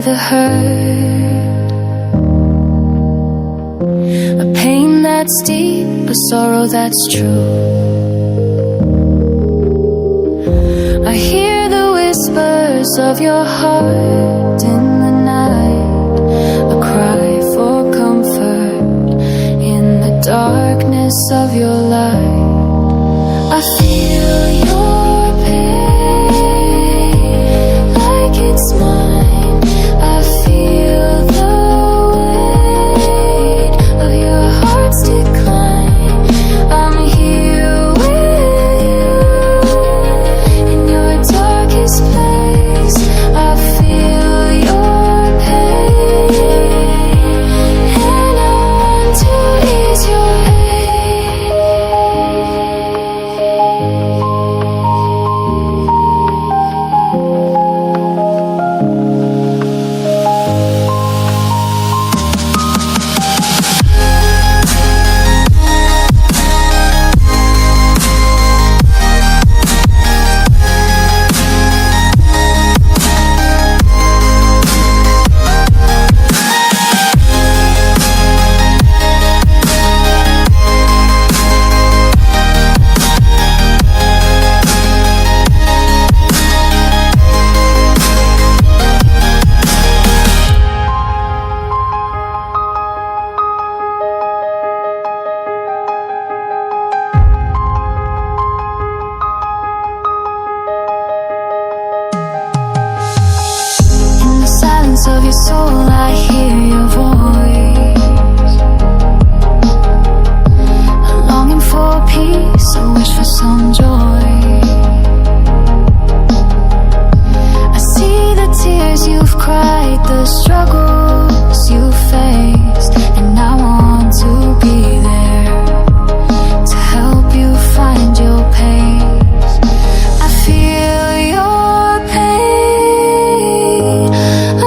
the hurt, a pain that's deep, a sorrow that's true. I hear the whispers of your heart in the night, a cry for comfort in the darkness of your light. I feel your pain like it's mine. I feel the weight of your heart's decline. I'm here with you in your darkest place. I feel your pain and I want to ease your of your soul, I hear your voice, a longing for peace, a wish for some joy. I see the tears you've cried, the struggles you faced, and I want to be there to help you find your pace. I feel your pain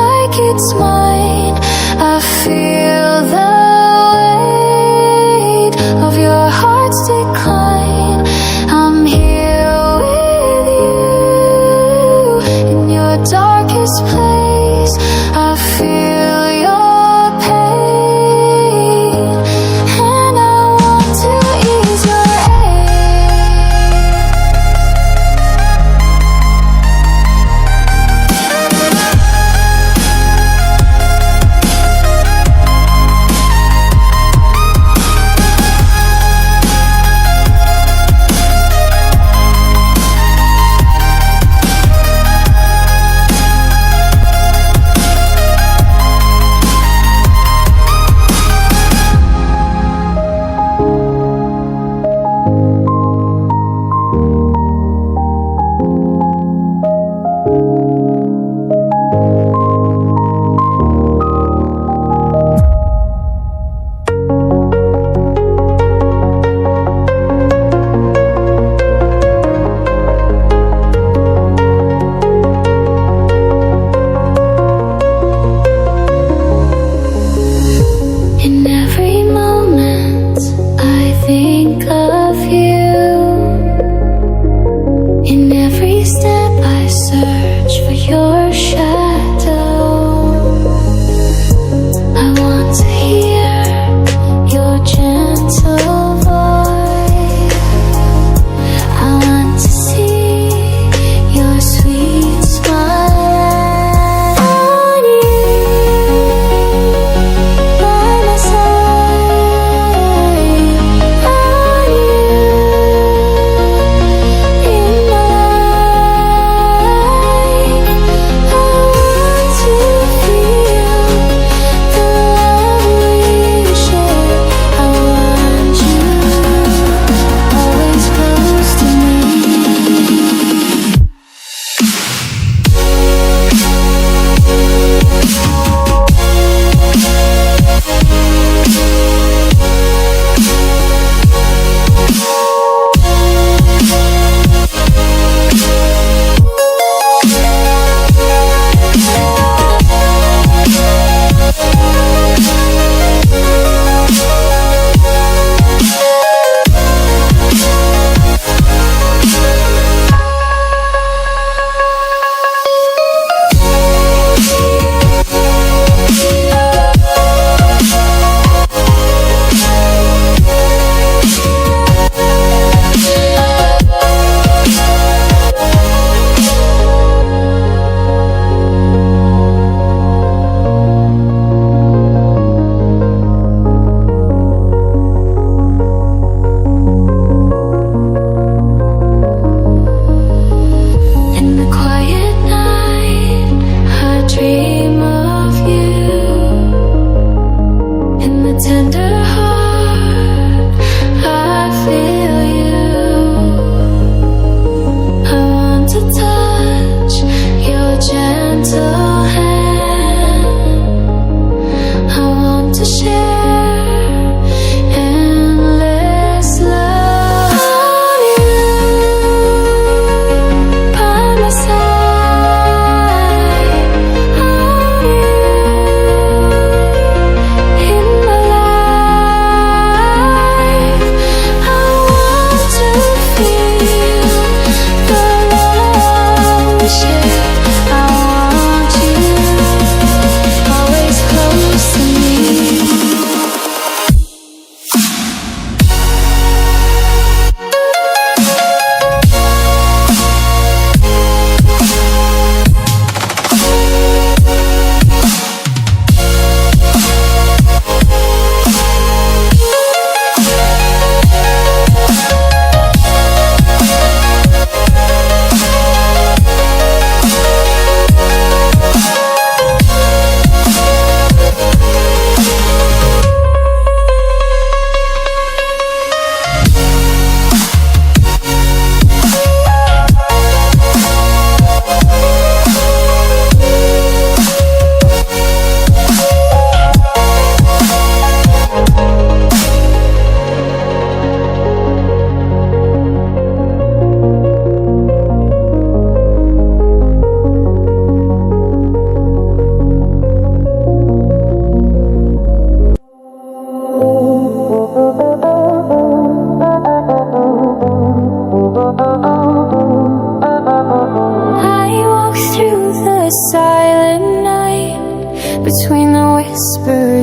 like it's mine. I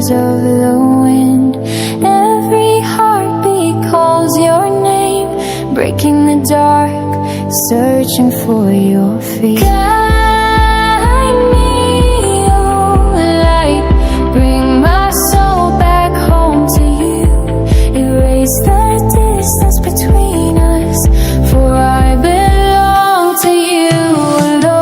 whispers of the wind. Every heartbeat calls your name, breaking the dark, searching for your feet. Guide me, oh light, bring my soul back home to you. Erase the distance between us, for I belong to you alone.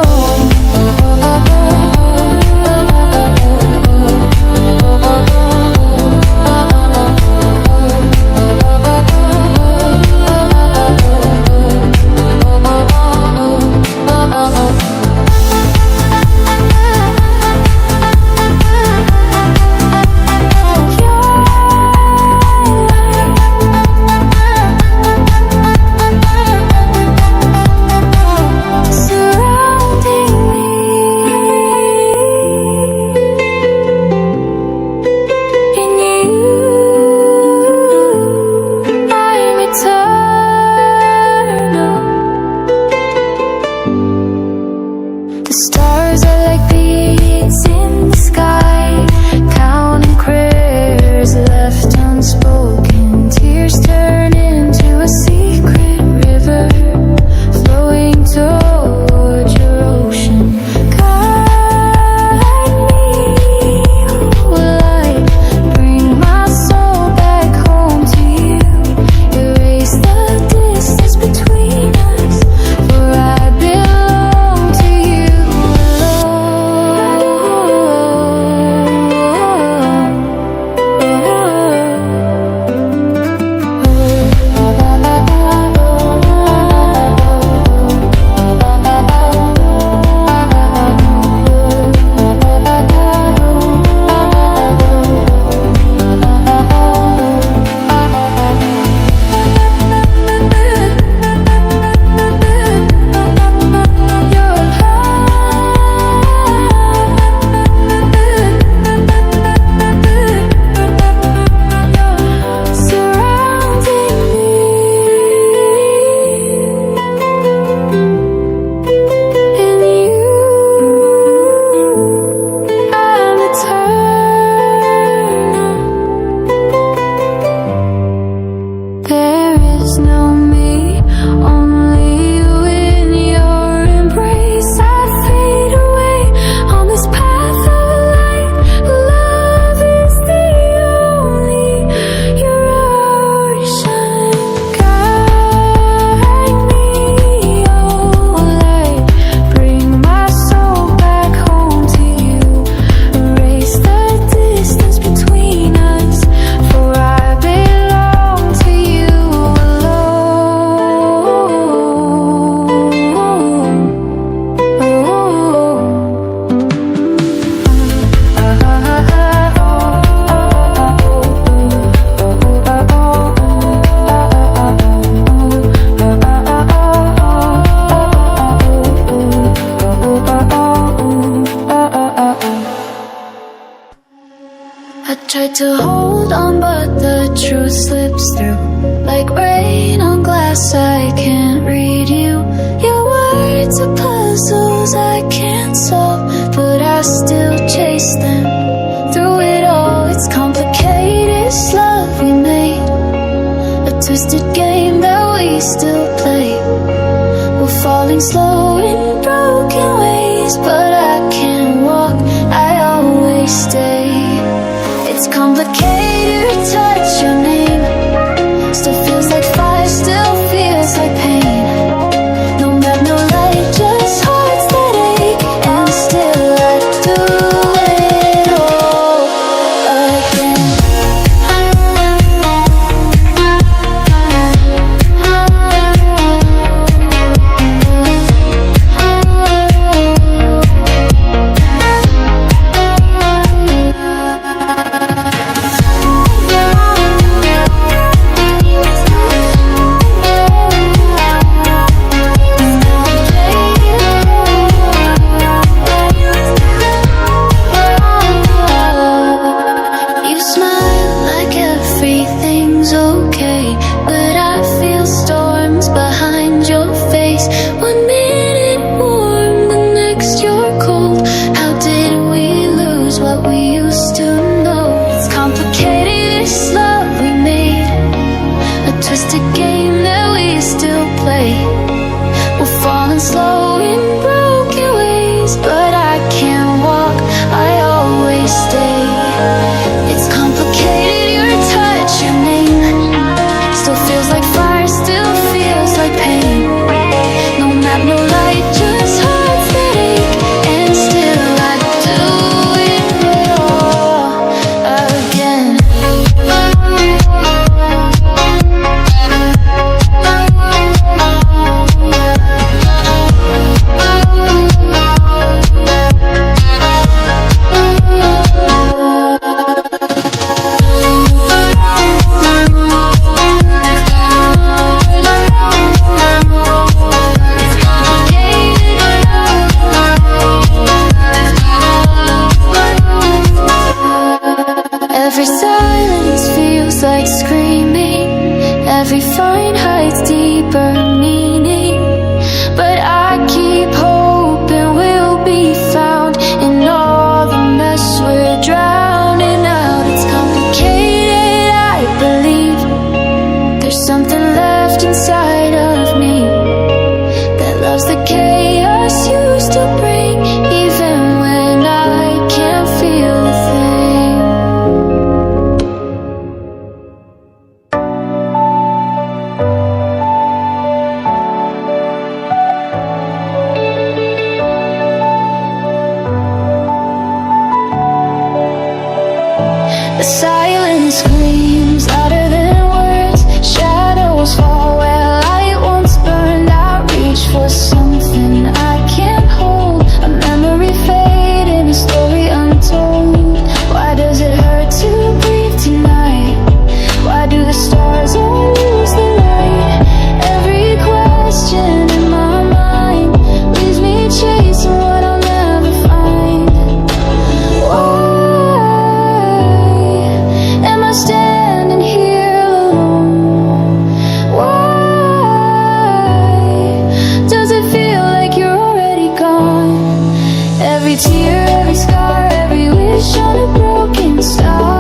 Tried to hold on, but the truth slips through. Like rain on glass, I can't read you. Your words are puzzles I can't solve, but I still chase them. Through it all, it's complicated. It's love we made, a twisted game that we still play. We're falling slow in broken ways, but I can't walk, I always stay. It's complicated to touch your name. Still feels like fire, still feels like pain. No map, no light, just hearts that ache. And still I do it all again. The silence screams louder than words. Shadows fall where light once burned. I reach for something I can't hold. A memory fading, a story untold. Why does it hurt to breathe tonight? Why do the stars all lose the light? Every question in my mind leaves me chasing what I'll never find. Why am I standing here alone? Why does it feel like you're already gone? Every tear, every scar, every wish on a broken star.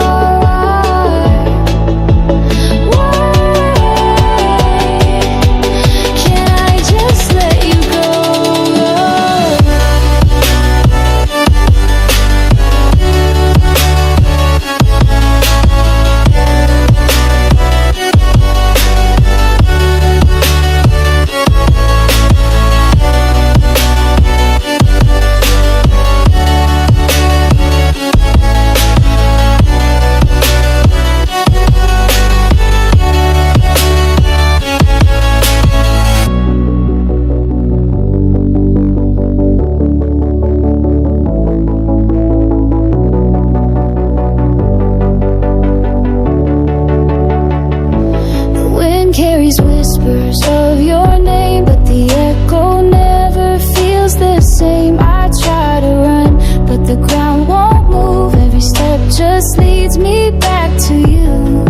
Carries whispers of your name, but the echo never feels the same. I try to run, but the ground won't move. Every step just leads me back to you.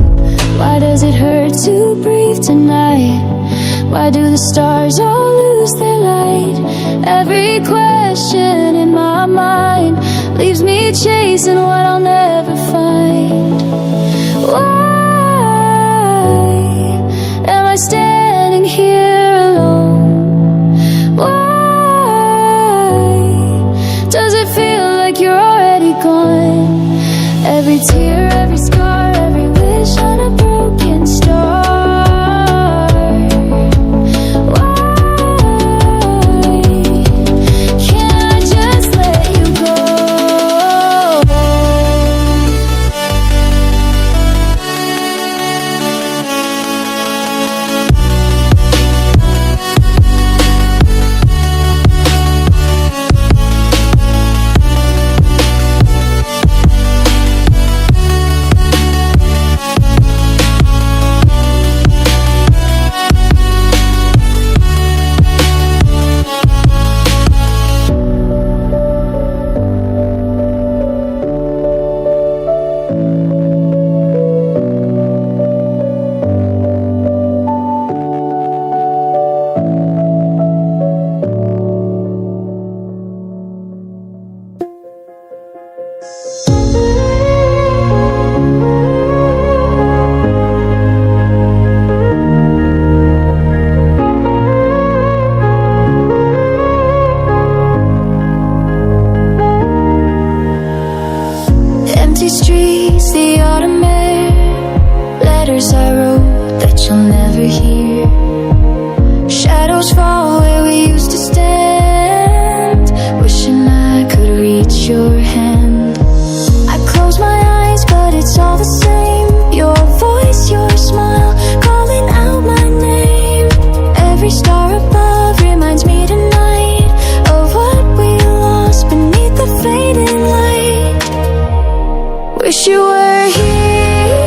Why does it hurt to breathe tonight? Why do the stars all lose their light? Every question in my mind leaves me chasing what I'll never find. Why am I standing here alone? Why does it feel like you're already gone? Every tear, every scar, every wish on a broken star. Why can't I just let you go? Empty streets, the autumn air, letters I wrote that you'll never hear. Shadows fall where we used to stand, wishing I could reach your hand. I close my eyes, but it's all the same. Your voice, your smile, calling out my name. Every star above reminds me tonight of what we lost beneath the fading light. Wish you were here,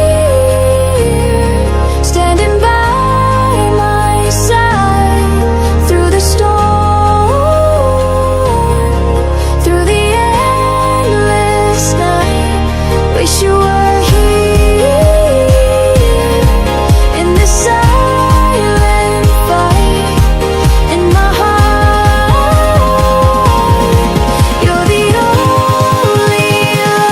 standing by my side, through the storm, through the endless night. Wish you were here, in this silent fight, in my heart. You're the only light.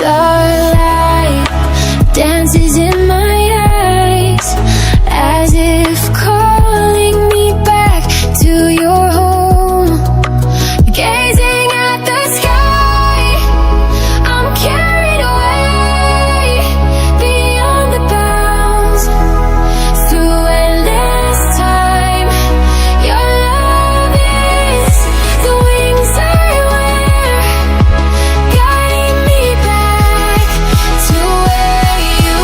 Starlight dances in my eyes, as if calling me back to your home. Gazing at the sky, I'm carried away beyond the bounds. Through endless time, your love is the wings I wear, guiding me back to where you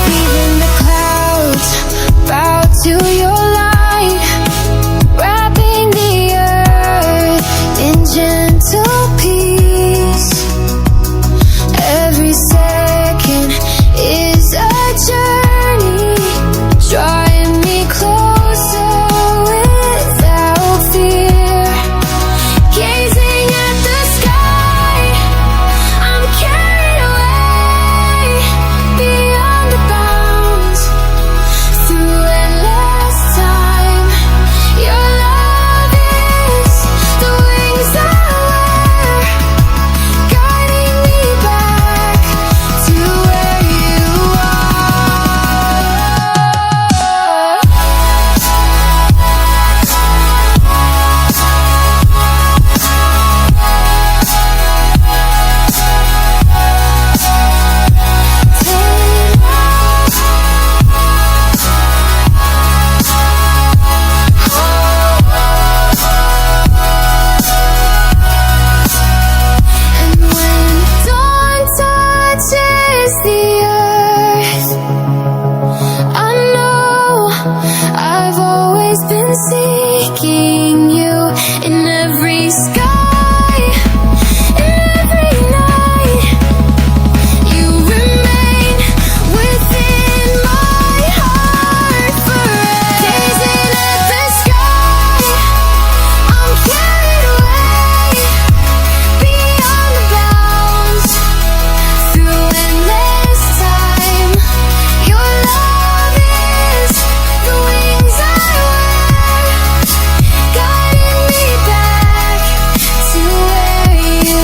even the clouds bow to your light, wrapping the earth in gentle peace. Every second is a journey, drawing me closer without fear. Gazing at the sky, I'm carried away beyond the bounds. Through endless time, your love is the wings I wear, guiding me back to where you And when dawn touches the earth, I know I've always been seeking you in every sky, every night. You remain within my heart forever. Gazing at the sky, I'm carried away beyond the bounds. Through endless time, your love is the wings I wear, guiding me back to where you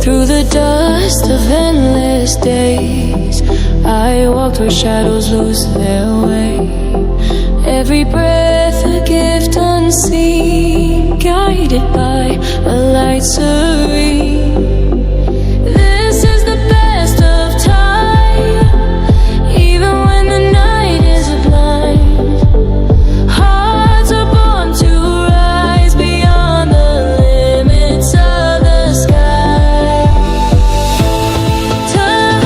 Through the dust of endless days, I walked where shadows lose their way. Every breath a gift unseen, guided by a light serene. This is the best of time, even when the night is blind. Hearts are born to rise beyond the limits of the sky. Time,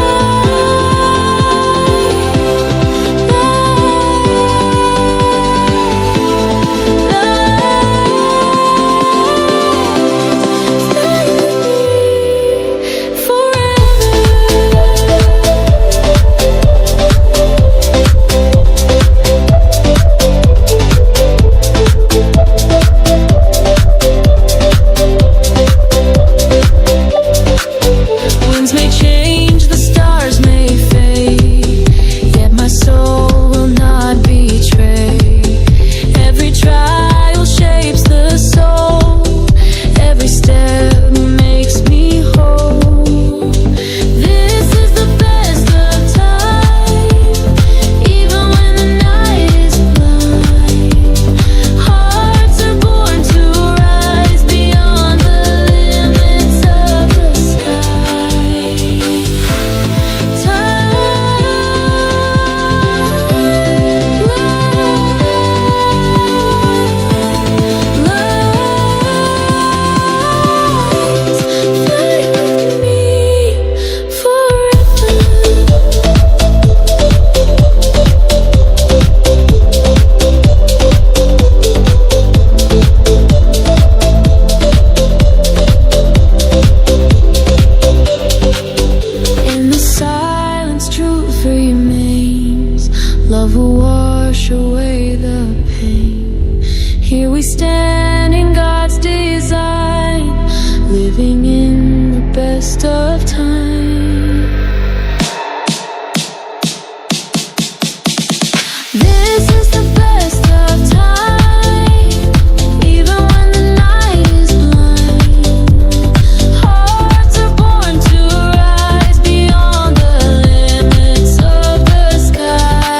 Love will wash away the pain. Here we stand in God's design, living in the best of times. This is the best of time, even when the night is blind. Hearts are born to rise beyond the limits of the sky.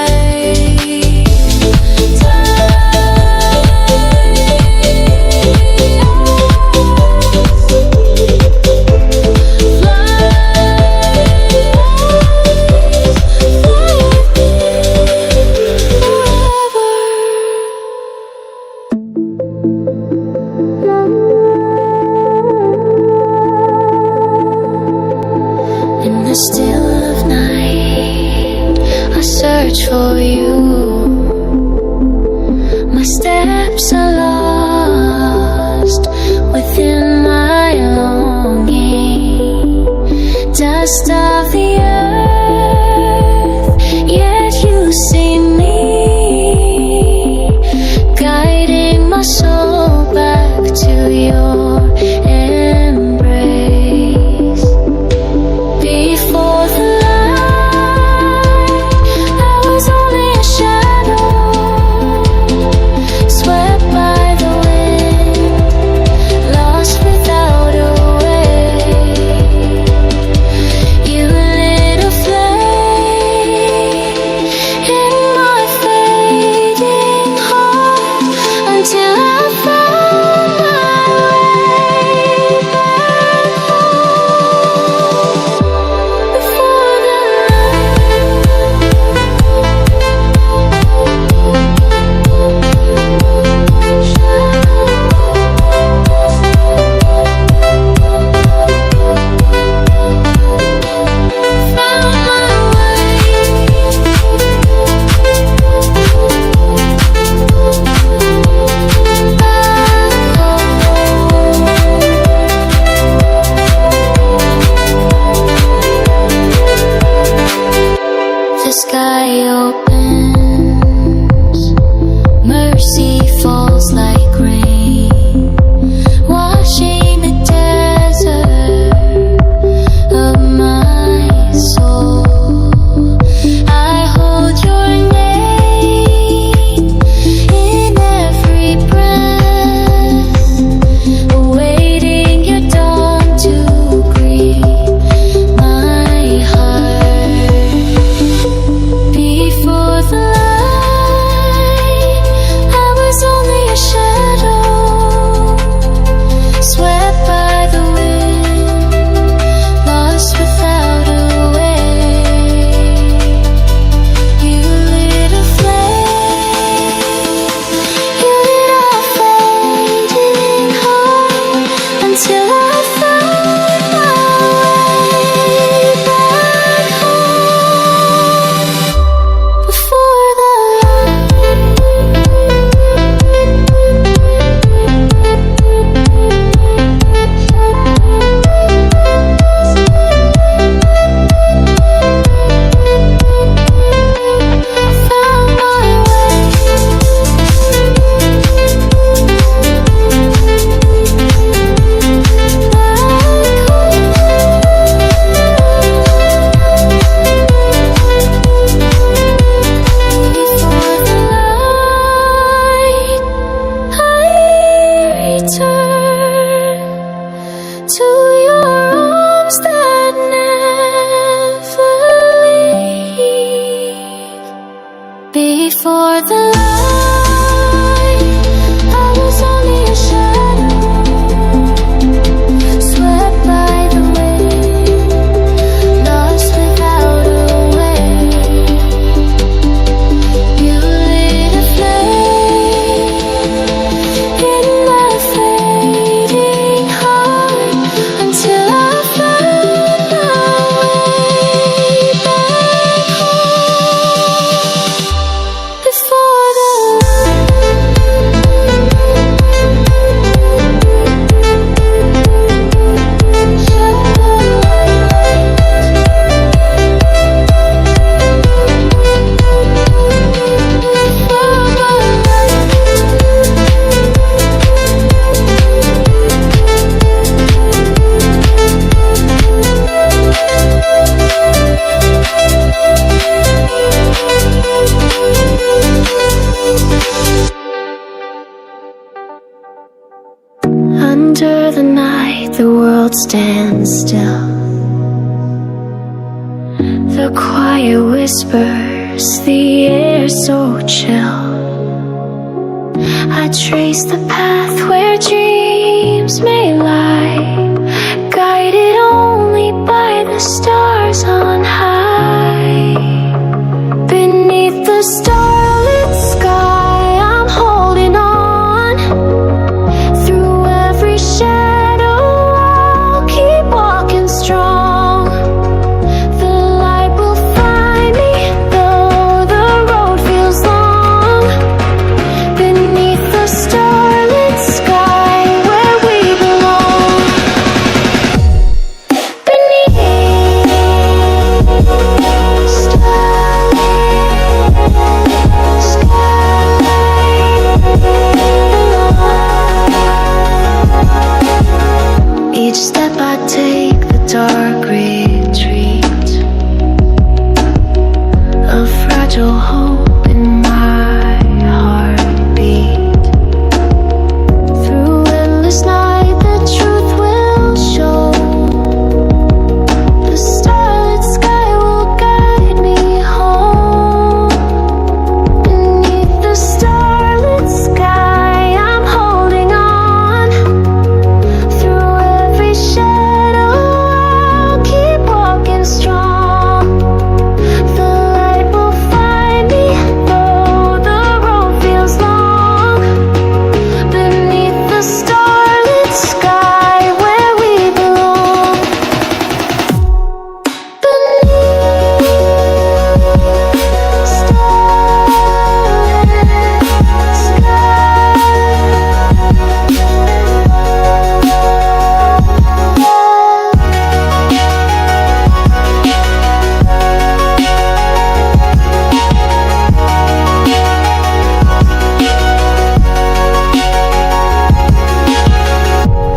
In the still of night, I search for you. My steps are lost within my longing. Dust of the earth, yet you see me, guiding my soul back to your embrace. Before the light, I was only a shadow, swept by the wind, lost without a way. You lit a flame in my fading heart until I found my way back home. Before the found my The sky opens, mercy falls like rain, washing the desert of my soul. I hold your name in every breath, awaiting your dawn to greet my heart. Before the light, I was only a shadow, swept by the wind, lost without a way. You lit a flame, you lit a fading heart until I found my way back home. Before the found my Before the light, I return to your arms that never leave. Before the light, I was only a shadow, swept by the wind, lost without a way. You lit a flame in my fading heart until I found my way back home. Before the world stands still. The quiet whispers, the air so chill. I trace the path where dreams may lie, guided only by the stars on high. Beneath the starlit sky, I'm holding on. Through every shadow, I'll keep walking strong. The light will find me, though the road feels long. Beneath the starlit sky, where we belong. Beneath each step I take, the dark retreat, a fragile hope in my heartbeat. Through endless night, the truth will show. The starlit sky will guide me home. Beneath the starlit sky, I'm holding on. Through every shadow, I'll keep walking strong. The light will find me, though the road feels long. Beneath the starlit sky, where we belong.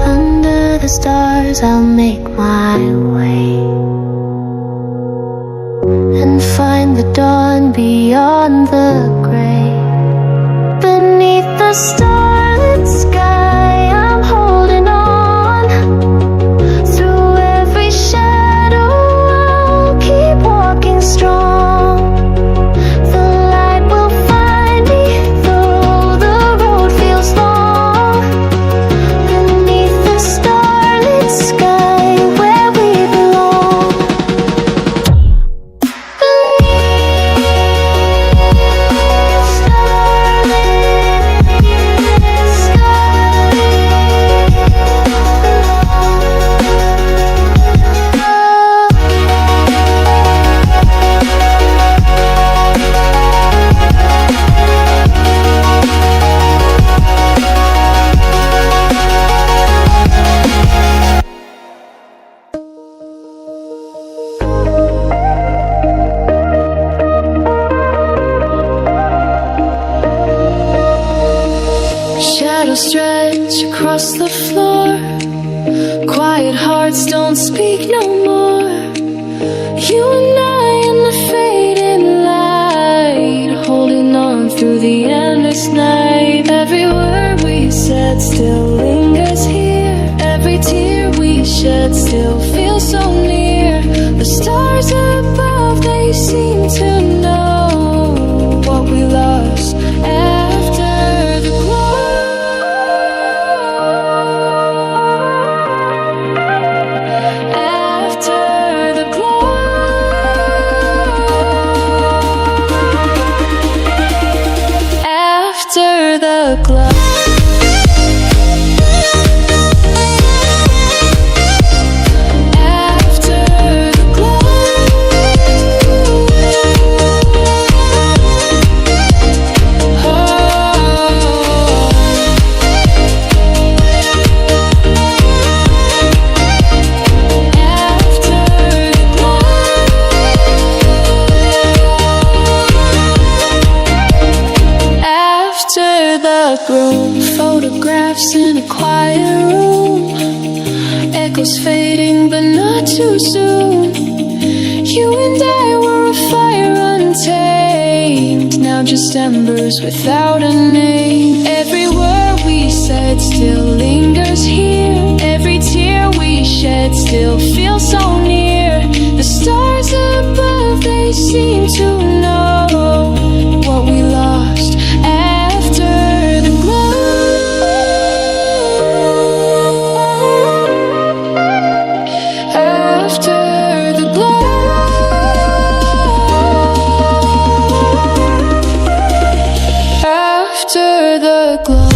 Under the stars, I'll make my way and find the dawn beyond the gray. Beneath the starlit sky, I'm holding on. Through every shadow, I'll keep walking strong. The light will find me, though the road feels long. Beneath the starlit sky, where we belong. Shadows stretch across the floor. Quiet hearts don't speak no more. You and I in the fading light, holding on through the endless night. Every word we said still lingers here. Every tear we shed still feels so near. The stars above, they seem to know what we lost after the glow. After the glow. After the glow. Room, photographs in a quiet room, echoes fading but not too soon. You and I were a fire untamed, now just embers without a name. Every word we said still lingers here. Every tear we shed still feel so near. The stars above, they seem to know what we lost after the glow. After the glow. After the glow.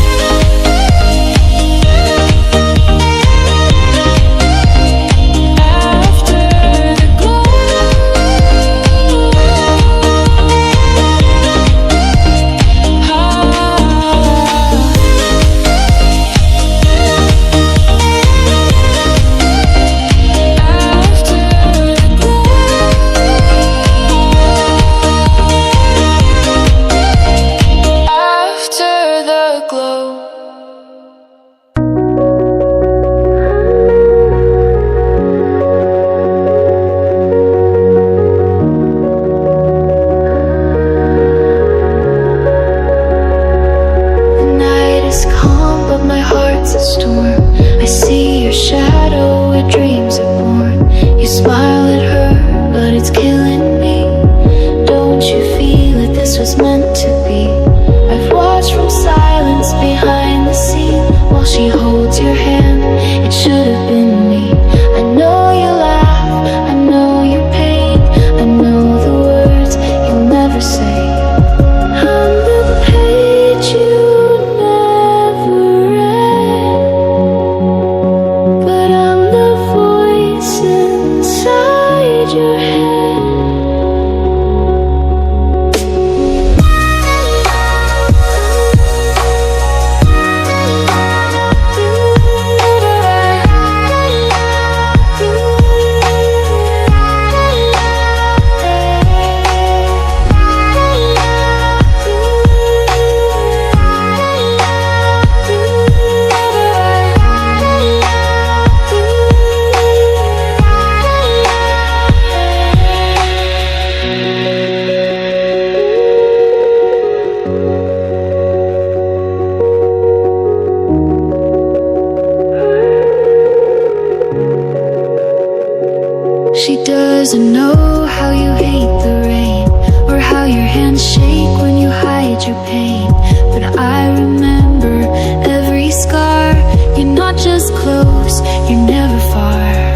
She doesn't know how you hate the rain, or how your hands shake when you hide your pain. But I remember every scar. You're not just close, you're never far.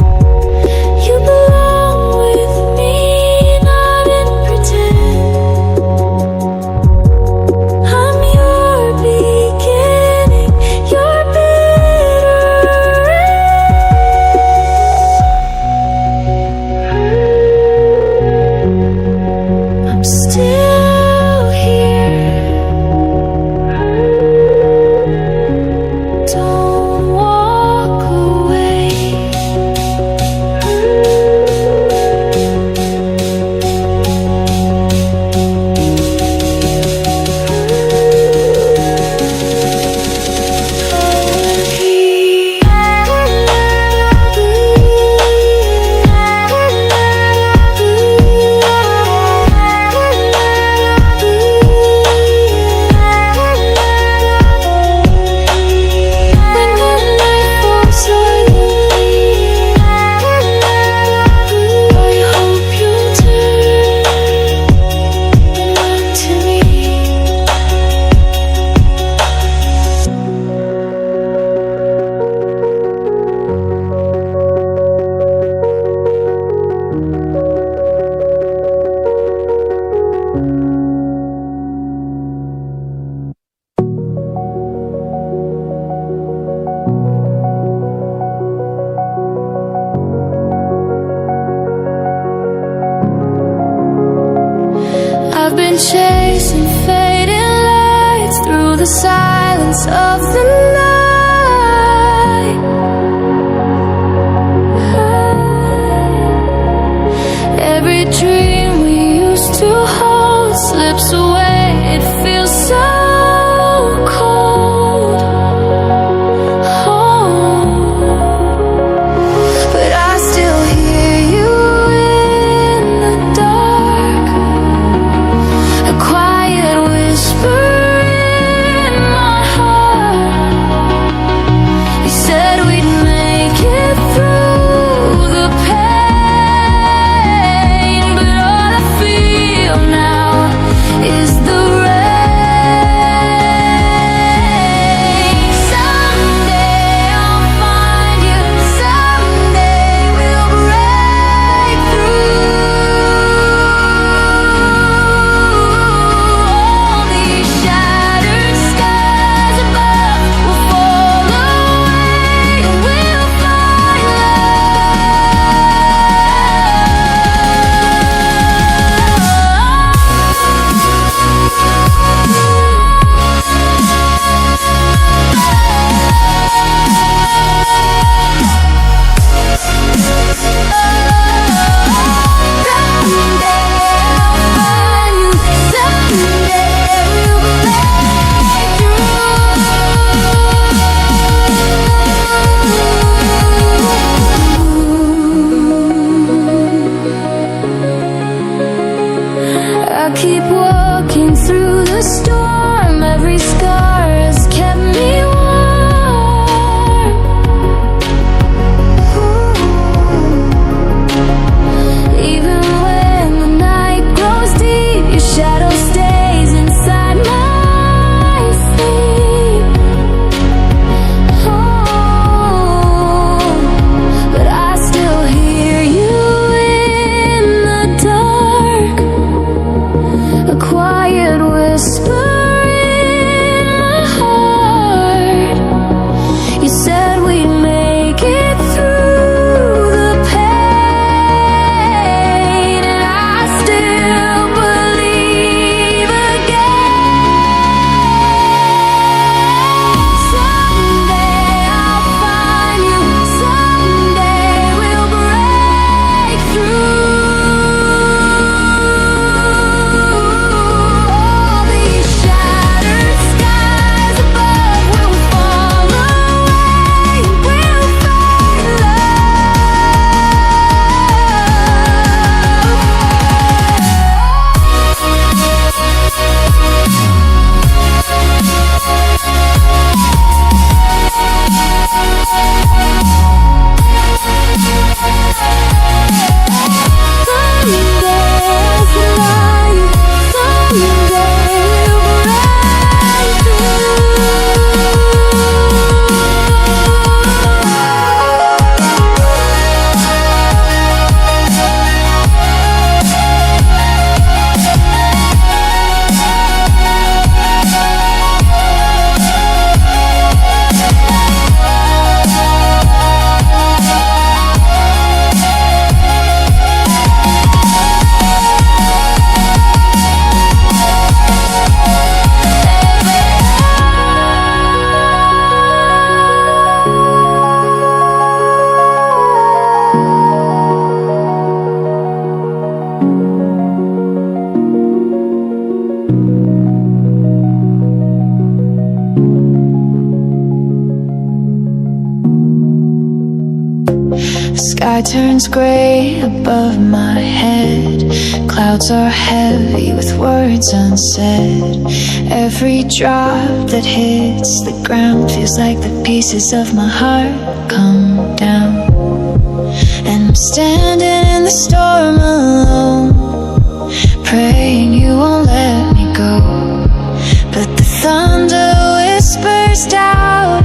You belong with me, not in pretend. I'm your beginning, your bitter end. I'm still here. Don't walk away. When the night falls silently, I hope you'll turn and run to me. I've been chasing fading lights through the silence of the night. Every dream we used to hold slips away. It feels so cold. But I still hear you in the dark. A quiet whisper in my heart. You said we'd make it through. keep walking through the storm. Every scar has kept me warm. Even when the night grows deep, your shadow stays inside my sleep. But I still hear you in the dark, a quiet whisper in my heart. You said we'd make it through the pain, and I still believe again. Someday I'll find you, someday we'll break through. All these shattered skies above will fall away. We'll find Someday's the light, someday we'll break The sky turns gray above my head. Clouds are heavy with words unsaid. Every drop that hits the ground feels like the pieces of my heart come down. And I'm standing in the storm alone, praying you won't let me go. But the thunder whispers doubt,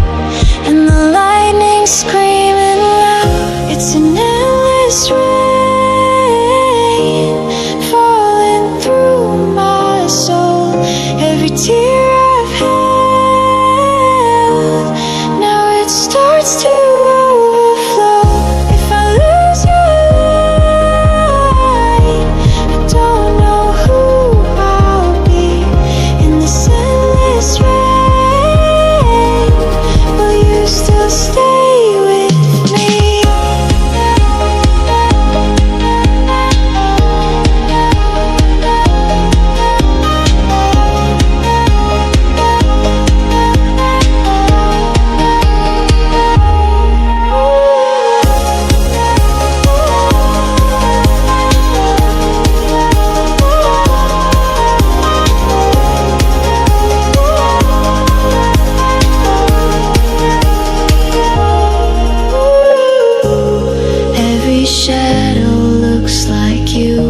and the lightning screaming loud. It's an endless rain falling through my soul. Every tear I've held, now it starts to overflow. If I lose your light, I don't know who I'll be in this endless rain. Will you still stay with me? Every shadow looks like you,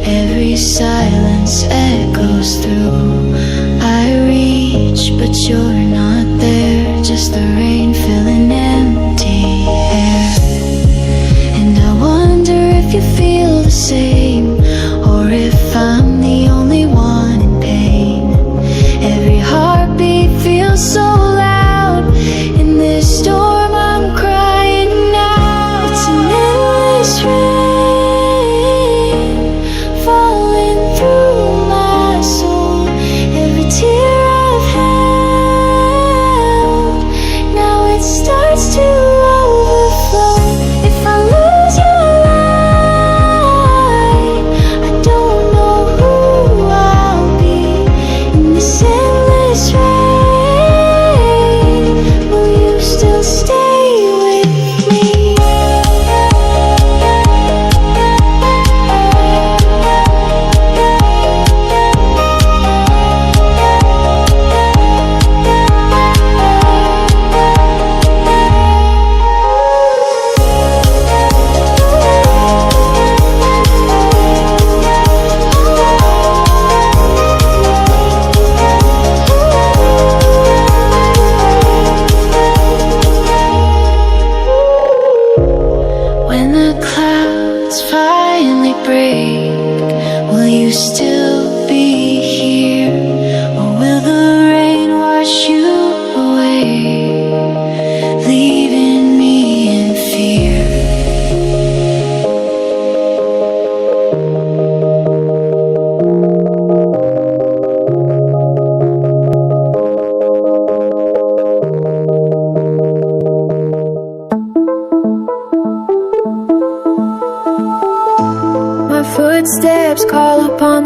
every silence echoes through. I reach, but you're not there, just the rain filling empty air. And I wonder if you feel the same, or if I'm the only one in pain. Every heartbeat feels so loud in this storm. I'm crying now. It's an endless rain falling through my soul. Every tear I've held, now it starts to overflow. If I lose your light,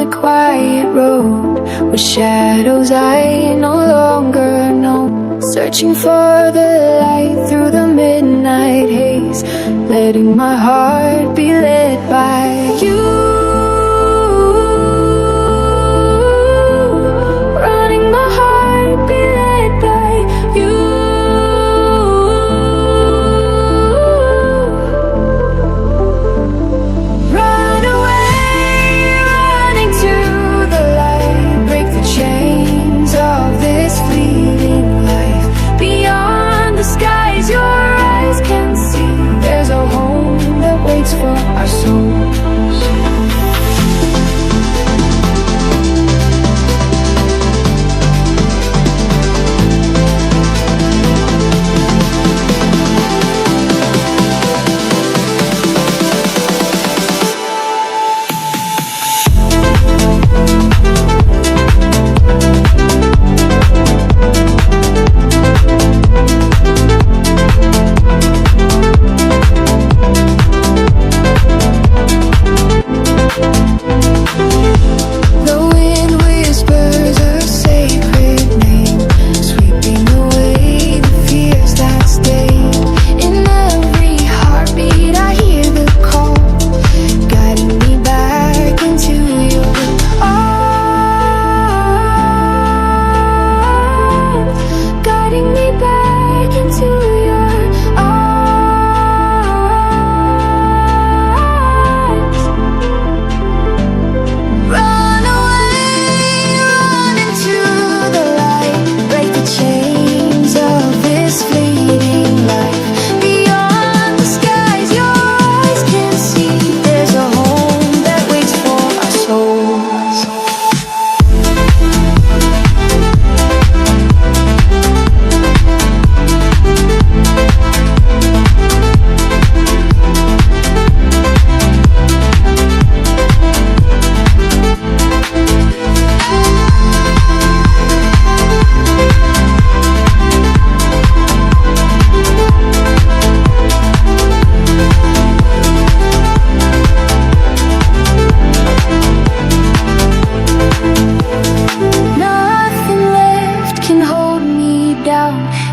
the quiet road with shadows I no longer know. Searching for the light through the midnight haze, letting my heart be led by you. Running my heart be led by you. Run away, running to the light. Break the chains of this fleeting life. Beyond the skies your eyes can see, there's a home that waits for our souls.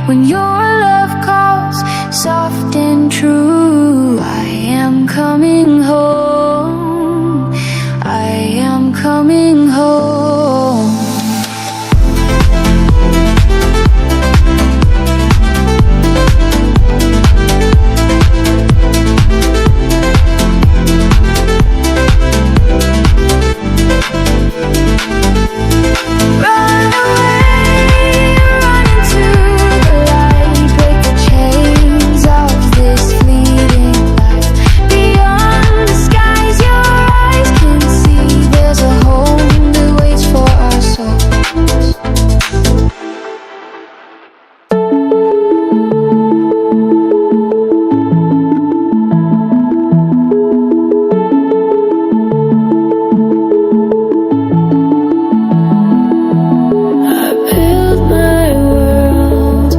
When your love calls, soft and true, I am coming home, I am coming home. Run away, run into the light, break the chains of this fleeting life. Beyond the skies your eyes can see, there's a home that waits for our souls. I build my world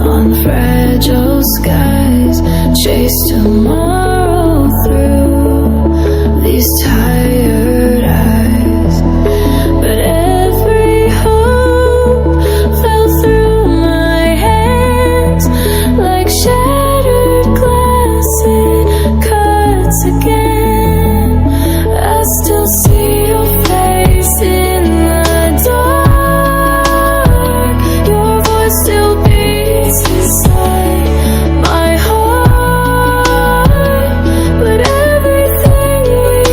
on fragile skies, chase tomorrow through these tired eyes. But every hope fell through my hands like shattered glass, it cuts again. I still see your face in the dark, your voice still beats inside my heart. But everything we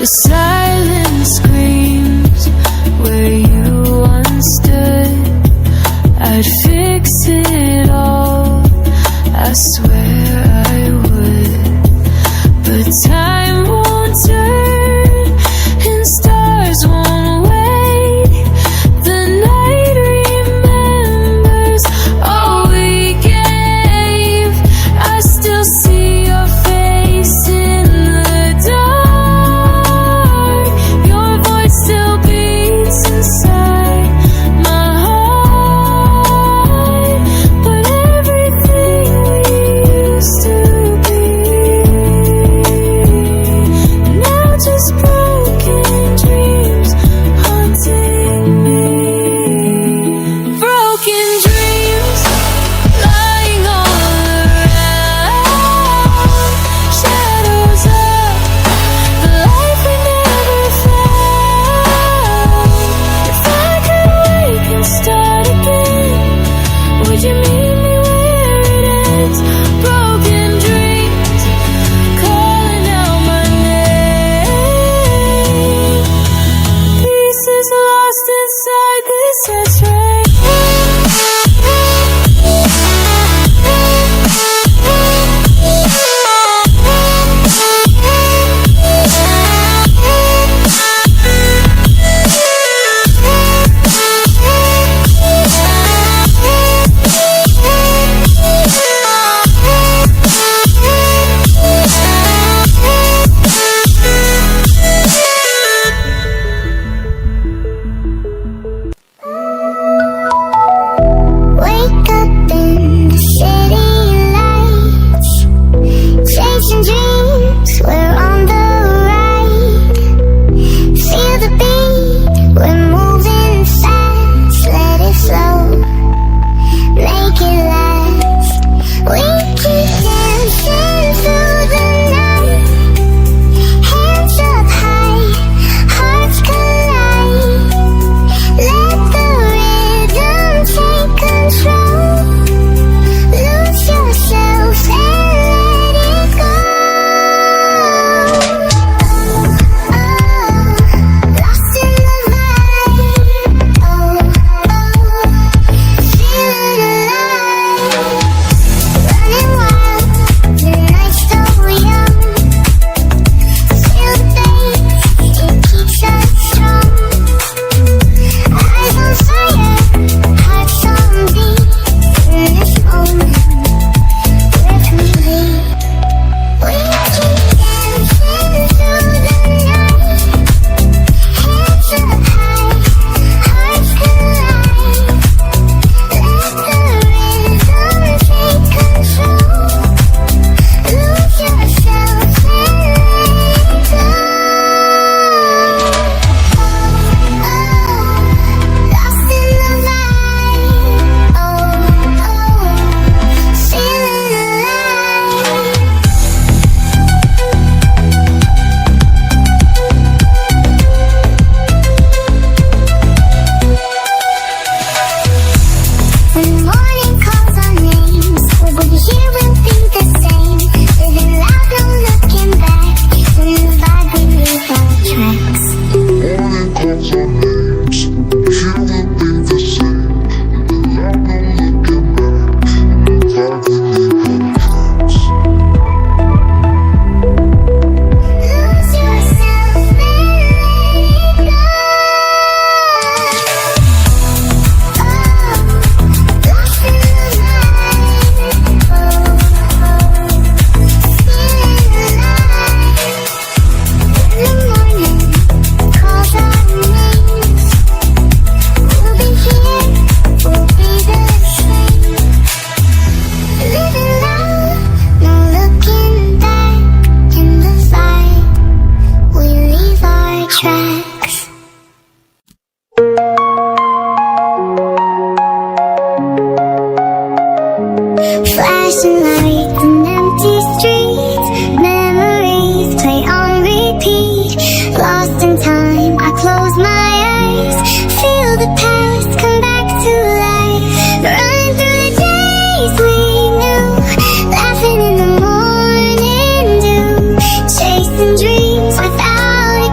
The silence screams where you once stood. I'd fix it all, I swear I would. But time won't turn and stars won't wait. The night remembers all we gave. I still see your face in the dark. Your voice still beats inside my heart. But everything we used to be now just broken dreams haunting me. Broken dreams lying all around. Shadows of the life we never found. If I could wake and start again, would you meet me where it ends? Broken dreams calling out my name. Pieces lost inside this X-ray. Wake up in the city lights, chasing dreams, we're on the ride. Feel the beat, we're moving fast. Let it flow, make it last. We keep dancing through the night. Hands up high, hearts collide. Let the rhythm take control. Lose yourself and let it go. Lost in the vibe. Feeling alive. Running wild, the night's so young. Feel the bass, it keeps us strong. Eyes on fire, hearts on beat. In this moment, we're complete. We keep dancing through the night. Hands up high, hearts collide. Let the rhythm take control. Lose yourself and let it go. Lost in the vibe. Feeling alive. When the morning calls our names, what will you hear will be the same. Living loud, no looking back. In the vibe we leave our tracks. Morning calls our names, here will be the same. Loud, no looking back. In the vibe we leave our tracks. Lose yourself and let it go. Lost in the vibe. Feeling alive. When the morning calls our names, we'll be here, we'll be the same. Living loud, no looking back. In the vibe, we leave our tracks. Flashing lights and empty streets, memories play on repeat. Lost in time, I close my eyes, feel the past come back to life. Running through the days we knew, laughing in the morning dew, chasing dreams without a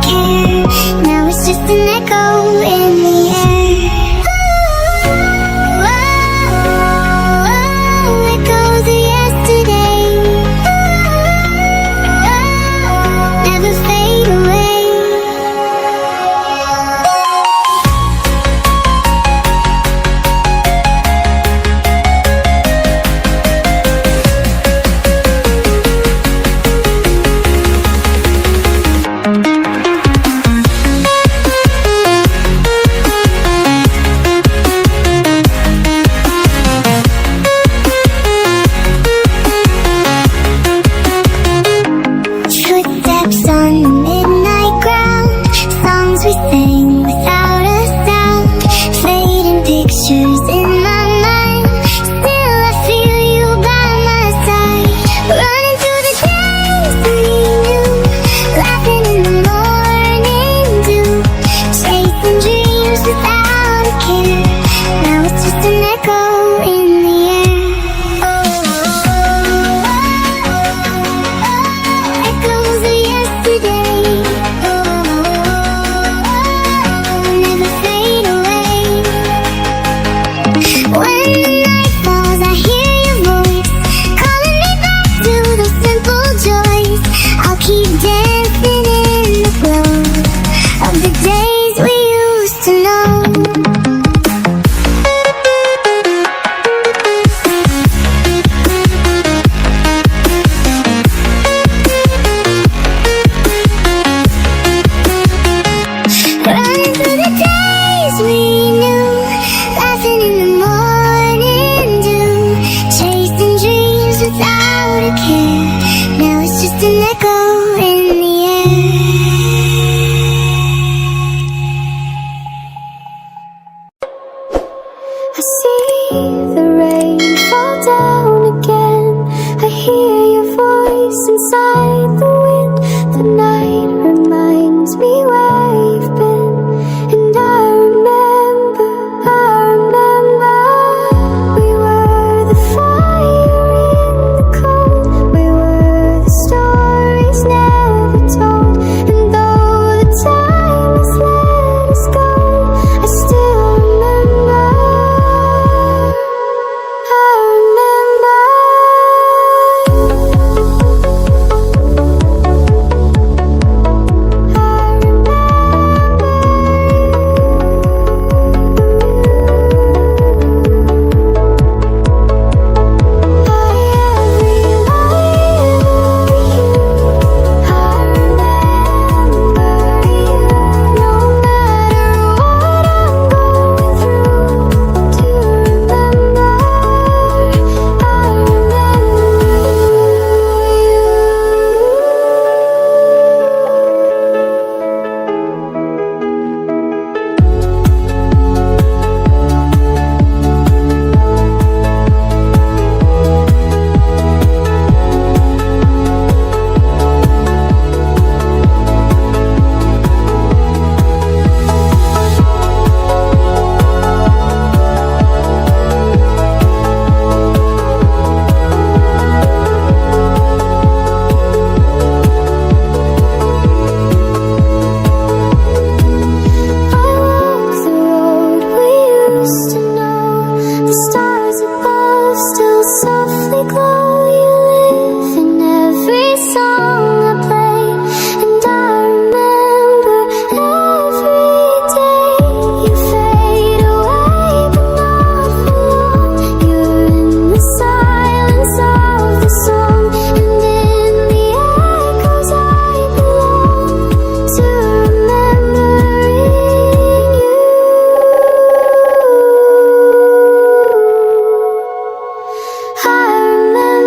glow, you live in every song I play, and I remember every day. You fade away, but not for long. You're in the silence of the song, and in the echoes I belong to remembering you. I remember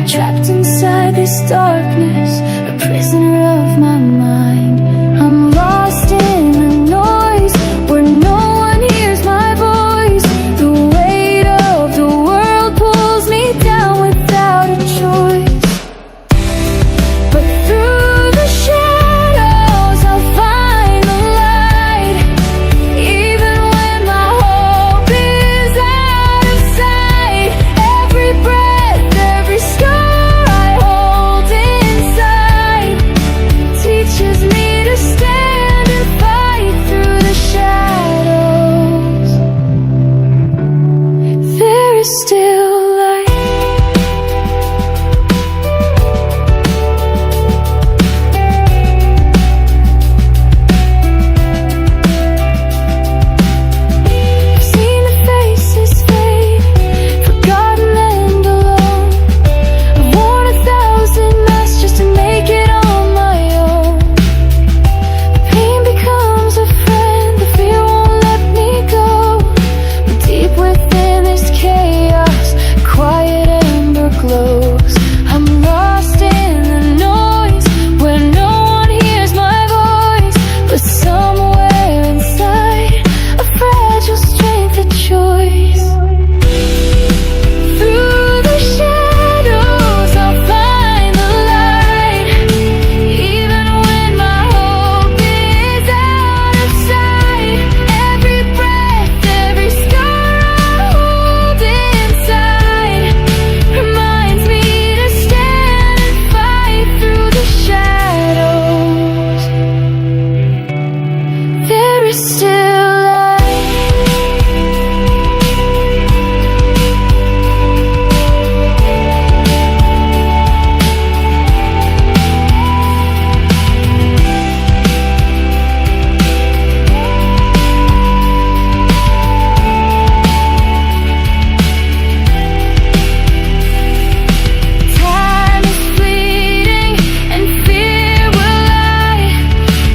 trapped inside this darkness, a prisoner of my mind. I'm lost in the noise where no one hears my voice. The weight of the world pulls me down without a choice. But through the shadows I'll find the light, even when my hope is out of sight. Every breath, every scar I hold inside teaches me to stand and fight through the shadows. There is still light. I've seen the faces fade, forgotten and alone. I've worn 1,000 masks just to make it on my own. The pain becomes a friend, the fear won't let me go. But deep within this chaos, a quiet ember glows. I'm lost in the noise where no one hears my voice, but somewhere inside a fragile strength of choice. Through the shadows I'll find the light, even when my hope is out of sight. Every breath, every scar I hold inside reminds me to stand and fight through the shadows. There is still light. Time is fleeting and fear will lie,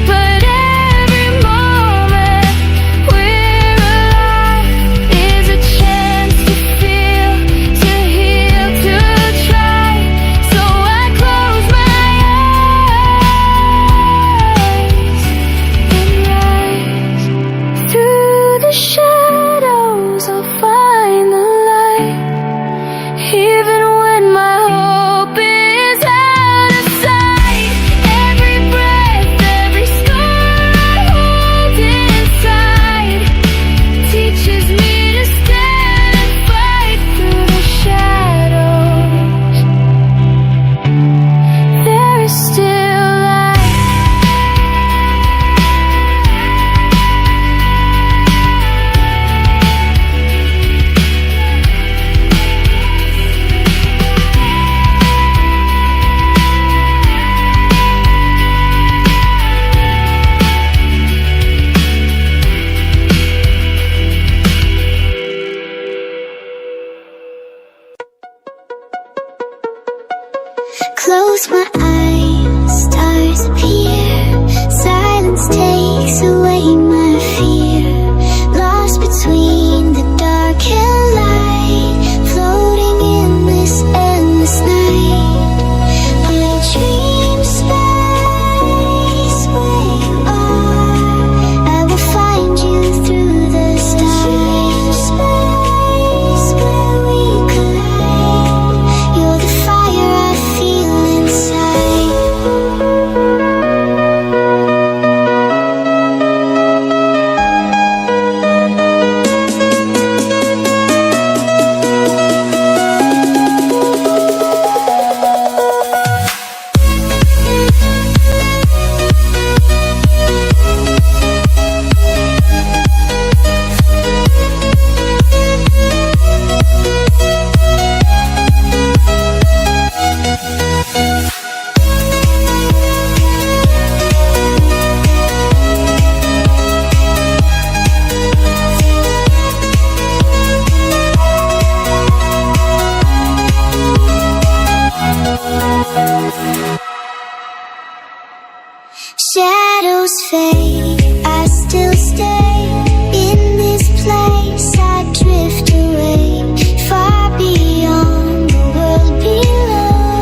but every moment we're alive is a chance to feel, to heal, to try. So I close my eyes and rise. Through the shadows I'll find the light, even when my hope is out of sight. Every breath, every scar I hold inside teaches me to stand and fight through the shadows. There is still light. Close my eyes, stars appear. Silence takes away my fear. Lost between the dark and light, floating in this endless night. I dream space where you are. I will find you through the stars. Space where we collide. You're the fire I feel inside. Shadows fade, I still stay in this place. I drift away, far beyond the world below.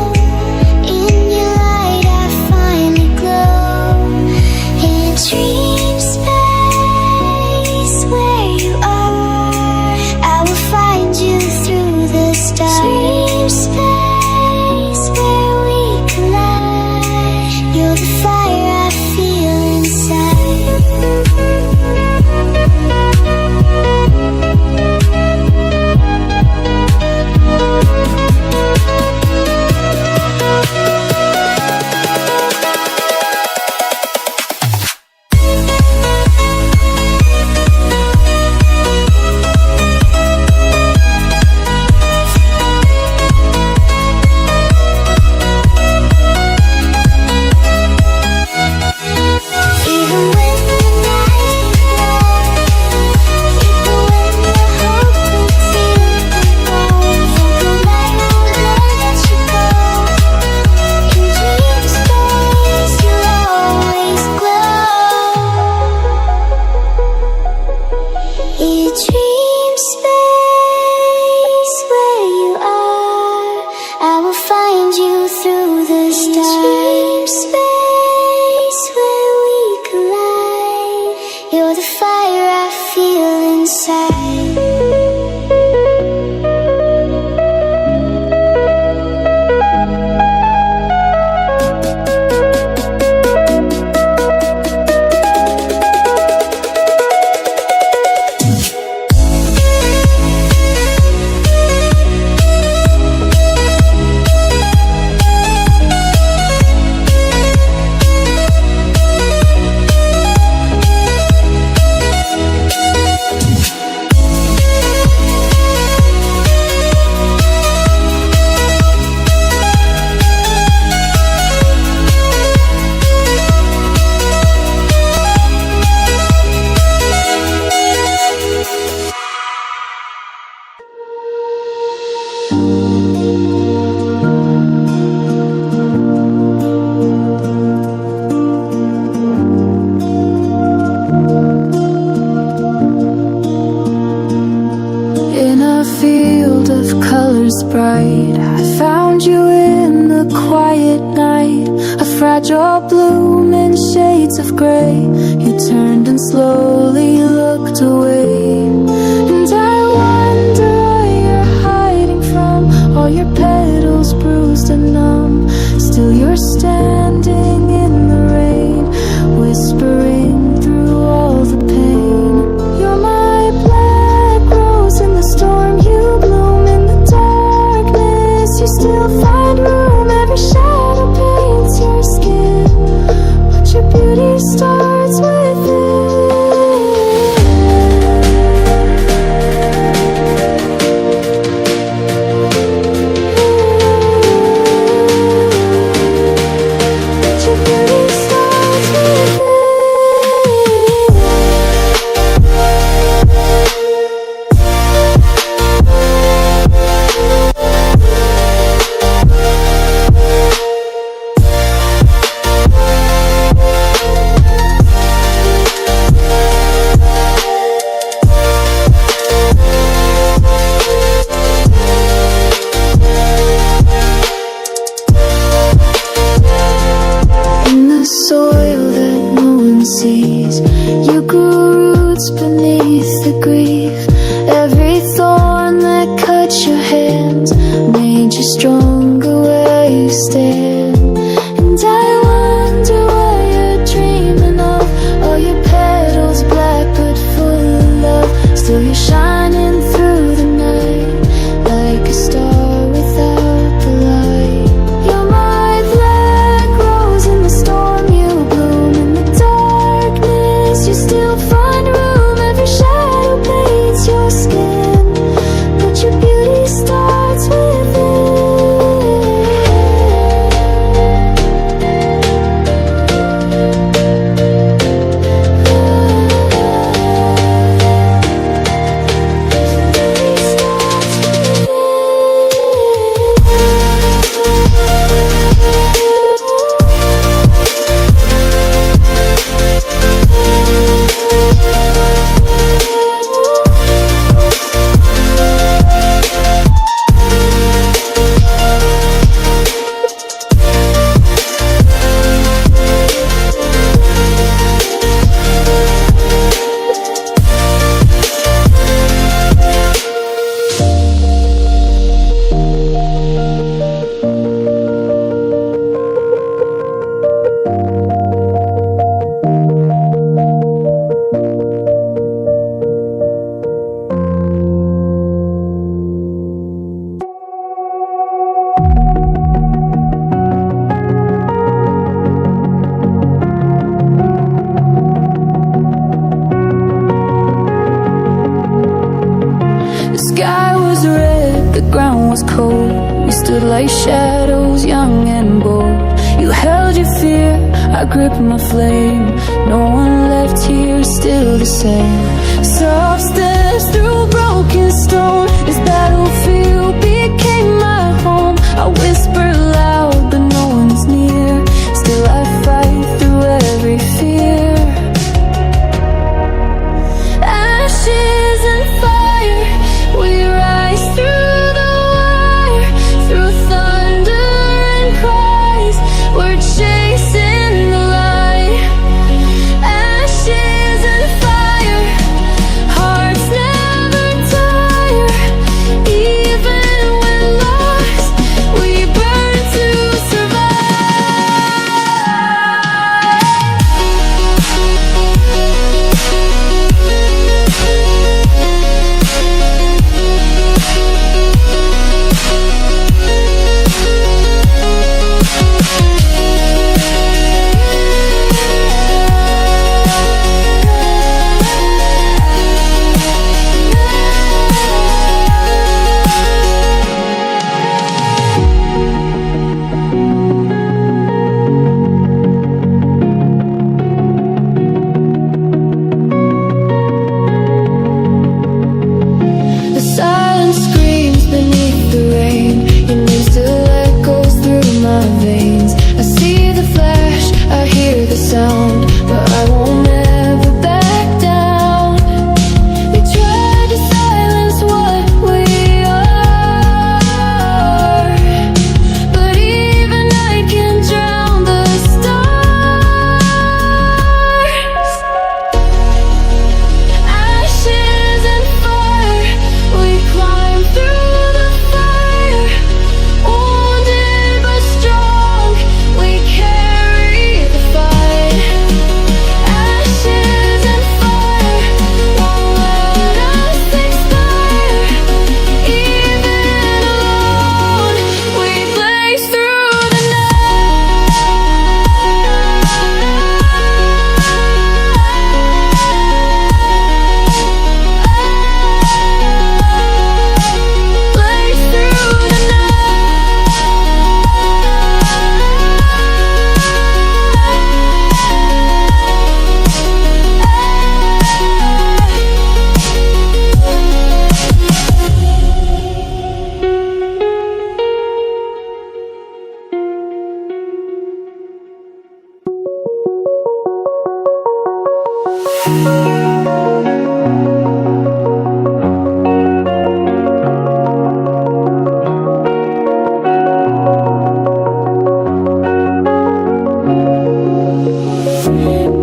shades of gray. You turned and slowly looked away. And I wonder what you're hiding from. All your petals bruised and numb. Still you're standing in the rain, whispering through all the pain. You're my black rose in the storm. You bloom in the darkness. You still find room. Every shadow paints your skin, but your beauty starts within. You grew roots beneath the grief. Every thorn that cut your hands made you stronger where you stand. And I wonder what you're dreaming of. All your petals black but full of love. Still you're shining through the night like a star without the light. You're my black rose in the storm. You bloom in the darkness. You still find room. Every shadow paints your skin, but your beauty starts within. We stood like shadows, young and bold. You held your fear, I gripped my flame. No one left here, still the same. Soft steps through broken stone. This battlefield became my home. I whisper loud, but no one's near. Still I fight through every fear. Ashes and fire, we rise through. We're chasing the light. Ashes and fire, hearts never tire. Even when lost, we burn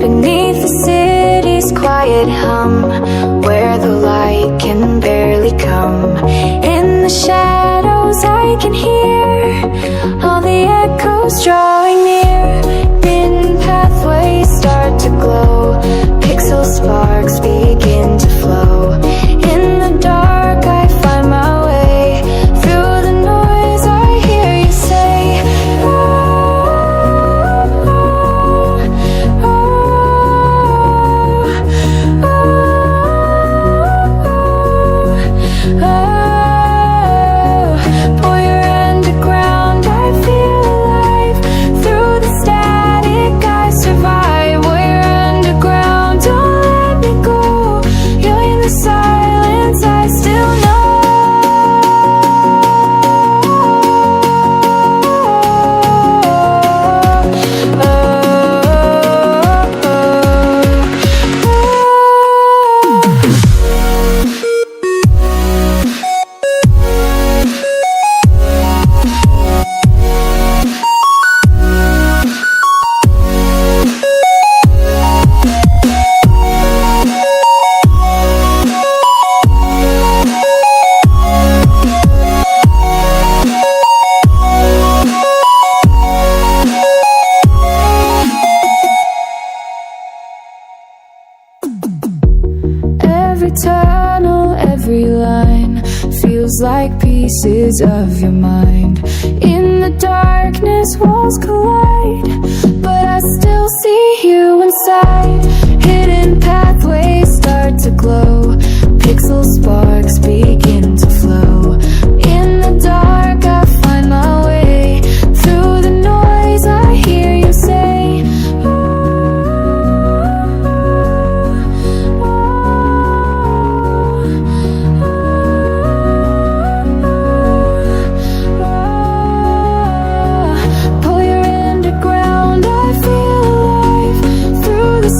Beneath the city's quiet hum, where the light can barely come, in the shadows I can hear all the echoes drawing near. Hidden pathways start to glow, pixel sparks begin to flow. In the dark I find my way, through the noise I hear you say, oh, oh, oh, oh, oh. Boy, you're underground, I feel alive. Through the static I survive. We're underground, don't let me go. You're in the silence, I still know. Every tunnel, every line feels like pieces of your mind. In the darkness, walls collide, but I still see you inside. Hidden pathways start to glow, pixel sparks begin to flow. In the dark, I find my way. Through the noise, I hear you say, pull your underground, I feel alive. Through the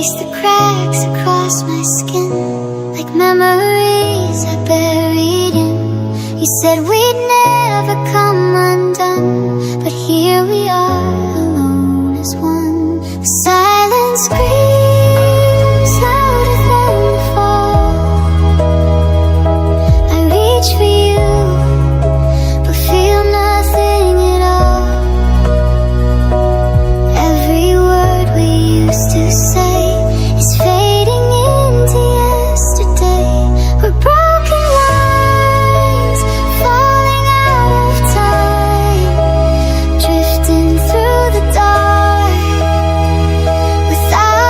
erase the cracks across my skin, like memories I buried in. You said we'd never come undone, but here we are, alone as one. The silence screams louder than the fall. I reach for you, but feel nothing at all. Every word we used to say is fading into yesterday. We're broken lines falling out of time, drifting through the dark without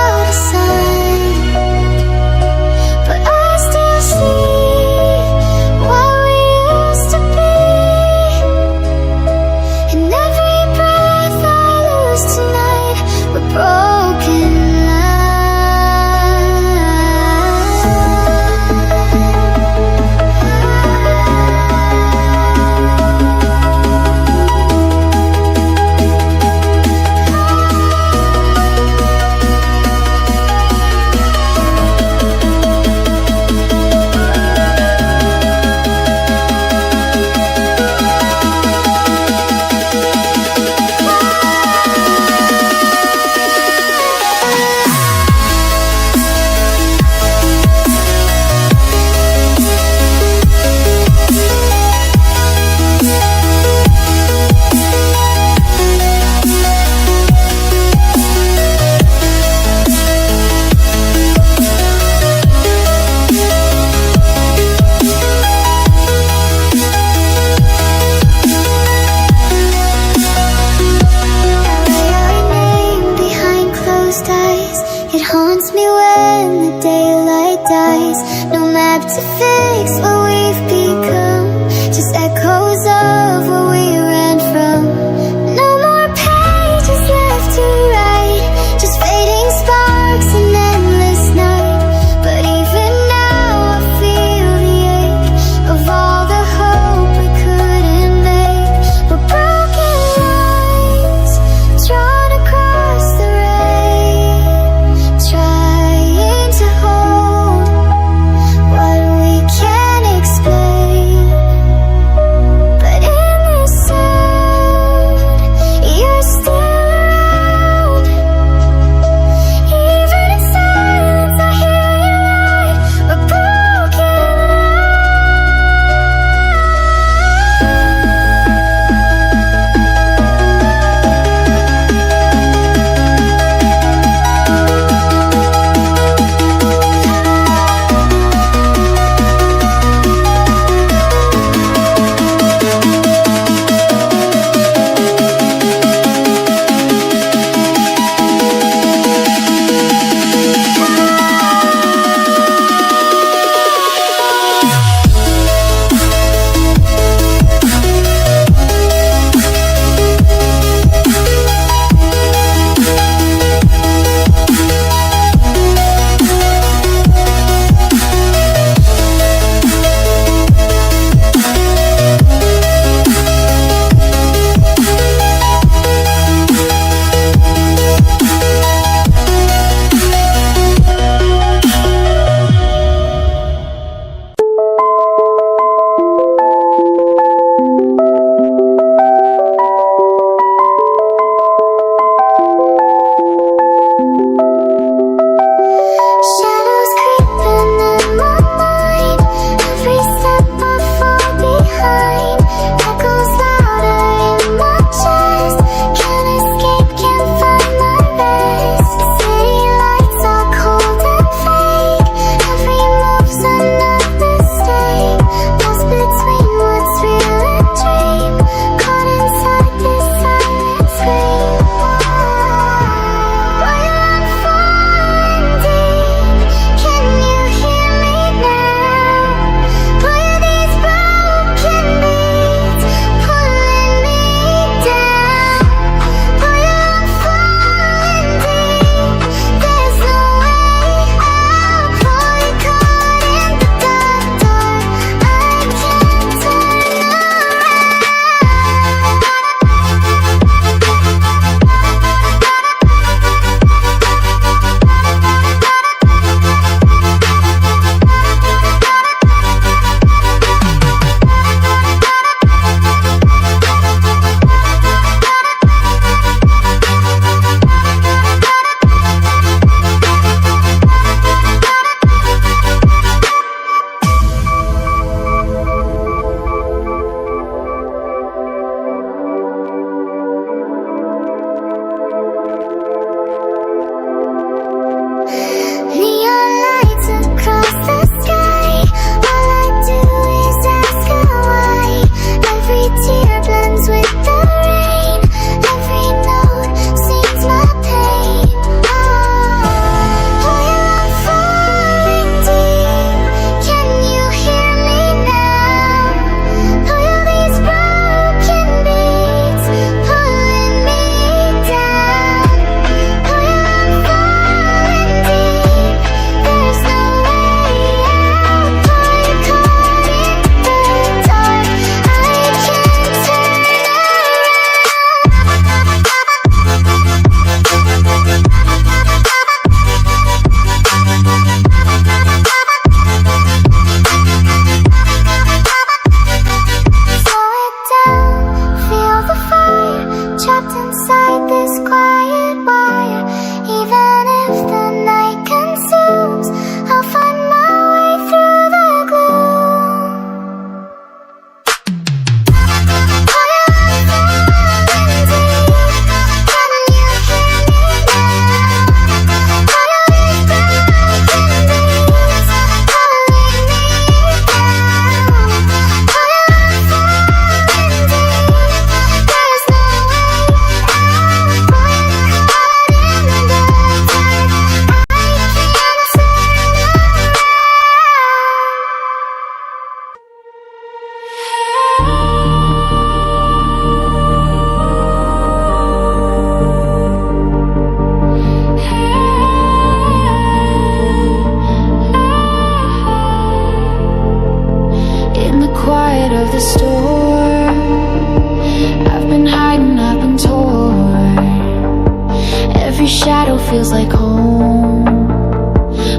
feels like home,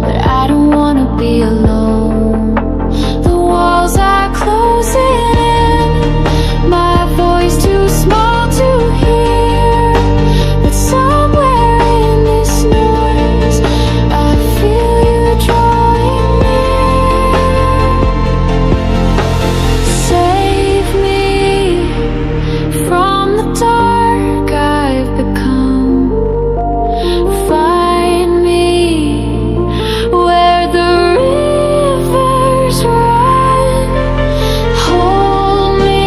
but I don't wanna be alone. The walls are closing in, my voice too small to hear, but somewhere in this noise I feel you drawing near. Save me from the dark I've become. Find me where the rivers run. Hold me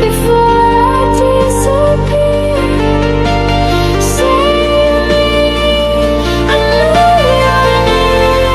before I disappear. Save me, I know you're near.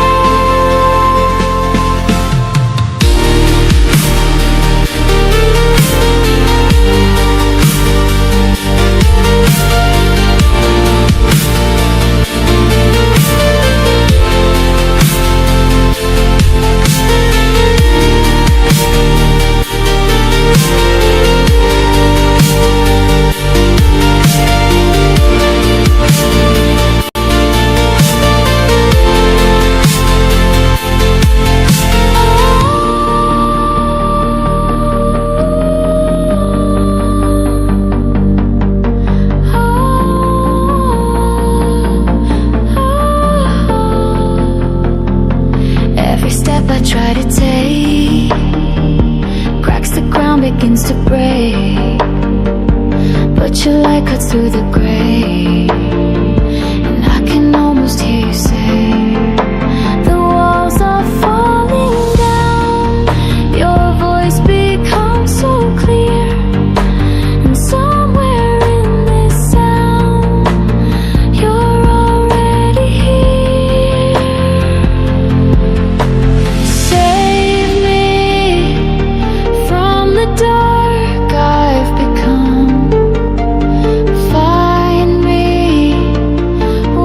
Every step I try to take, cracks the ground, begins to break, but your light cuts through the gray, and I can almost hear you say, the walls are falling down. Your voice becomes so clear, and somewhere in this sound you're already here. Save me from the dark I've become. Find me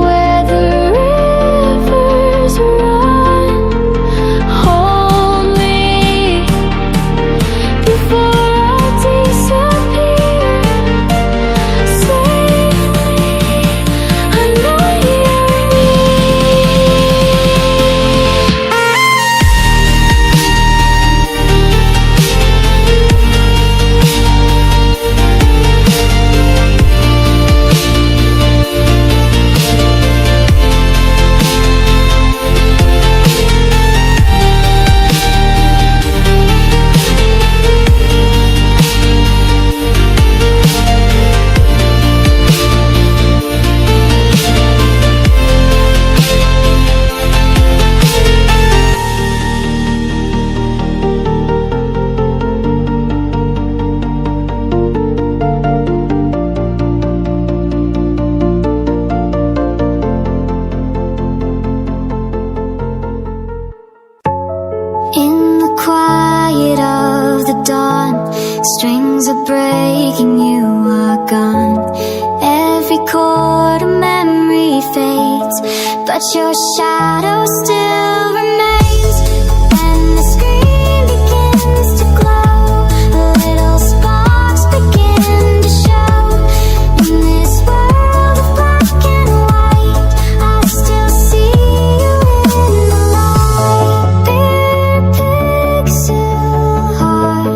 where the rivers run. Hold me before I disappear. Save me, I know you're in the quiet of the dawn. Strings are breaking, you are gone. Every chord of memory fades, but your shadow still remains. When the screen begins to glow, little sparks begin to show. In this world of black and white, I still see you in the light. Bare pixel heart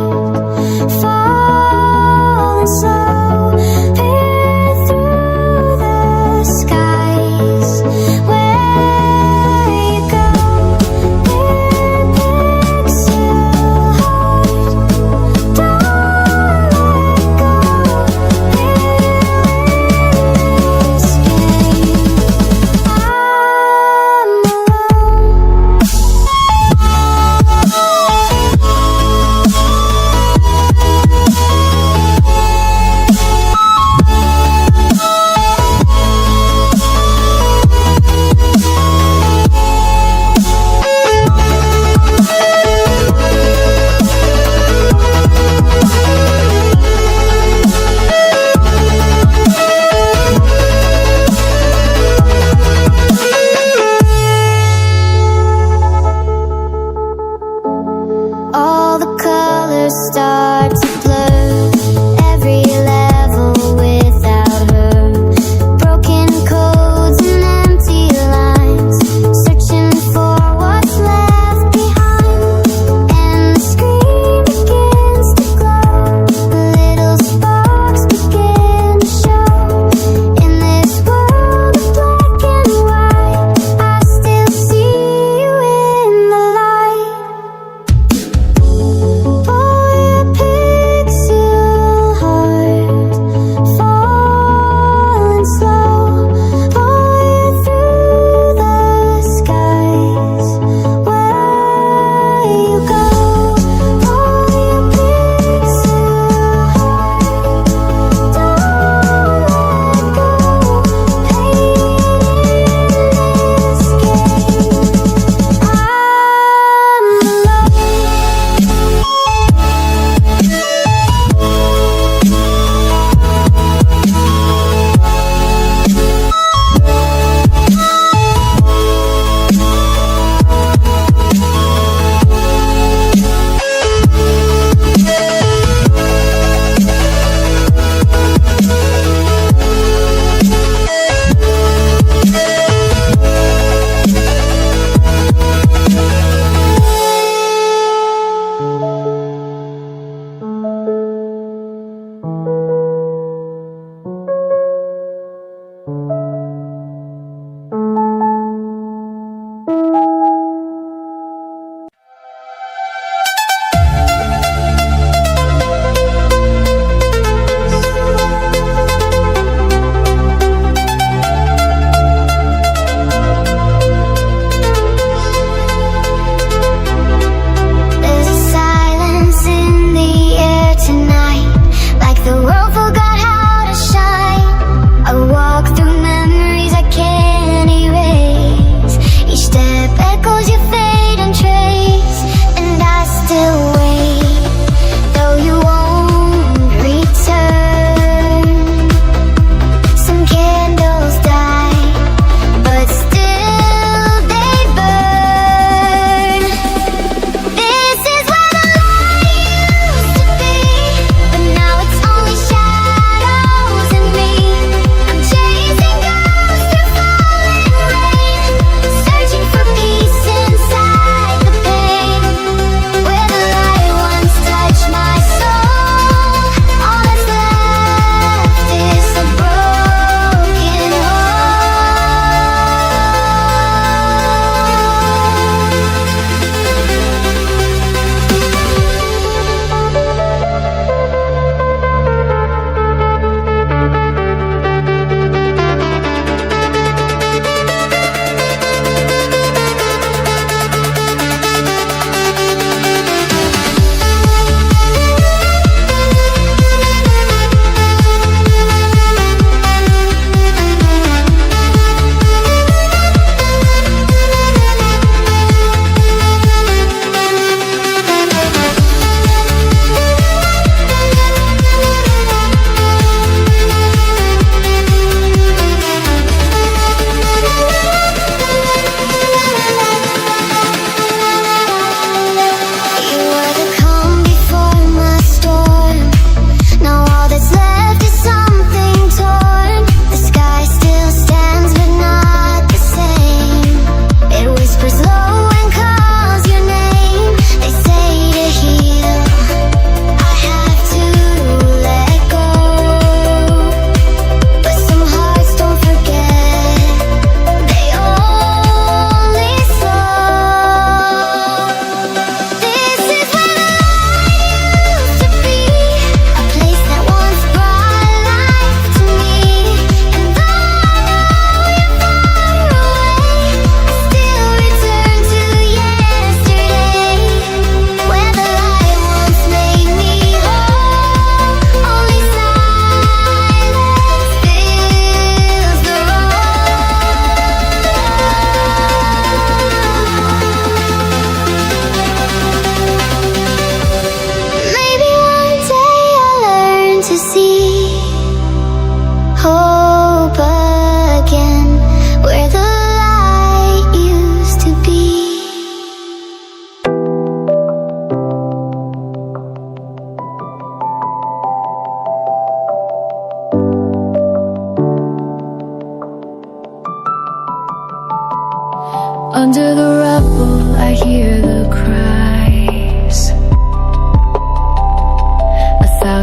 falling slow, peer through the skies. Where you go?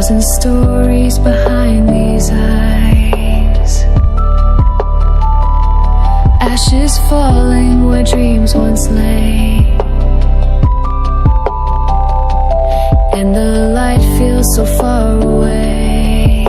1,000 stories behind these eyes. Ashes falling where dreams once lay, and the light feels so far away.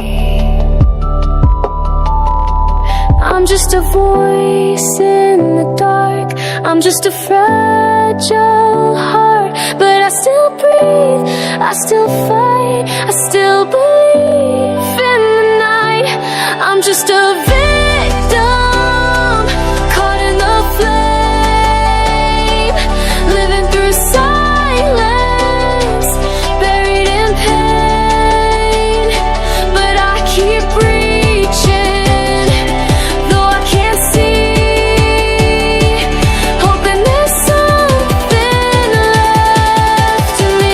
I'm just a voice in the dark, I'm just a fragile heart, but I still breathe, I still fight, I still believe in the night. I'm just a victim, caught in the flame, living through silence, buried in pain, but I keep reaching, though I can't see, hoping there's something left in me.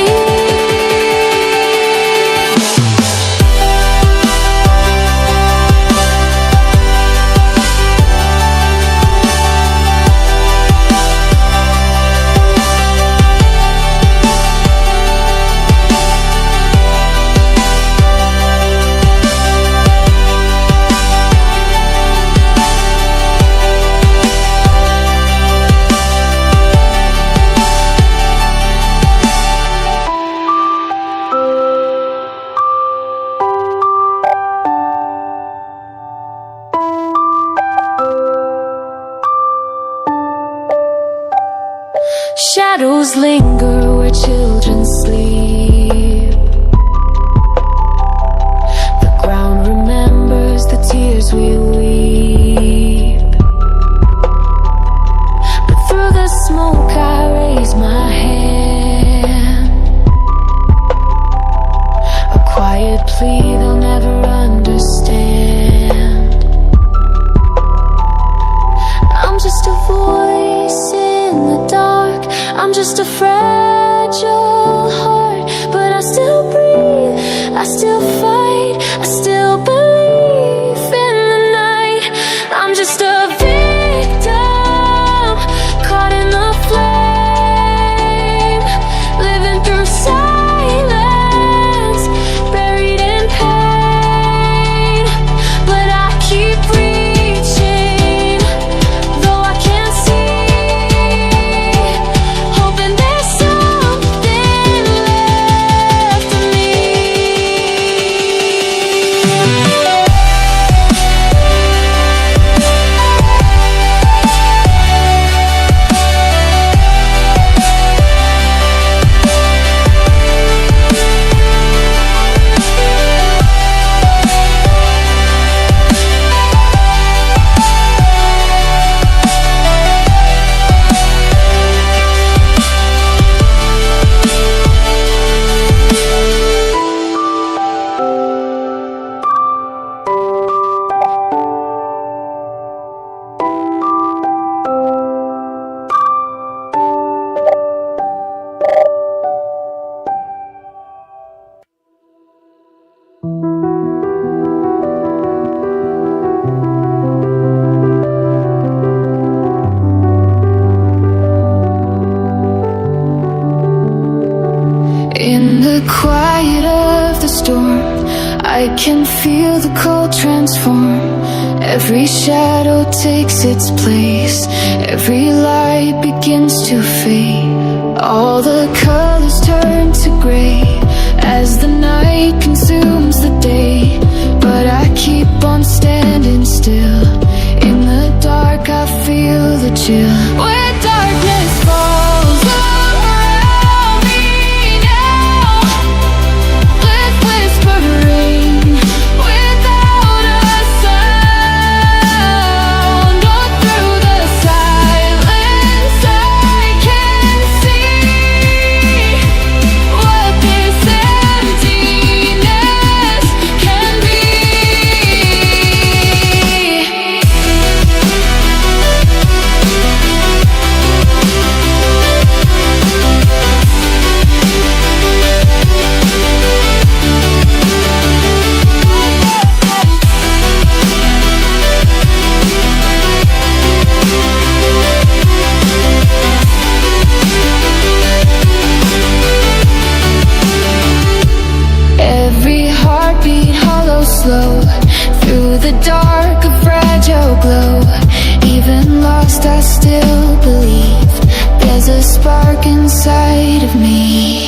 Shadows linger where children sleep. The ground remembers the tears we weep. But through the smoke I raise my hand, a quiet plea they'll never understand. I'm just a voice in the dark, I'm just a fragile heart, but I still breathe, I still fight, I still believe in the night. I'm just a victim, caught in the flame, living through silence, buried in pain, but I keep reaching, though I can't see, hoping there's something left of me. In the quiet of the storm, I can feel the cold transform. Every shadow takes its place, every light begins to fade. All the colors turn to gray as the night consumes the day. But I keep on standing still. In the dark I feel the chill. Where darkness falls around me now, let whisper rain without a sound. All through the silence I can see what this emptiness can be. slow through the dark, a fragile glow. Even lost, I still believe there's a spark inside of me.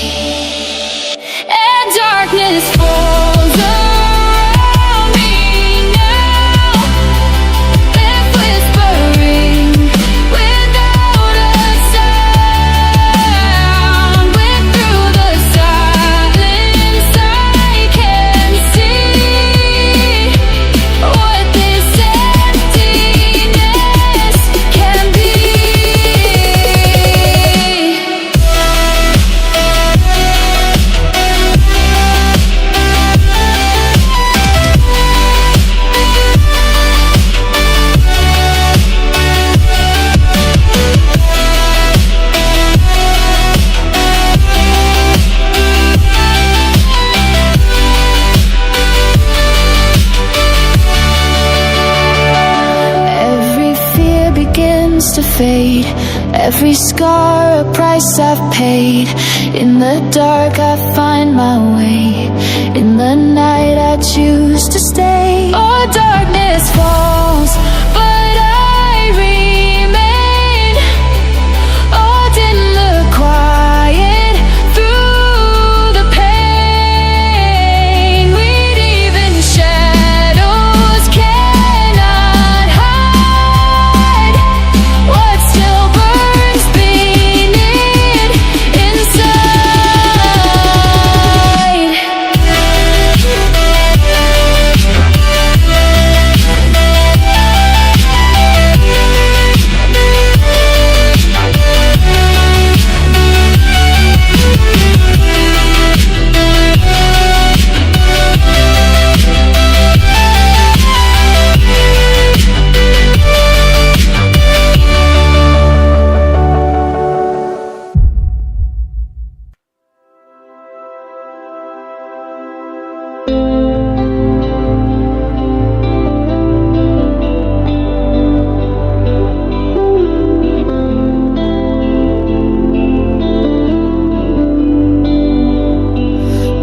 And darkness falls around me now, left whispering without a sound. When through the silence I can see what this emptiness can be. Every fear begins to fade, every scar a price I've paid. In the dark I find my way, in the night I choose to stay. Oh, darkness falls, but I remain. Oh, didn't look quiet through the pain. We'd even shadows cannot hide what still burns beneath inside.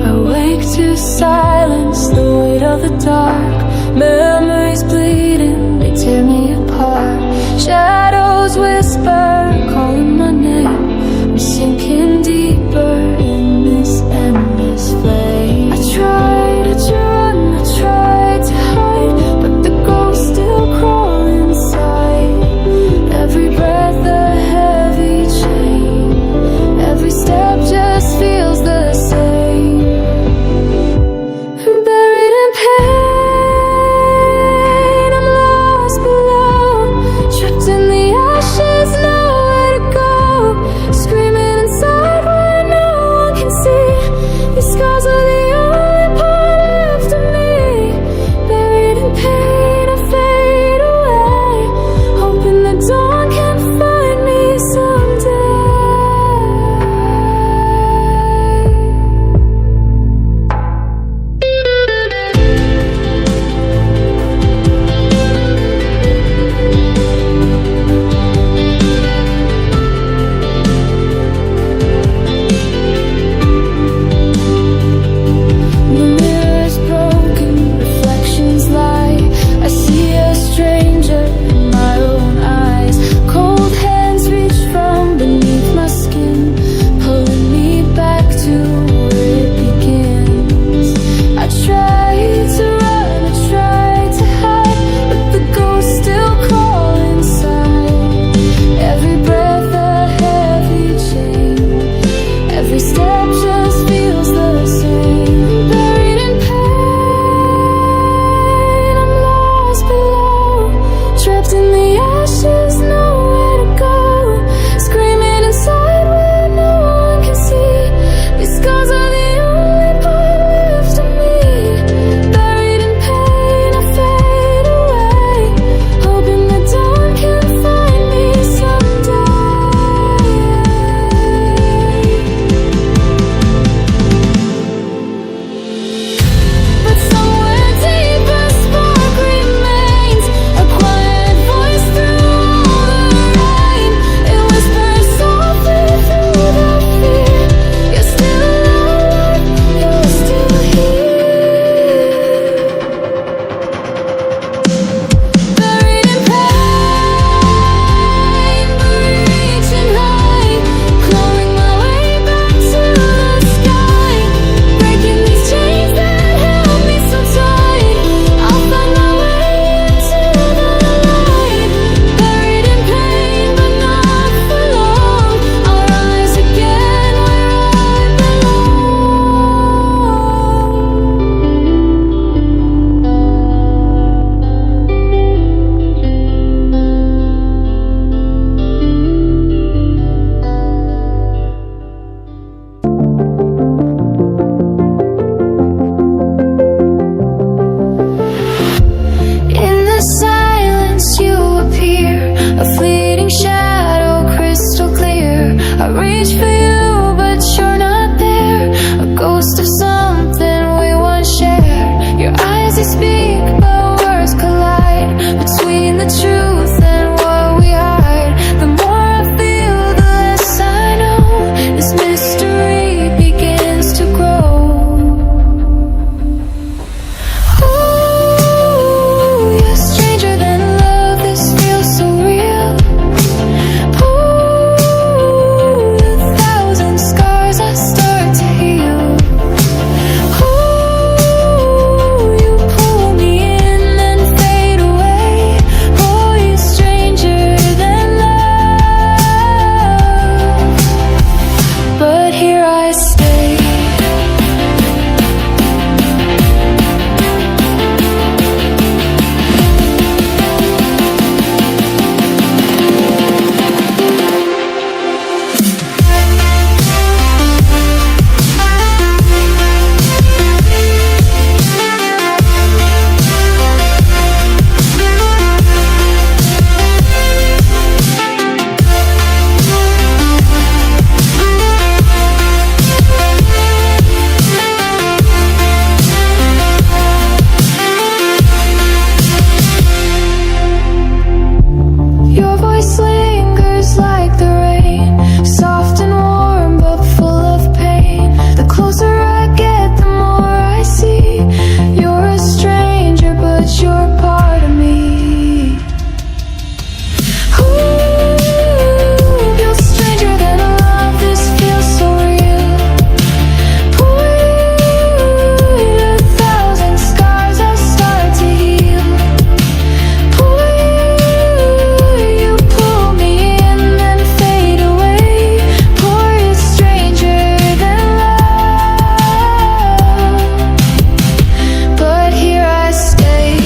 I wake to silence, the weight of the dark. Memories bleeding, they tear me apart. Shadows whisper, calling my name. I'm sinking deeper in this endless flame. I tried to run, I tried to hide, but the ghosts still crawl inside. Every breath a heavy chain, every step just feels the same. I'm buried in pain, I'm lost below, trapped in the a fleeting shadow, crystal clear. I reach for you, but you're not there. A ghost of something we once shared. Your eyes, they speak, but words collide. Between the truth and what we hide, the more I feel, the less I know. This mystery begins to grow. Ooh, you're stranger than love, this feels so real. Ooh, a thousand scars I start to heal. Ooh, you pull me in then fade away. Oh, you're stranger than love, but here I stay. Your voice lingers like the rain, soft and warm but full of pain. The closer I get, the more I see. You're a stranger, but you're part of me. Ooh, you're stranger than love, this feels so real. Ooh, a thousand scars I start to heal. Ooh, you pull me in then fade away. Poor, you're stranger than love, but here I stay.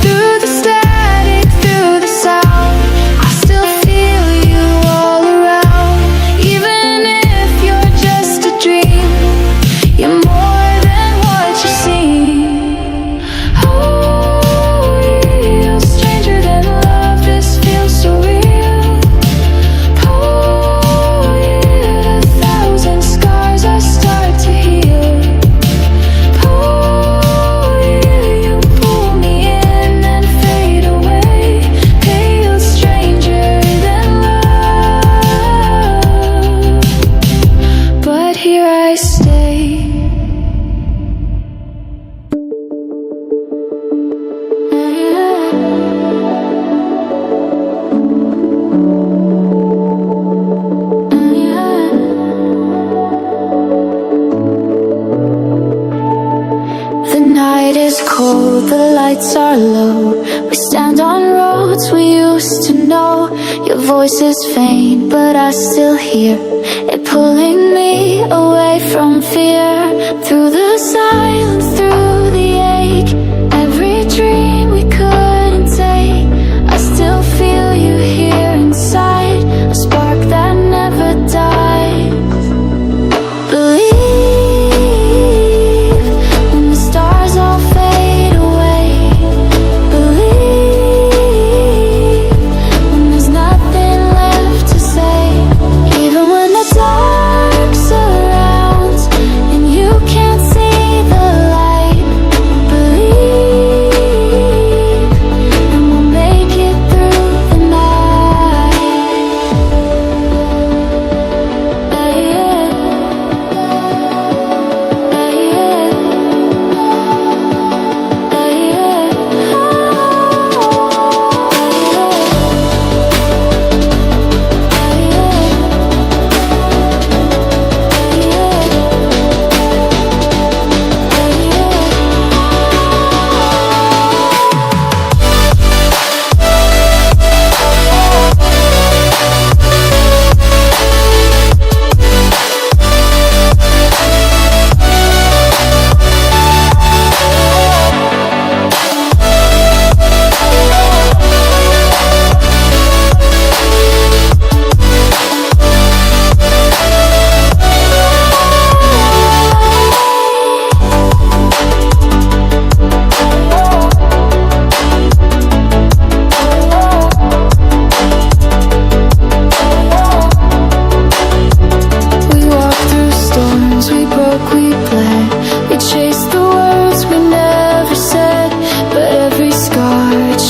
Through the static, through the sound, I still feel you all around. Even if you're just a dream, you're more than what you seem. Oh, you're stranger than love, this feels so real. Oh, a thousand scars I start to heal. Oh, you pull me in and fade away. Pale stranger than love, but here I stay. The night is cold, the lights are low. We stand on roads we used to know. Your voice is faint, but I still hear it pulling me away from fear. Through the silence, through the ache, every dream we couldn't take, I still feel you here inside, a spark that never dies. Believe when the stars all fade away. Believe when there's nothing left to say. Even when the dark surrounds and you can't see the light,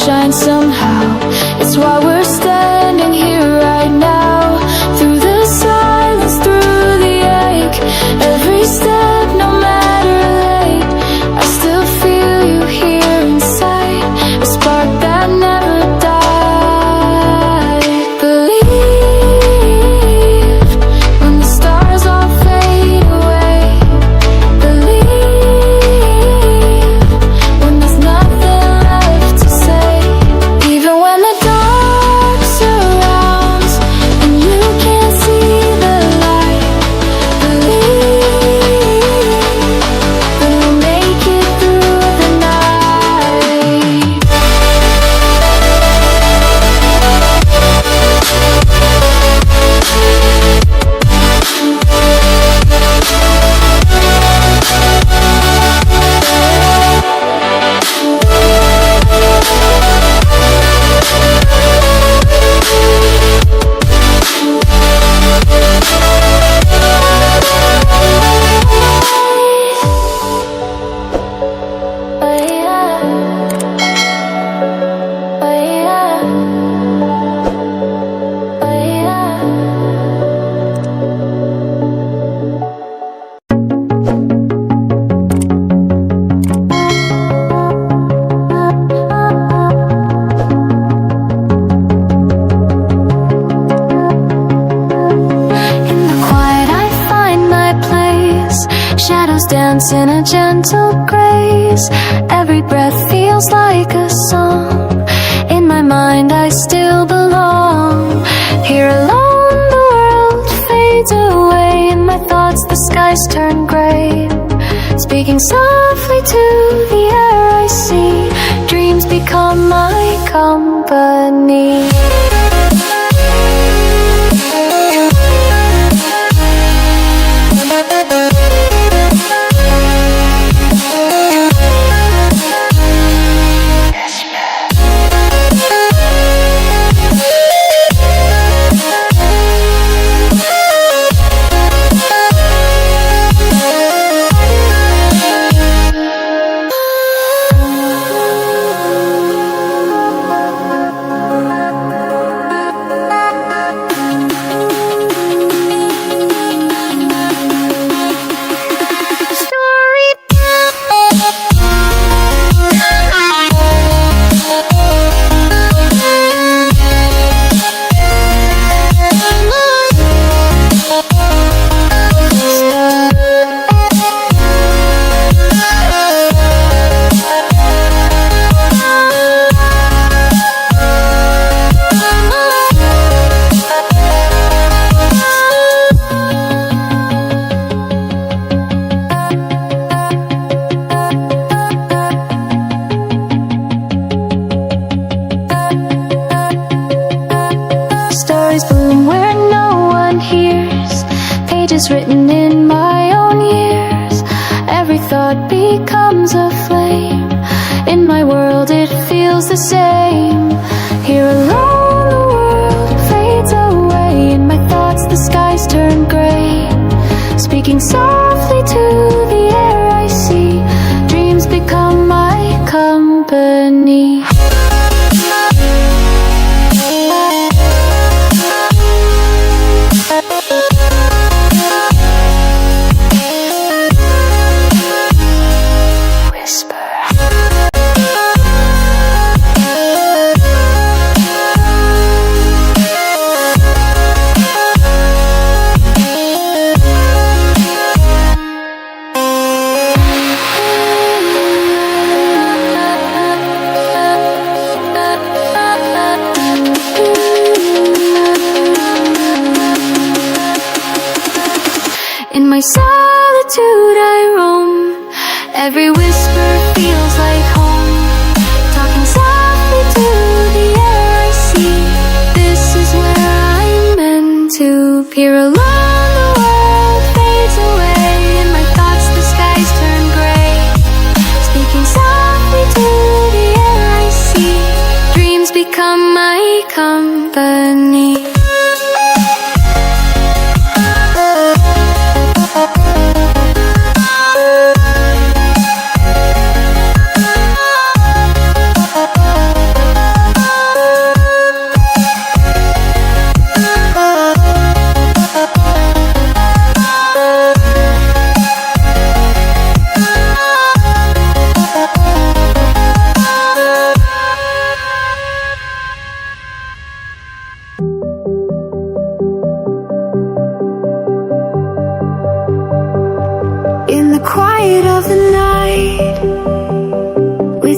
shine somehow. It's why we're standing here right now. Through the silence, through the ache, every step, no matter late, I still feel you here inside, a spark that never died. Believe when the stars all fade away. Believe when there's nothing left to say. Even when the dark surrounds and you can't see the light, believe that we'll make it through the night. In the quiet I find my place. Shadows dance in a gentle grace. Every breath feels like a song. In my mind I still belong. Here alone the world fades away. In my thoughts the skies turn gray. Speaking softly to the air I see, dreams become my company. Stories bloom where no one hears, pages written in my own years. Every thought becomes a flame. In my world it feels the same. Here alone the world fades away. In my thoughts the skies turn gray. Speaking softly to the air I see, dreams become my company. In my solitude I roam. Every whisper feels like home. Talking softly to the air I see, this is where I'm meant to be. Here alone the world fades away. In my thoughts the skies turn gray. Speaking softly to the air I see, dreams become my company.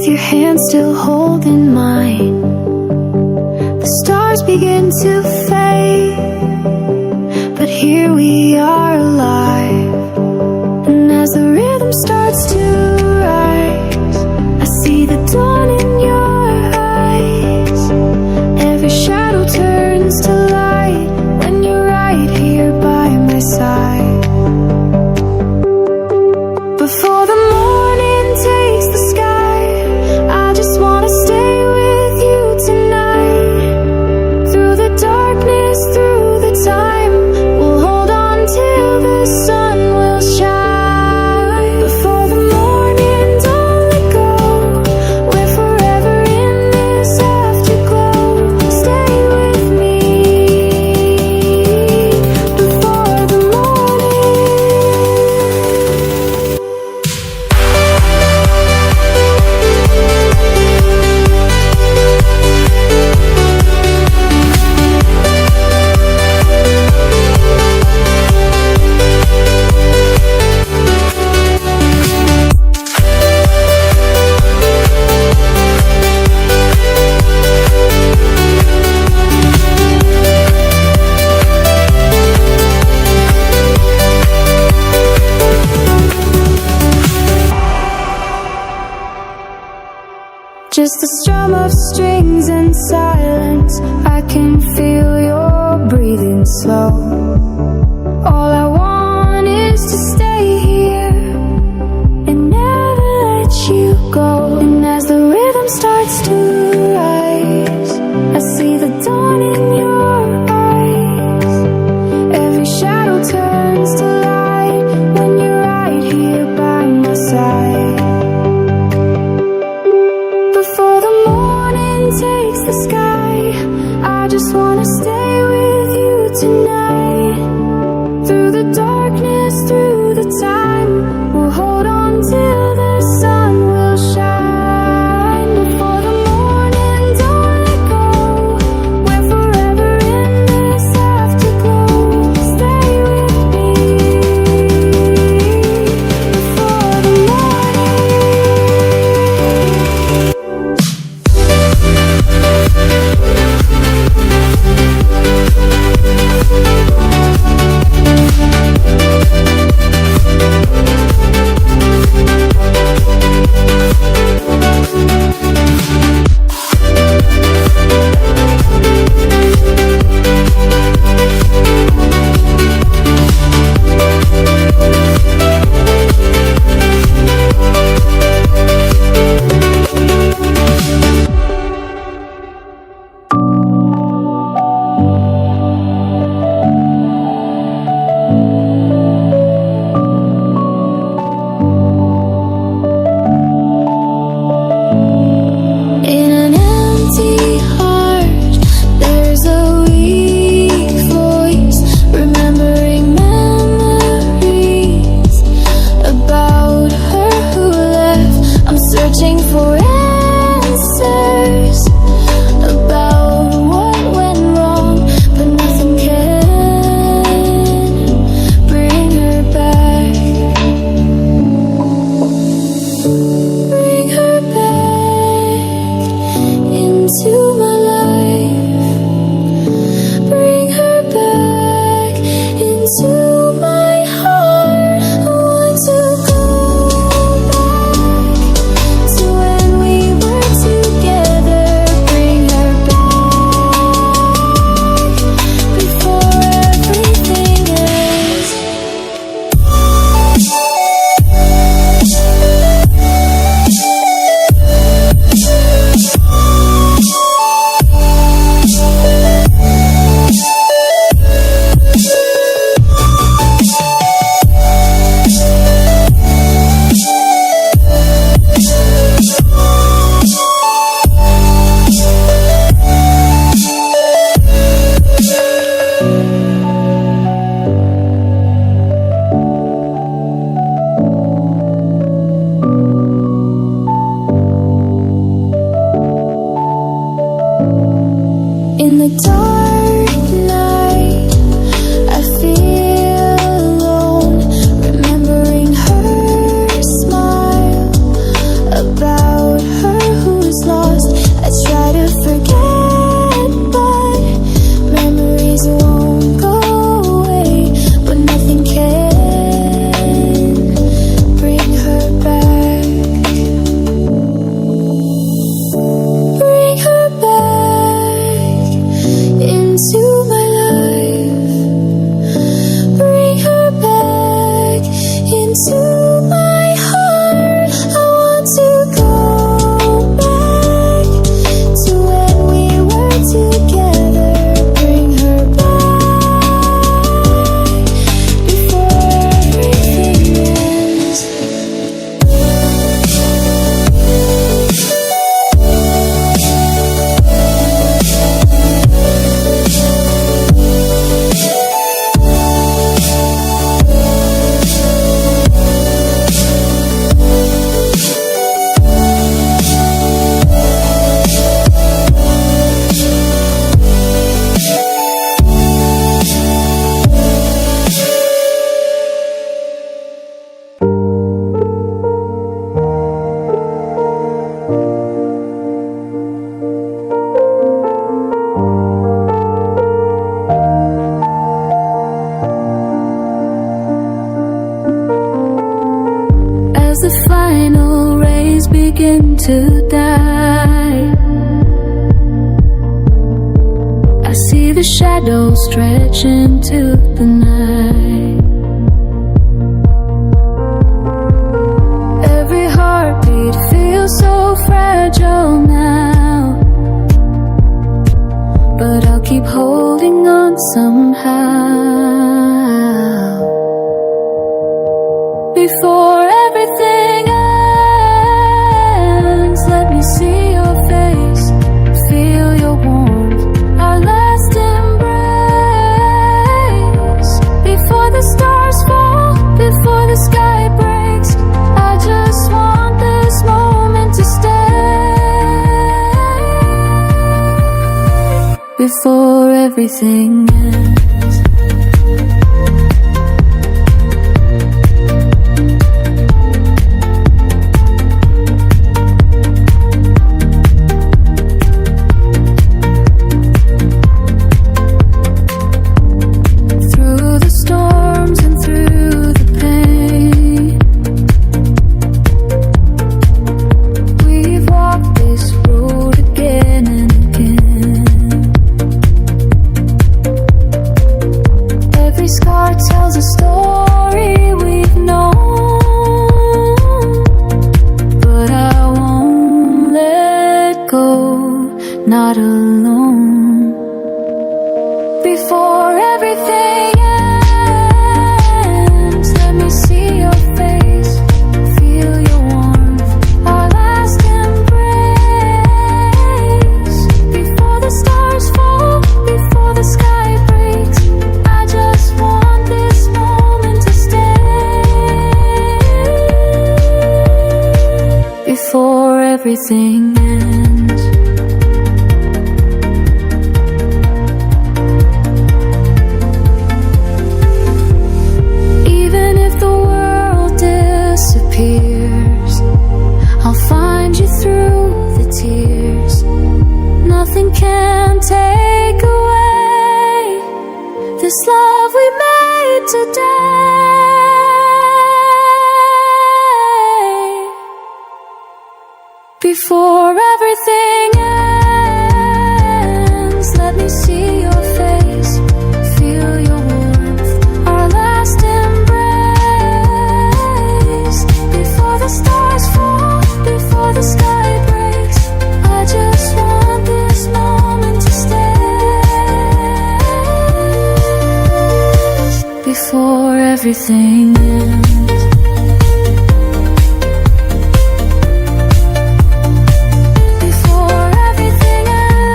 with your hand still holding mine. The stars begin to fade, but here we are alive. And as the rhythm starts to rise, I see the dawn in your eyes. Every shadow turns to light when you're right here by my side. Before the morning takes the sky, I just wanna stay with you tonight. Through the darkness, through the time, we'll hold on till the sun will shine. Before the morning, don't let go, we're forever in this afterglow. Stay with me before the morning. Just a strum of strings and silence, I can feel your breathing slow. All I want is to stay here and never let you go. And as the rhythm starts to rise, I see the dawn in your eyes. Every shadow turns to light when you're right here by my side. Before the morning takes the sky, I just wanna stay with you tonight. Through the darkness, through the time, we'll hold on till the sun will shine. Before the morning, don't let go, we're forever in this afterglow. Stay with me before the morning. In an empty heart, there's a weak voice, remembering memories about her who left. I'm searching for answers about what went wrong, but nothing can bring her back. Bring her back into my life. Bring her back into my heart. I want to go back to when we were together. Bring her back before everything ends. In the dark night, I feel alone, remembering her smile, about her into my life. Bring her back into my heart. I want to go back to when we were together. Bring her back before everything ends. As the final rays begin to die, I see the shadows stretch into the night. Every heartbeat feels so fragile now, but I'll keep holding on somehow. Before everything ends, let me see your face, feel your warmth, our last embrace. Before the stars fall, before the sky breaks, I just want this moment to stay. Before everything ends. Tells a story we've known, but I won't let go, not alone. Before everything ends, let me see your face, feel your warmth, our last embrace. Before the stars fall, before the sky breaks, I just want this moment to stay. Before everything ends. Even if the world disappears, I'll find you through the tears. Nothing can take away this love we made today. Before everything ends, let me see your face, feel your warmth, our last embrace. Before the stars fall, before the sky breaks, I just want this moment to stay. Before everything ends. Before everything ends.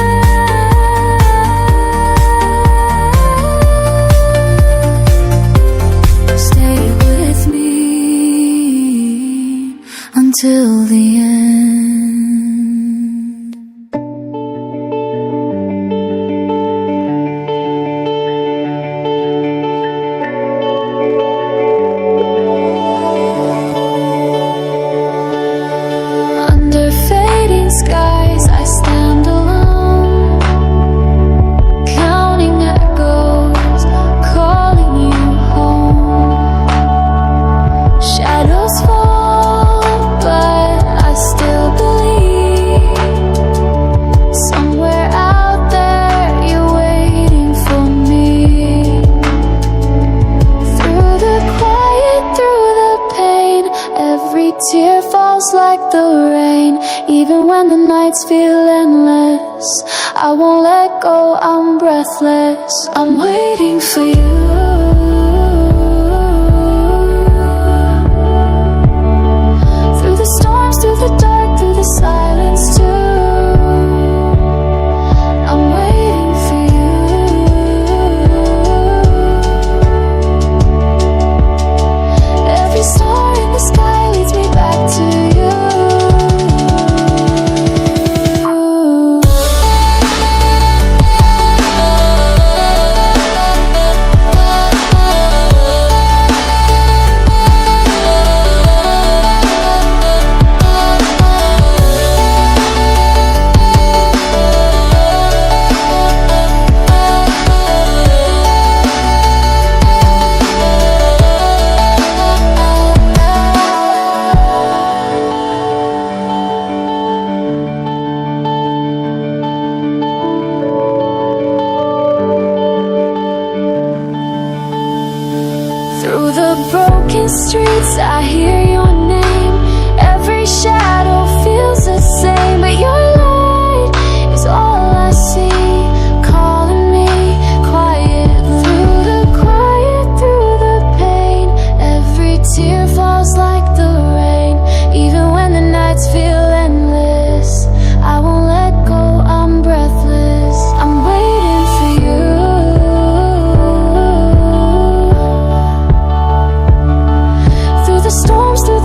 Stay with me until the end. feel endless, I won't let go, I'm breathless. I'm waiting for you. Through the storms, through the dark, through the silence too. I'm waiting for you. Every star in the sky leads me back to you. Through the broken streets, I hear your name. Every shadow feels the same, but your light is all I see, calling me quiet. Through the quiet, through the pain, every tear falls like the rain. Even when the nights feel endless, I won't let go, I'm breathless. I'm waiting for you. Through the storms, through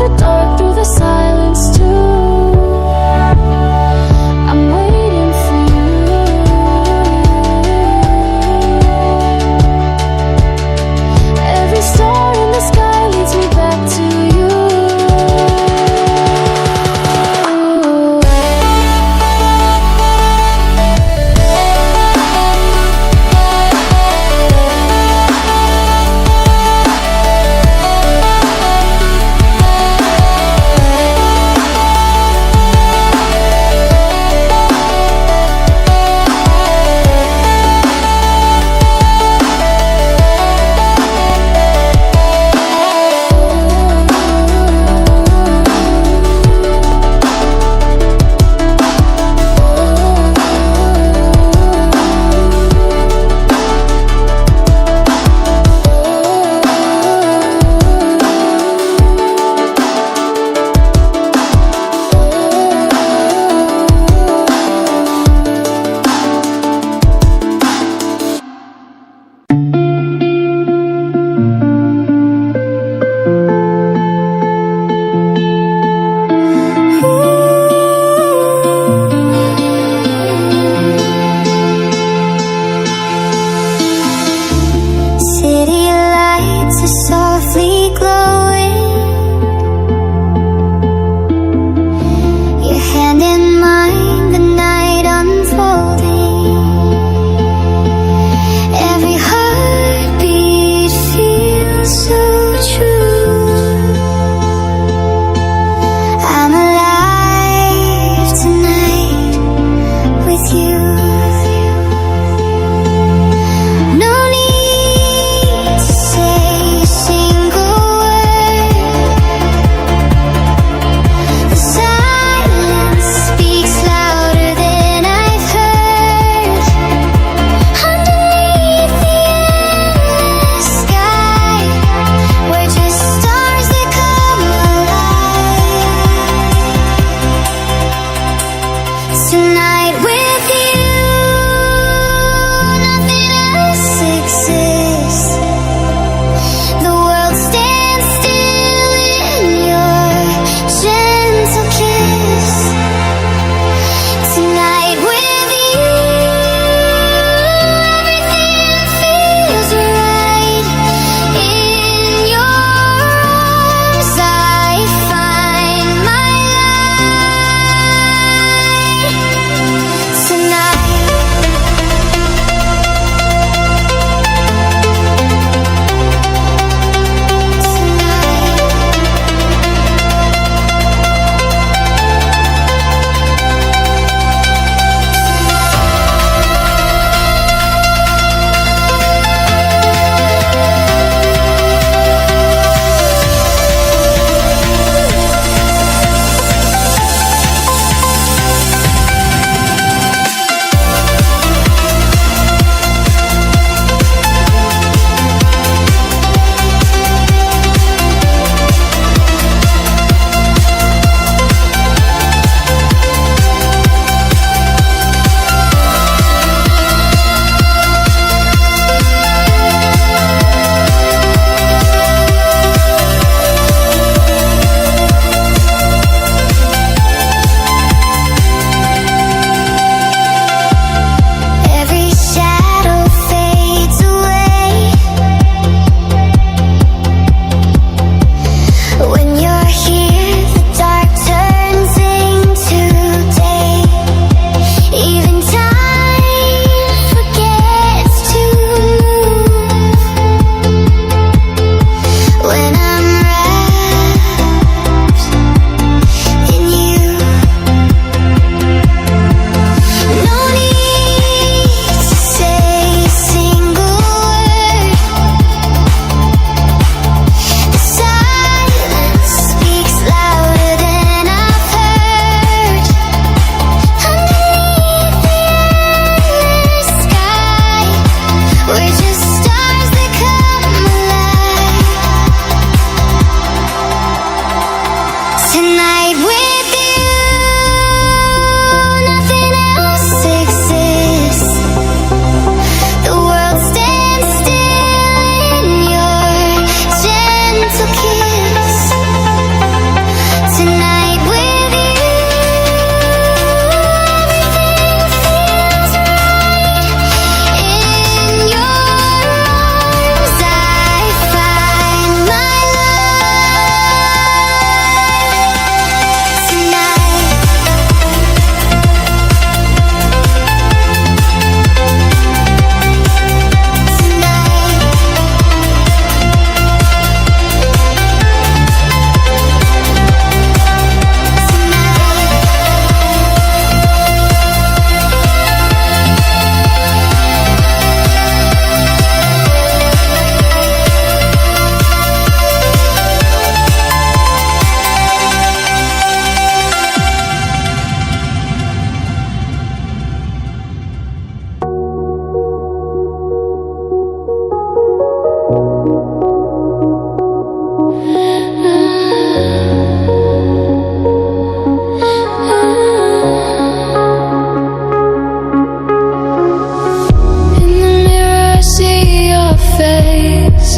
face,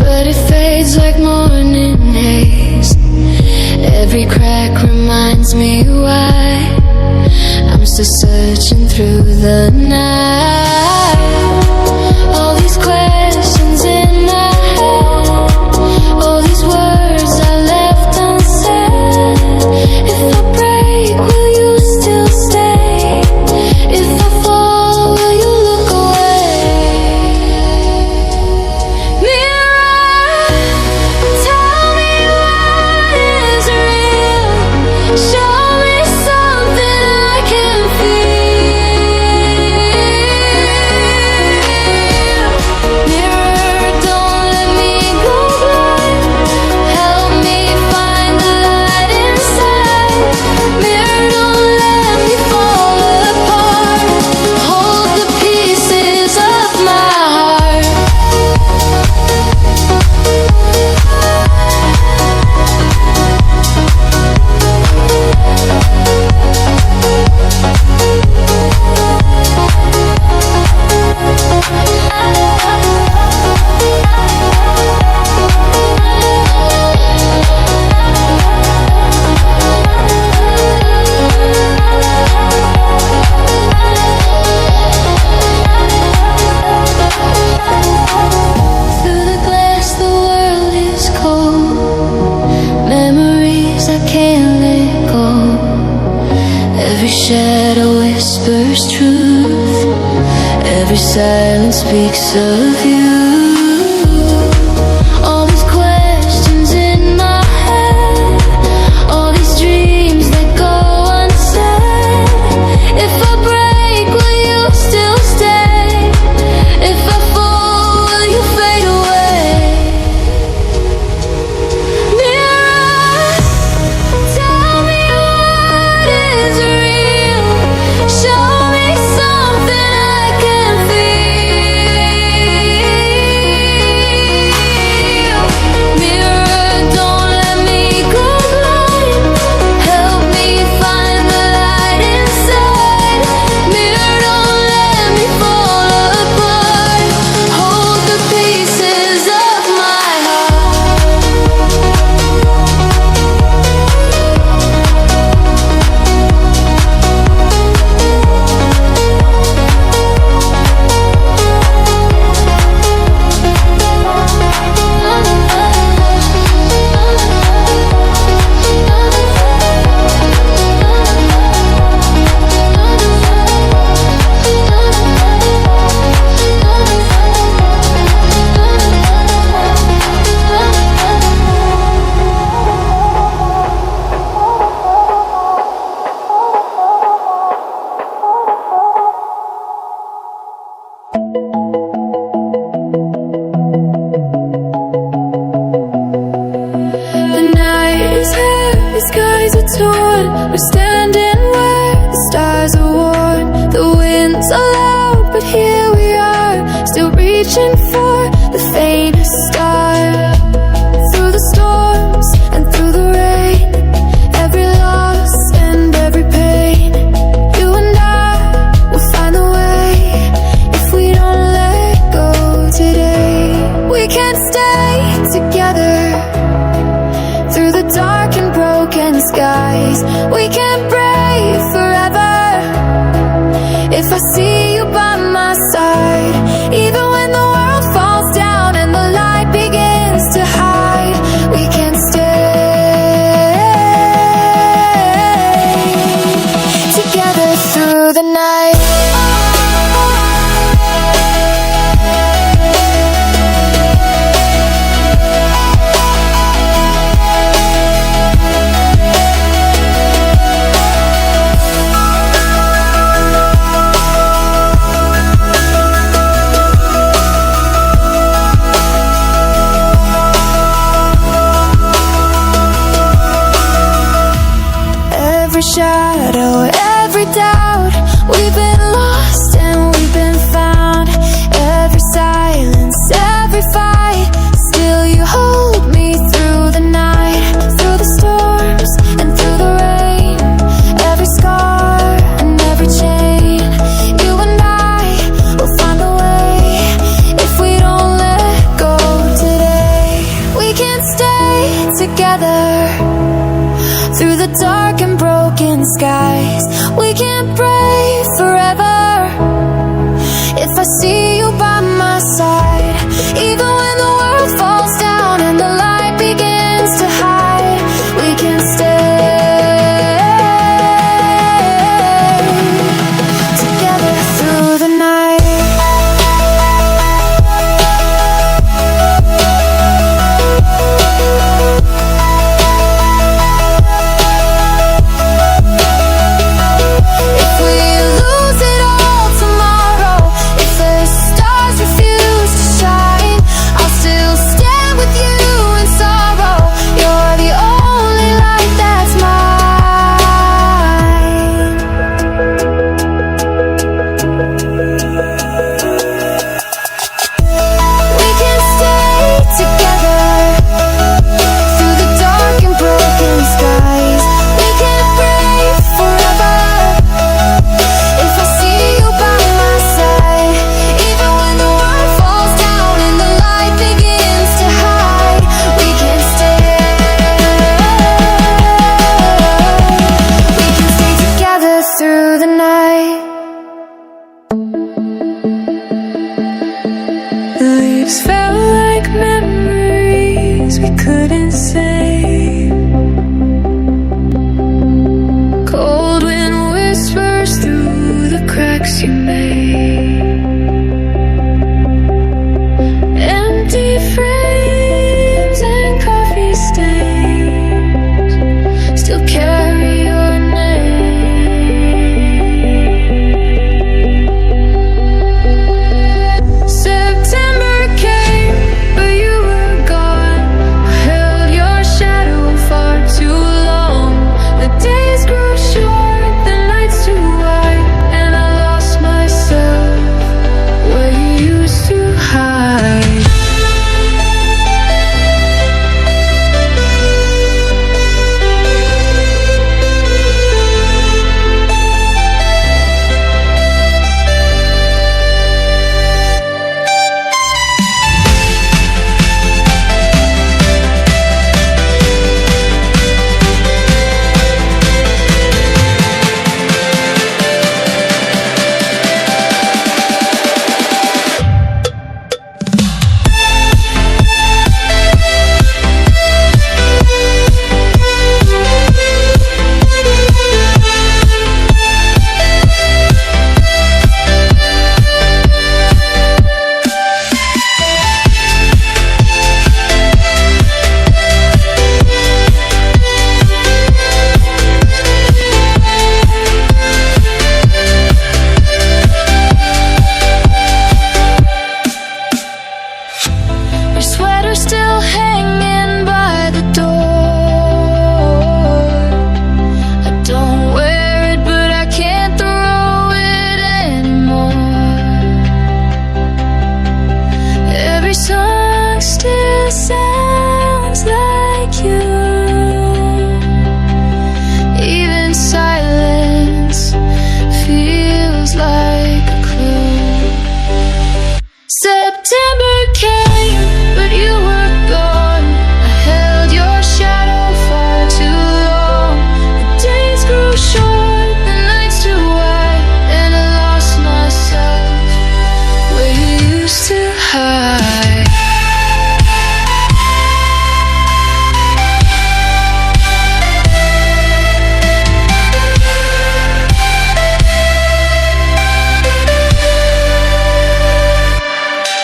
but it fades like morning haze. Every crack reminds me why I'm still searching through the night. All these questions in my head, all these words I left unsaid. If I break, will you still stay? If I fall, will you look away? Mirror, tell me what is real. Show me something I can feel. Mirror, don't let me go blind. Help me find the light inside. Mirror, don't let me fall apart. Hold the pieces of my heart. Through the glass, the world is cold. Memories I can't let go. Every shadow whispers truth. Every silence speaks of you. All these questions in my head, all these dreams that go unsaid. If I break, will you still stay? If I fall, will you fade away? Mirror, tell me what is real. Show me something I can feel. Mirror, don't let me go blind. Help me find the light inside. Mirror, don't let me fall apart. Hold the pieces of my heart. The night is heavy, skies are torn. We're standing where the stars are worn. The winds are loud, but here we are, still reaching for the faintest star. Through the storms and through the rain, every loss and every pain, you and I will find the way. If we don't let go today, we can't stay together. Through the dark and broken skies, we can't break forever. If I see you by my side, even when the world falls days felt like memories we couldn't save. Cold wind whispers through the cracks you made. Empty frames and coffee stains still carry your name. September came, but you were gone. I held your shadow far too long. The days grew short, the nights too wide, and I lost myself where you used to hide. Your sweater still hanging by the door. I don't wear it, but I can't throw it anymore. Every song still sounds like you. Even silence feels like a clue. September came, but you were gone. I held your shadow far too long. The days grew short, the nights too wide, and I lost myself where you used to hide.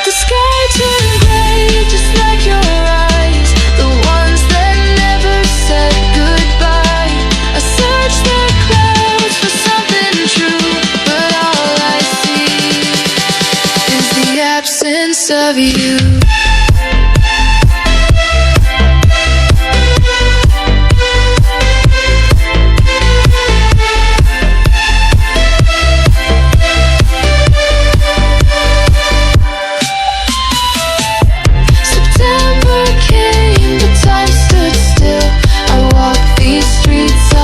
The sky turned gray, just like your eyes, the ones that never said goodbye. I searched the clouds for something true, but all I see is the absence of you. September came, but time stood still. I walk these streets, I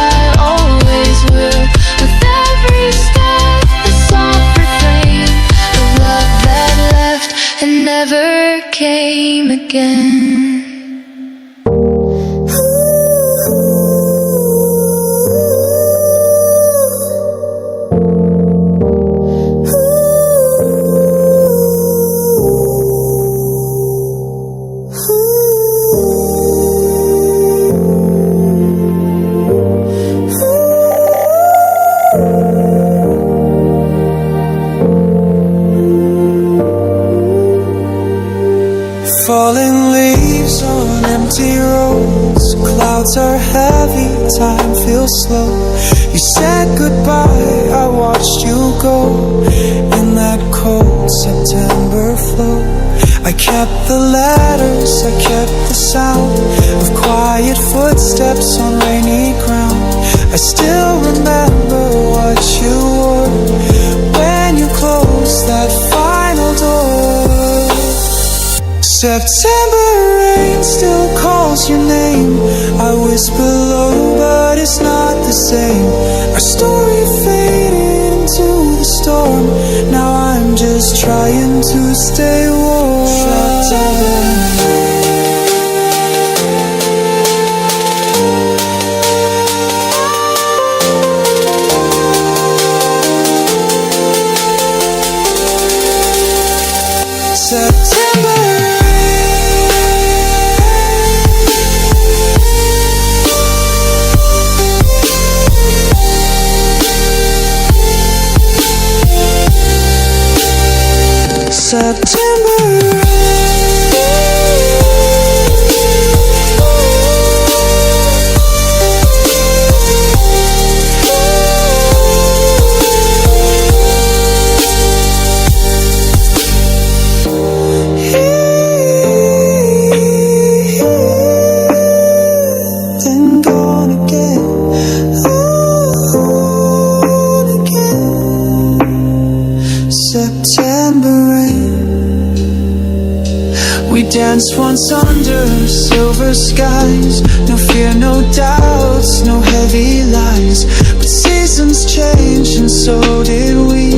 always will. With every step, the soft refrain of love that left and never came again. Falling leaves on empty roads. Clouds are heavy, time feels slow. You said goodbye, I watched you go in that cold September flow. I kept the letters, I kept the sound of quiet footsteps on rainy ground. I still remember what you wore when you closed that final door. September rain still calls your name. I whisper low, but it's not the same. Our story faded into the storm. Now I'm just trying to stay warm. September September then gone again, on again. September rain. We danced once under silver skies. No fear, no doubts, no heavy lies. But seasons change and so did we.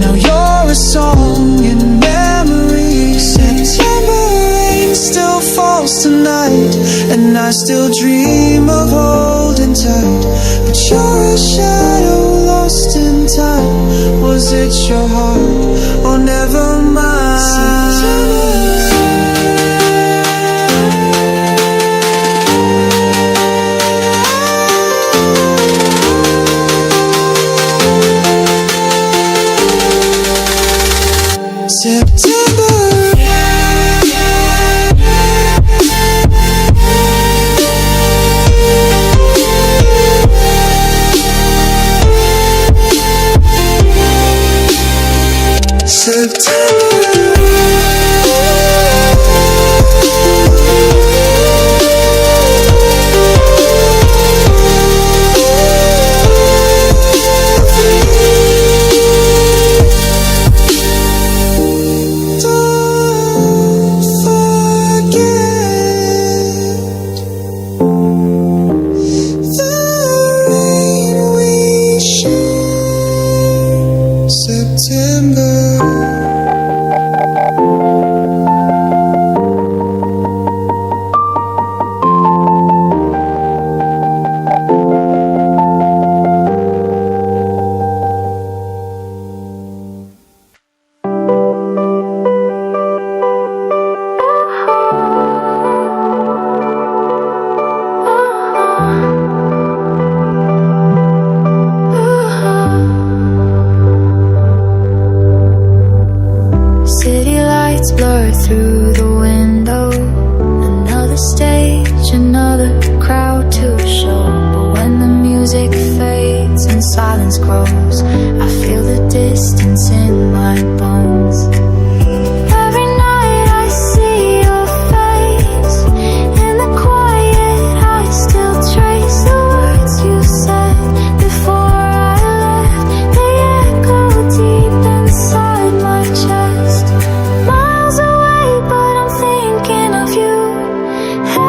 Now you're a song in memory. September rain still falls tonight, and I still dream of holding tight. But you're a shadow lost in time. Was it your heart? Oh, never mind. September City lights blur through the window. Another stage, another crowd to show. But when the music fades and silence grows, I feel the distance in my bones. Every night I see your face. In the quiet I still trace the words you said before I left. They echo deep inside my chest. Miles away, but I'm thinking of you.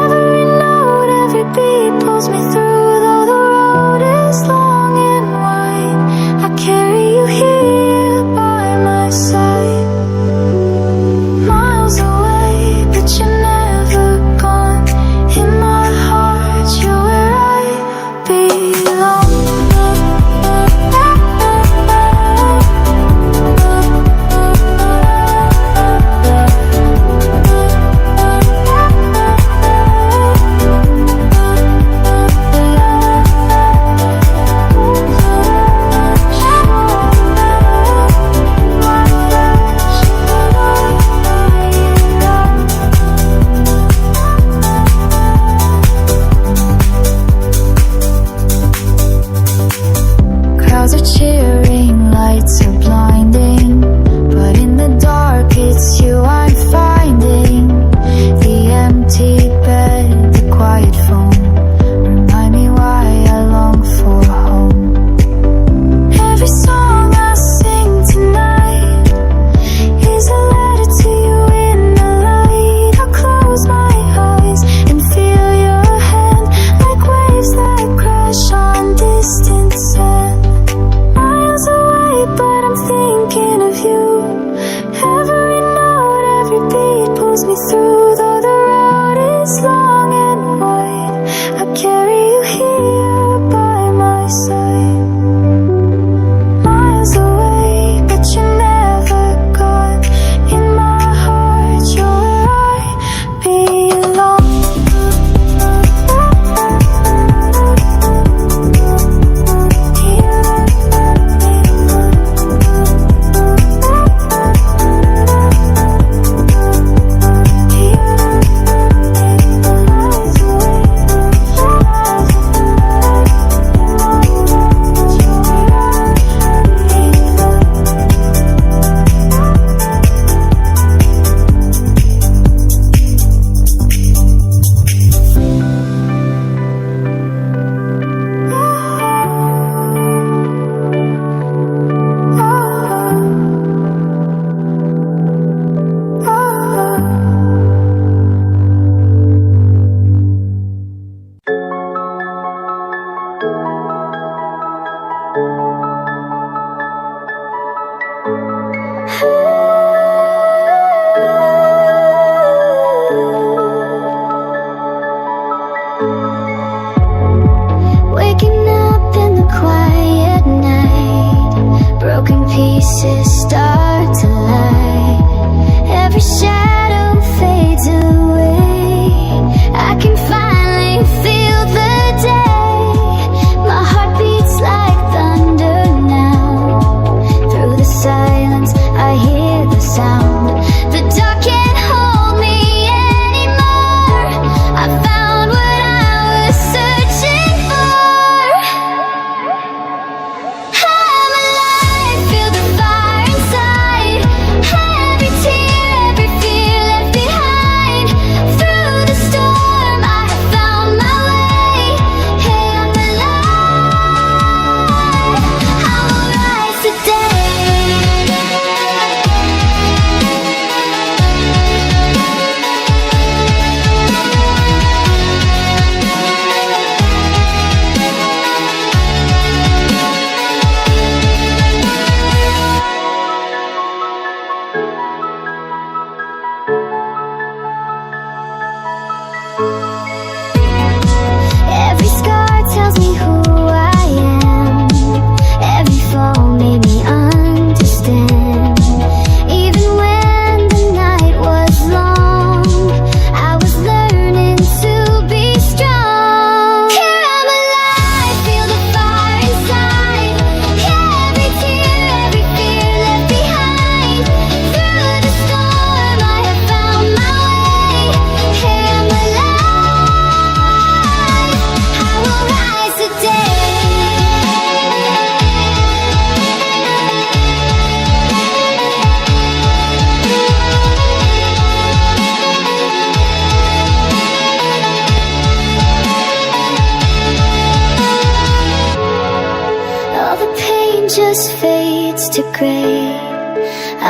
Every note, every beat pulls me through. Though the road is long and wide,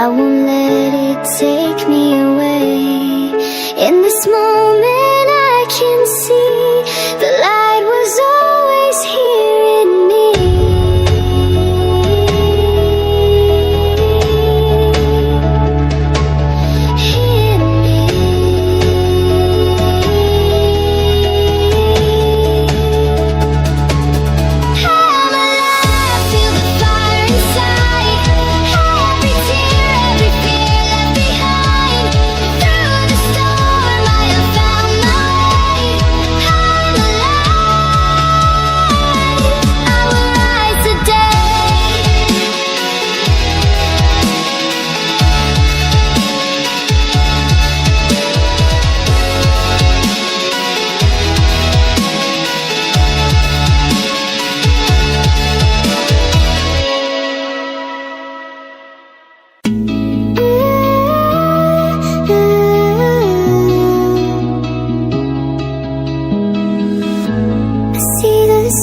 I won't let it take me away. In this moment I can see the light was always here in me.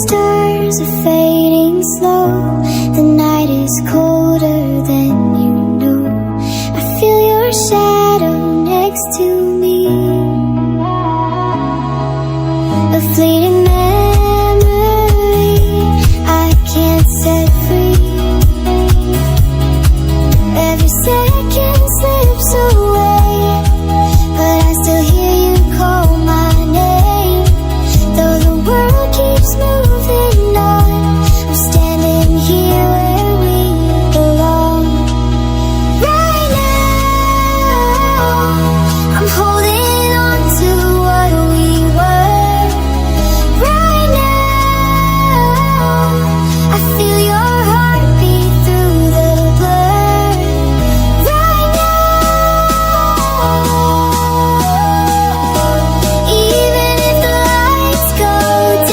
Stars are fading slow. The night is colder than you know. I feel your shadow next to me. A fleeting memory I can't set free. Every second slips away, but I still hear you call my name. Though the world keeps moving on, I'm standing here where we belong. Right now, I'm holding on to what we were. Right now, I feel your heartbeat through the blur. Right now, even if the lights go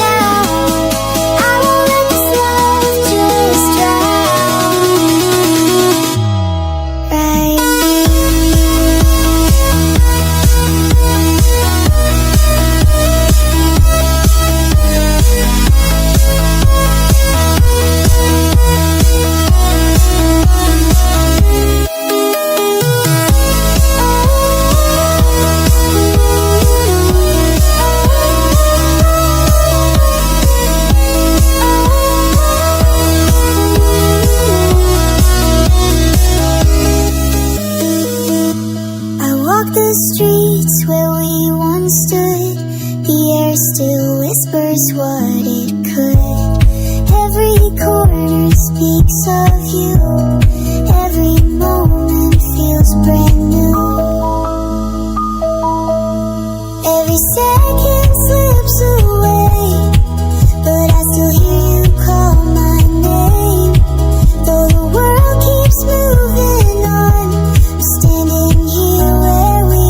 down, I won't let this love just drown. Right now. I walk the streets where we once stood. The air still whispers what it could. Every corner speaks of you. Every moment feels brand new. Every second slips away, but I still hear you call my name. Though the world keeps moving on, I'm standing here where we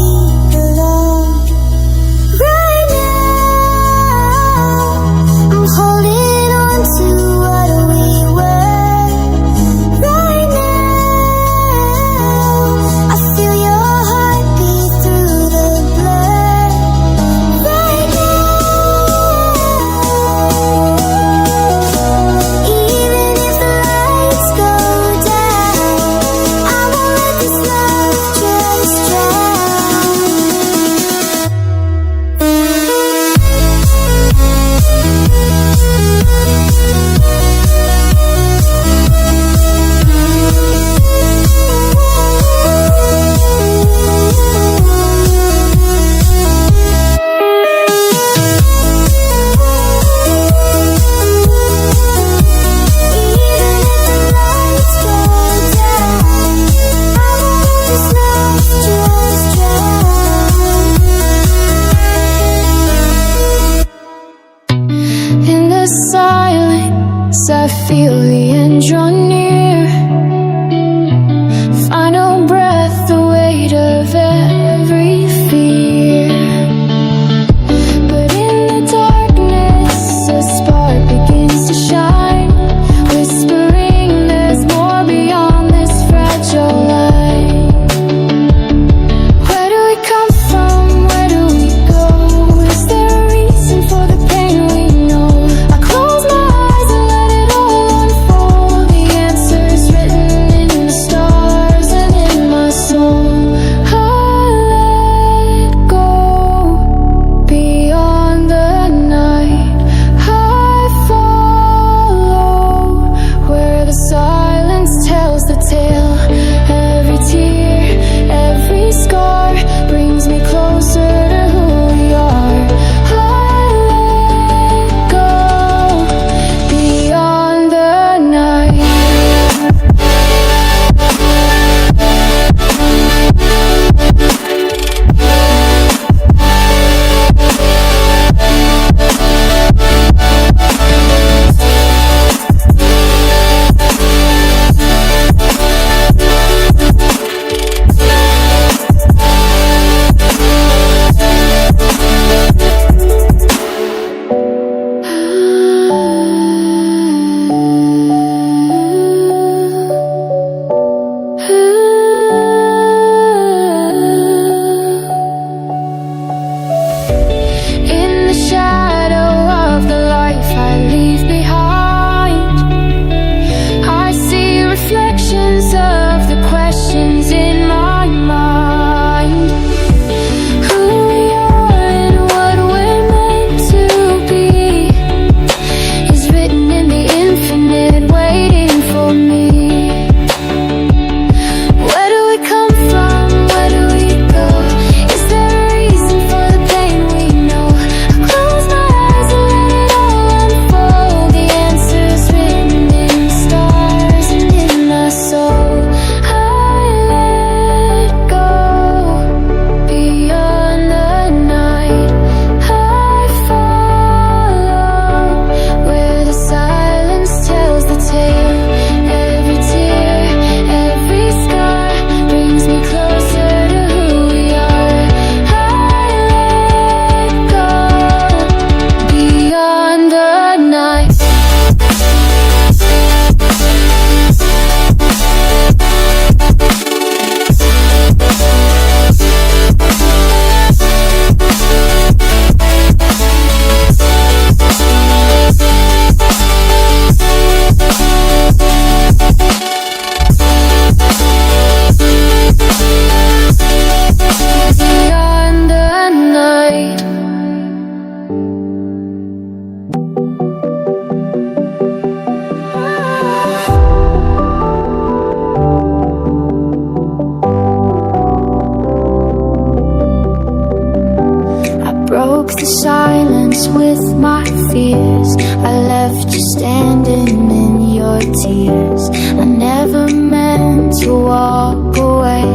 the silence with my fears. I left you standing in your tears. I never meant to walk away,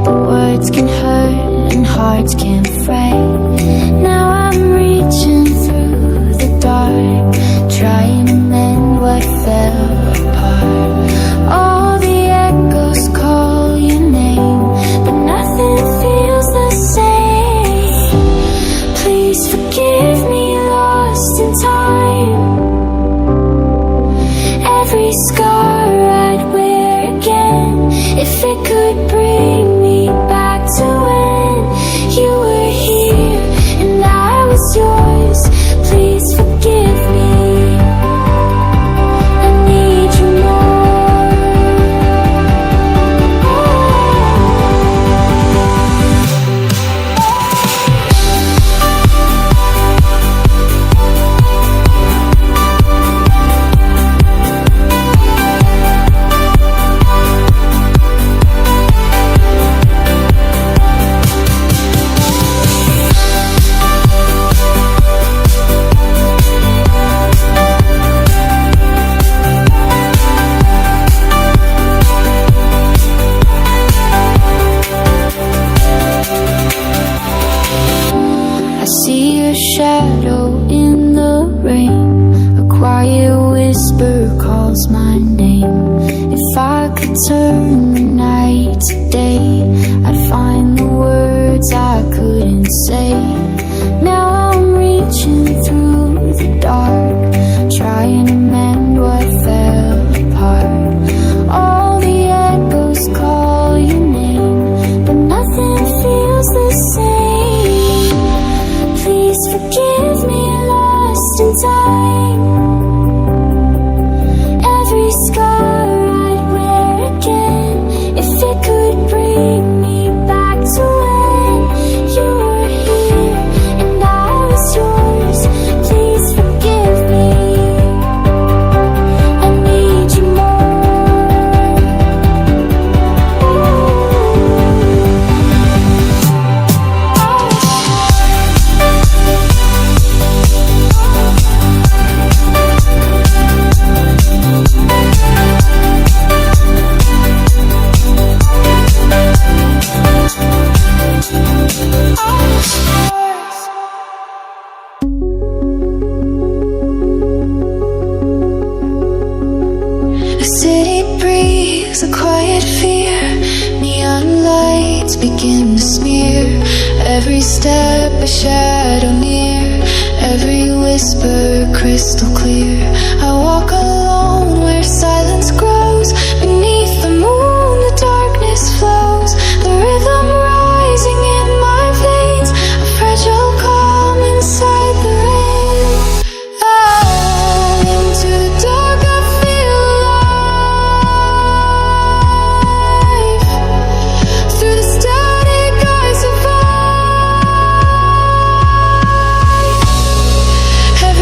but words can hurt and hearts can fray. Now I'm reaching through the dark, trying to mend what fell apart. All the echoes call your name, but nothing feels the same. Please forgive me, lost in time. Every scar I'd wear again, if it could bring me back to when you were here and I was yours. Please forgive me, I need you shadow in the rain. A quiet whisper calls my name. If I could turn the night to day, I'd find the words I couldn't say. Now I'm reaching through the dark, trying to mend what fell apart. All the echoes call your name, but nothing feels the same. Please forgive me, lost in time. Every scar I'd wear again, if it could bring me back to when you were here and I was yours. Please forgive me, I need you A city breathes a quiet fear. Neon lights begin to smear. Every step a shadow near. Every whisper crystal clear. I walk alone where silence grows. Beneath the moon the darkness flows. The rhythm rising in my veins. A fragile calm inside the rain. Into the dark I feel alive. Through the static I survive. 'Cause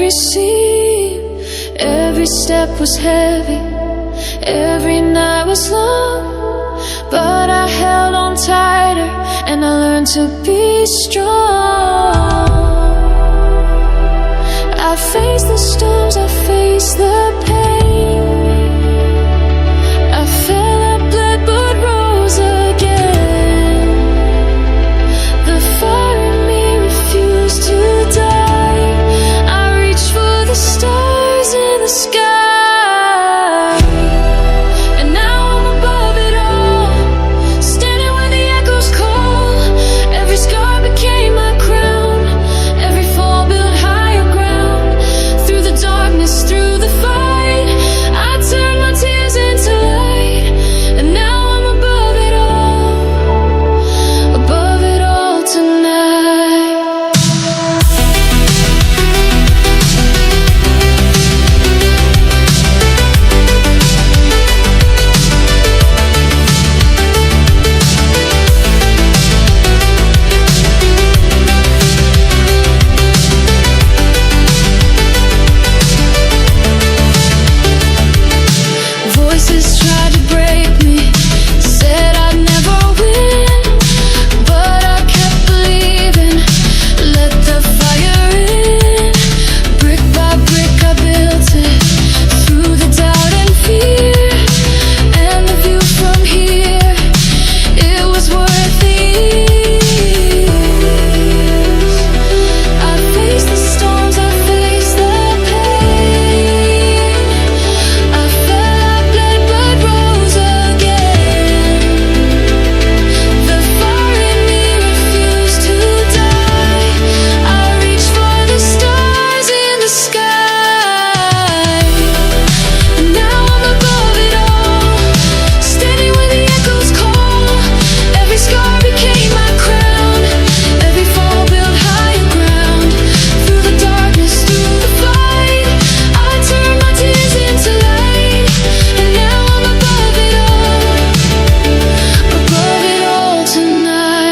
every seam. Every step was heavy, every night was long, but I held on tighter and I learned to be strong. I faced the storms, I faced the pain. I fell, I bled, but rose again. The fire in me refused to die. I reached for the stars in the sky, and now I'm above it all, standing when the echoes call. Every scar became my crown, every fall built higher ground. Through the darkness, through the fight, I turned my tears into light, and now I'm above it all tonight. Voices tried to break me, said I'd never win, but I kept believing, let the fire in. Brick by brick I built it, through the doubt and fear, and the view from here, it was worth the years. I faced the storms, I faced the pain. I fell, I bled, but rose again. The fire in me refused to die. I reached for the stars in the sky, and now I'm above it all, standing where the echoes call. Every scar became my crown, every fall built higher ground. Through the darkness, through the fight, I turned my tears into light, and now I'm above it all tonight.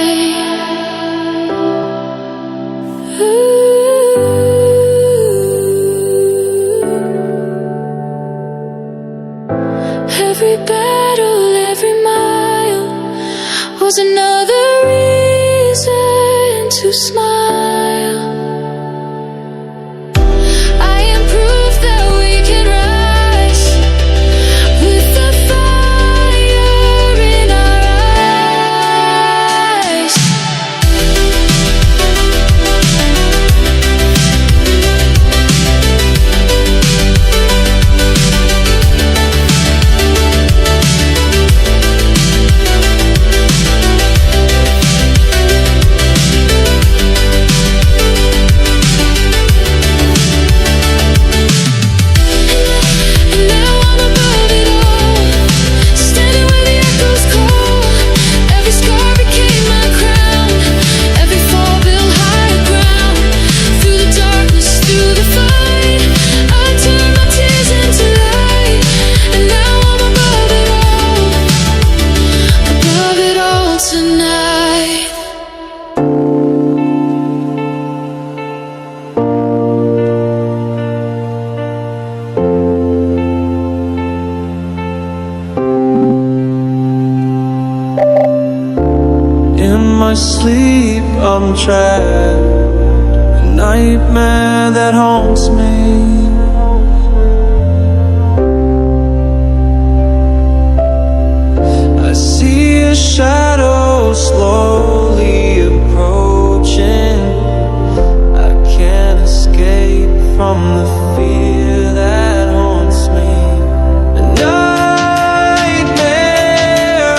Every battle, every mile was another reason to smile. I am proof that we can rise, with the fire in our eyes. And now I'm above it all, standing where the echoes call. Every scar became my crown, every fall built higher ground. Through the darkness, through the fight, I turned my tears into light, and now I'm above it all tonight. In my sleep I'm trapped, a nightmare that haunts me. I see a shadow slowly approaching. I can't escape from the fear that haunts me. A nightmare,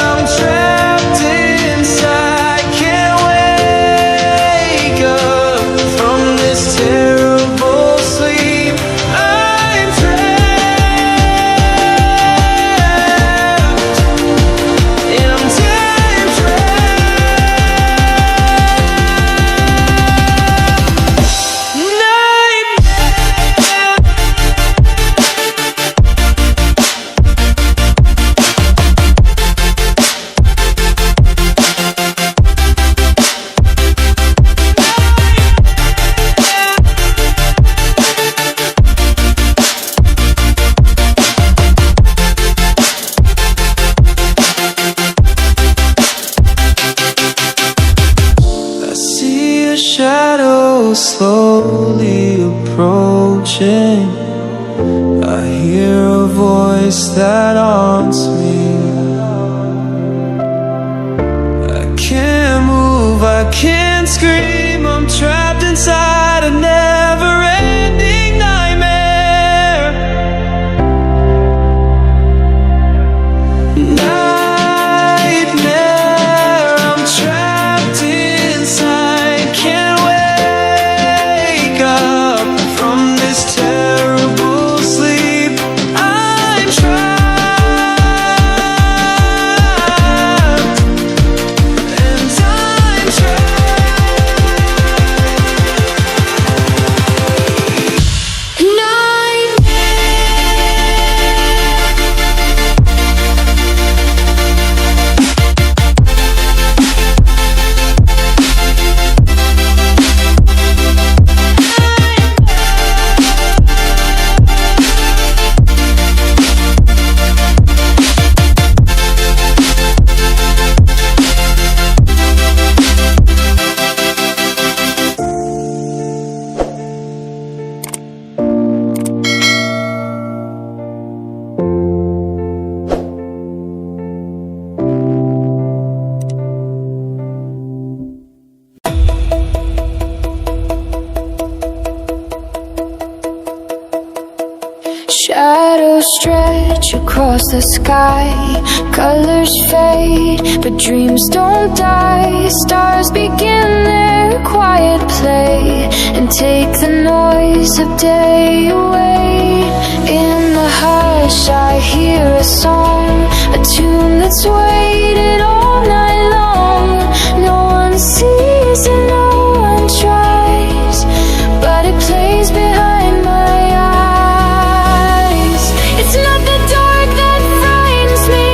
I'm trapped inside. Can't wake up from this terrible sleep. I hear a voice that haunts me. I can't move, I can't scream. I'm trapped inside a never-ending nightmare. Nightmare, I'm trapped inside. Can't wake up from this terrible sleep. I'm trapped, and I'm Shadows stretch across the sky, colors fade, but dreams don't die. Stars begin their quiet play and take the noise of day away. In the hush I hear a song, a tune that's waited all night long. No one sees and no one tries, but it plays behind my eyes. It's not the dark that frightens me,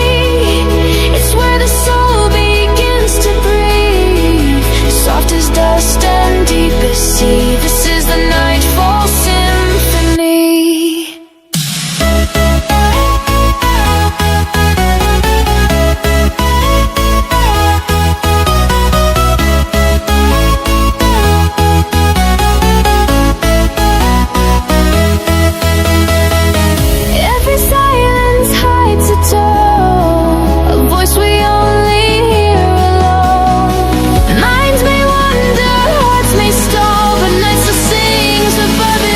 it's where the soul begins to breathe. Soft as dust and deep as sea, this is the nightfall symphony. Every silence hides a tone, a voice we only hear alone. Minds may wander, hearts may stall, but night still sings above it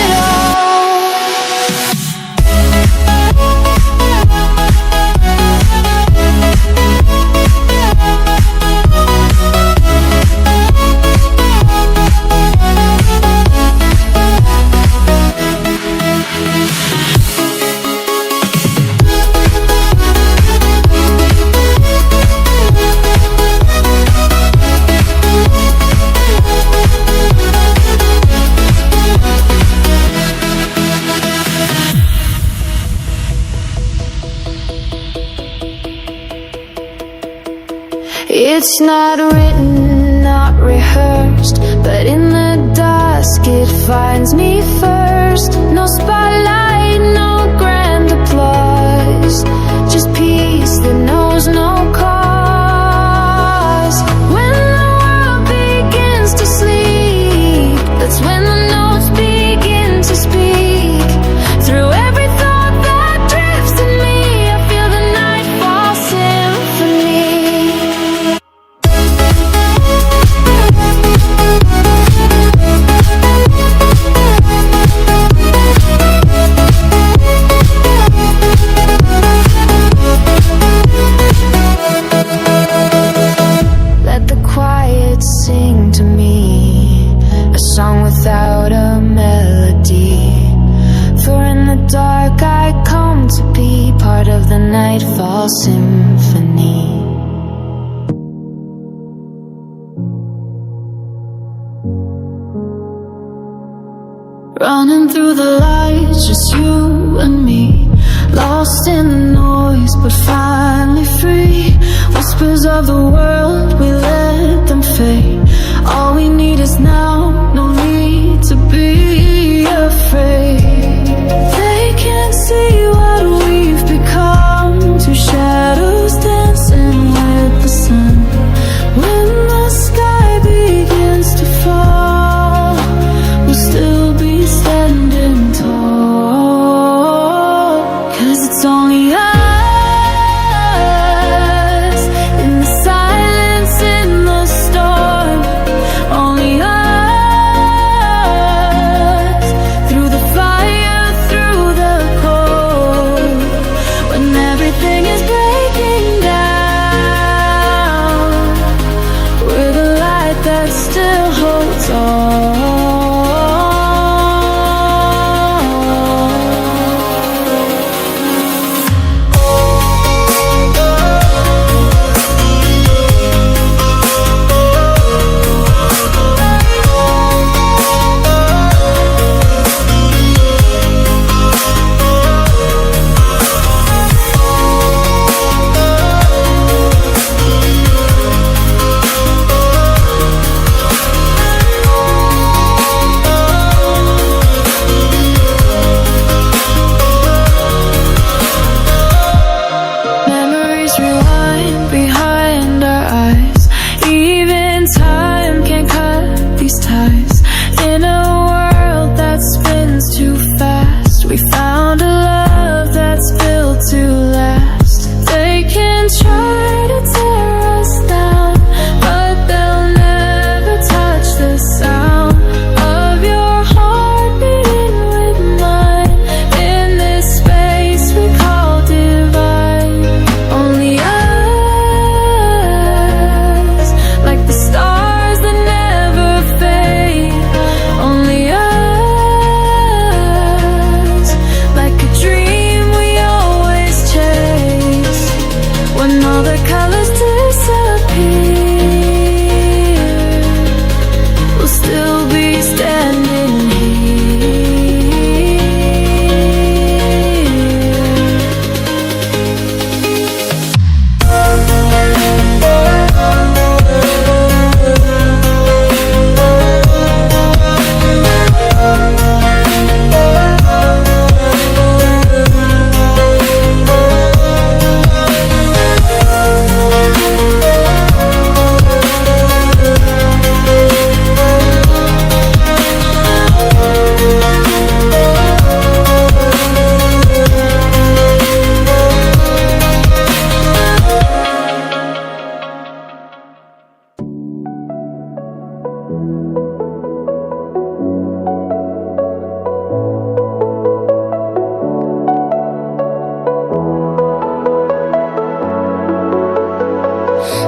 It's not written, not rehearsed, but in the dusk it finds me first. No spotlight, no grand applause, just peace that knows no cause. When the world begins to sleep, that's when the notes begin to speak. Through every thought that drifts in me, I feel the nightfall symphony. Let the quiet sing to me, a song without a melody. For in the dark I come to be part of the nightfall symphony. Running through the lights, just you and me, lost in the noise but finally free. Whispers of the world, we let them fade. All we need is now, no need to be afraid. They can't see what we've become, two shadows dancing with the sun. When the sky begins to fall, we'll still be standing tall. We found a love that's built to last. They can try to tear us down, but they'll never touch the sound of your heart beating with mine in this space we call divine. Only us, like the stars that never fade. Only us, like a dream we always chase. When all the colors disappear, we'll still be standing here.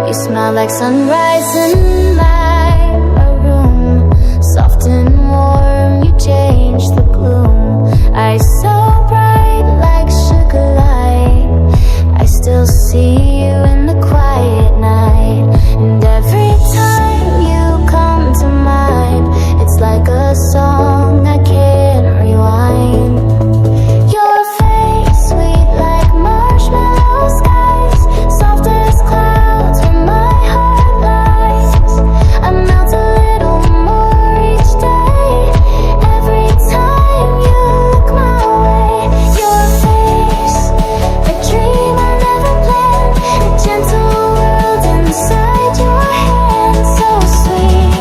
You smell like sunrise in my room, soft and warm, you change the gloom. Eyes so bright like sugar light, I still see you in the quiet night. And every time you come to mind, it's like a song I can't rewind. Your face sweet like marshmallow skies, soft as clouds when my heart lies. I melt a little more each day, every time you look my way. Your face, a dream I never planned, a gentle world inside your hand. So sweet,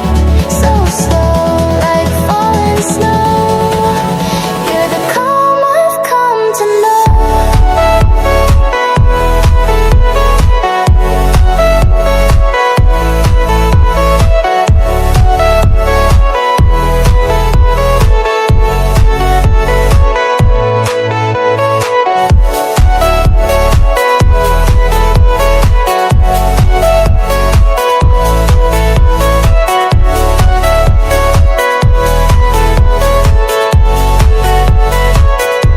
so slow, like falling snow. You're the calm I've come to know.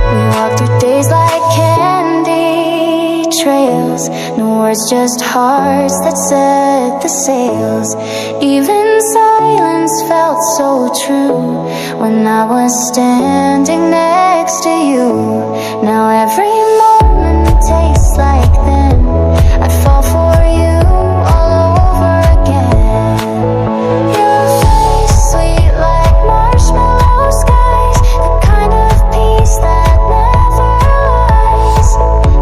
We walk through days like candy trails, no words, just hearts that set the sails. Even silence felt so true when I was standing next to you. Now every moment tastes like then, I'd fall for you all over again. Your face sweet like marshmallow skies, the kind of peace that never lies.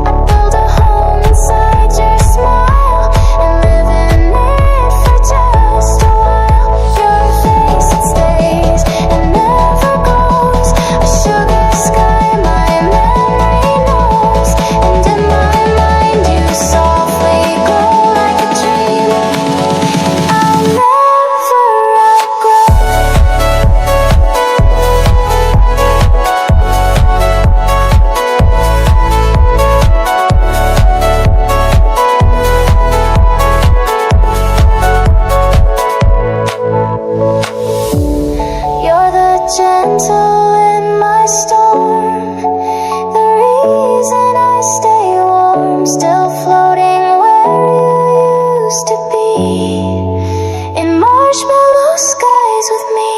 I build a home inside your smile and live in it for just a while. Your face, it stays and never goes, a sugar sky my memory knows. And in my mind you softly glow like a dream I'll never outgrow. You're the gentle in my storm, the reason I stay warm, still floating where you used to be, in marshmallow skies with me.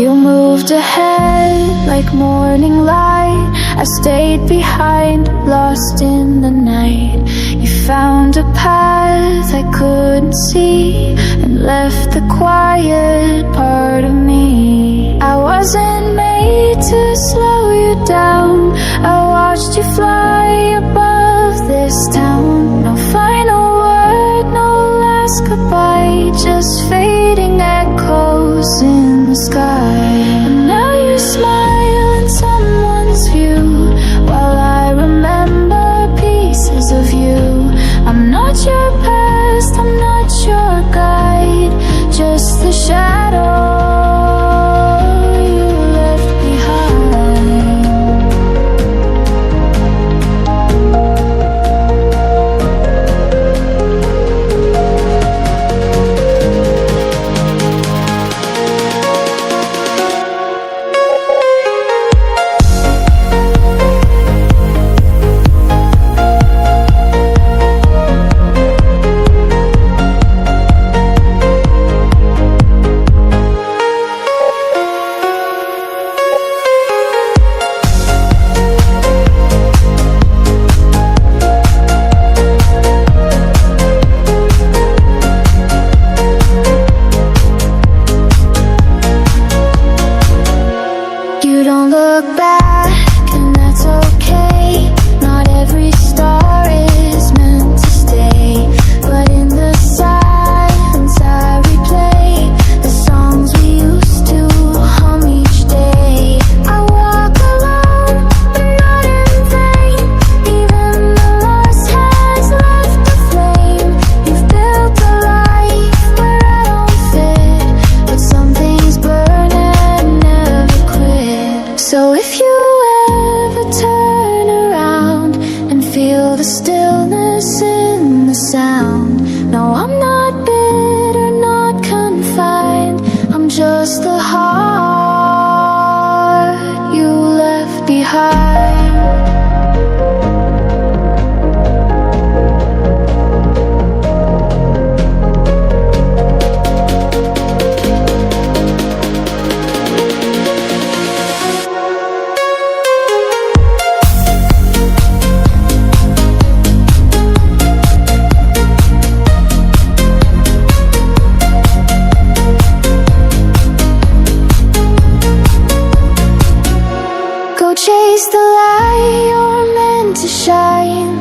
You moved ahead like morning light, I stayed behind, lost in the night. You found a path I couldn't see and left the quiet part of me. I wasn't made to slow you down, I watched you fly above this town. No final word, no last goodbye, just fading echoes in the sky. And now you smile in someone's view, while I remember pieces of you. I'm not your past, I'm not your guide, just the shadow you left behind. You don't look back, and that's okay. Not every star is meant to stay, but in the silence I replay the songs we used to hum each day. I walk alone, but not in vain. Even the loss has left a flame. You've built a life where I don't fit, but some things burn and never quit. So if you ever turn around and feel the stillness in the sound, no, I'm not bitter, not confined. I'm just the heart you left behind. Go chase the light, you're meant to shine.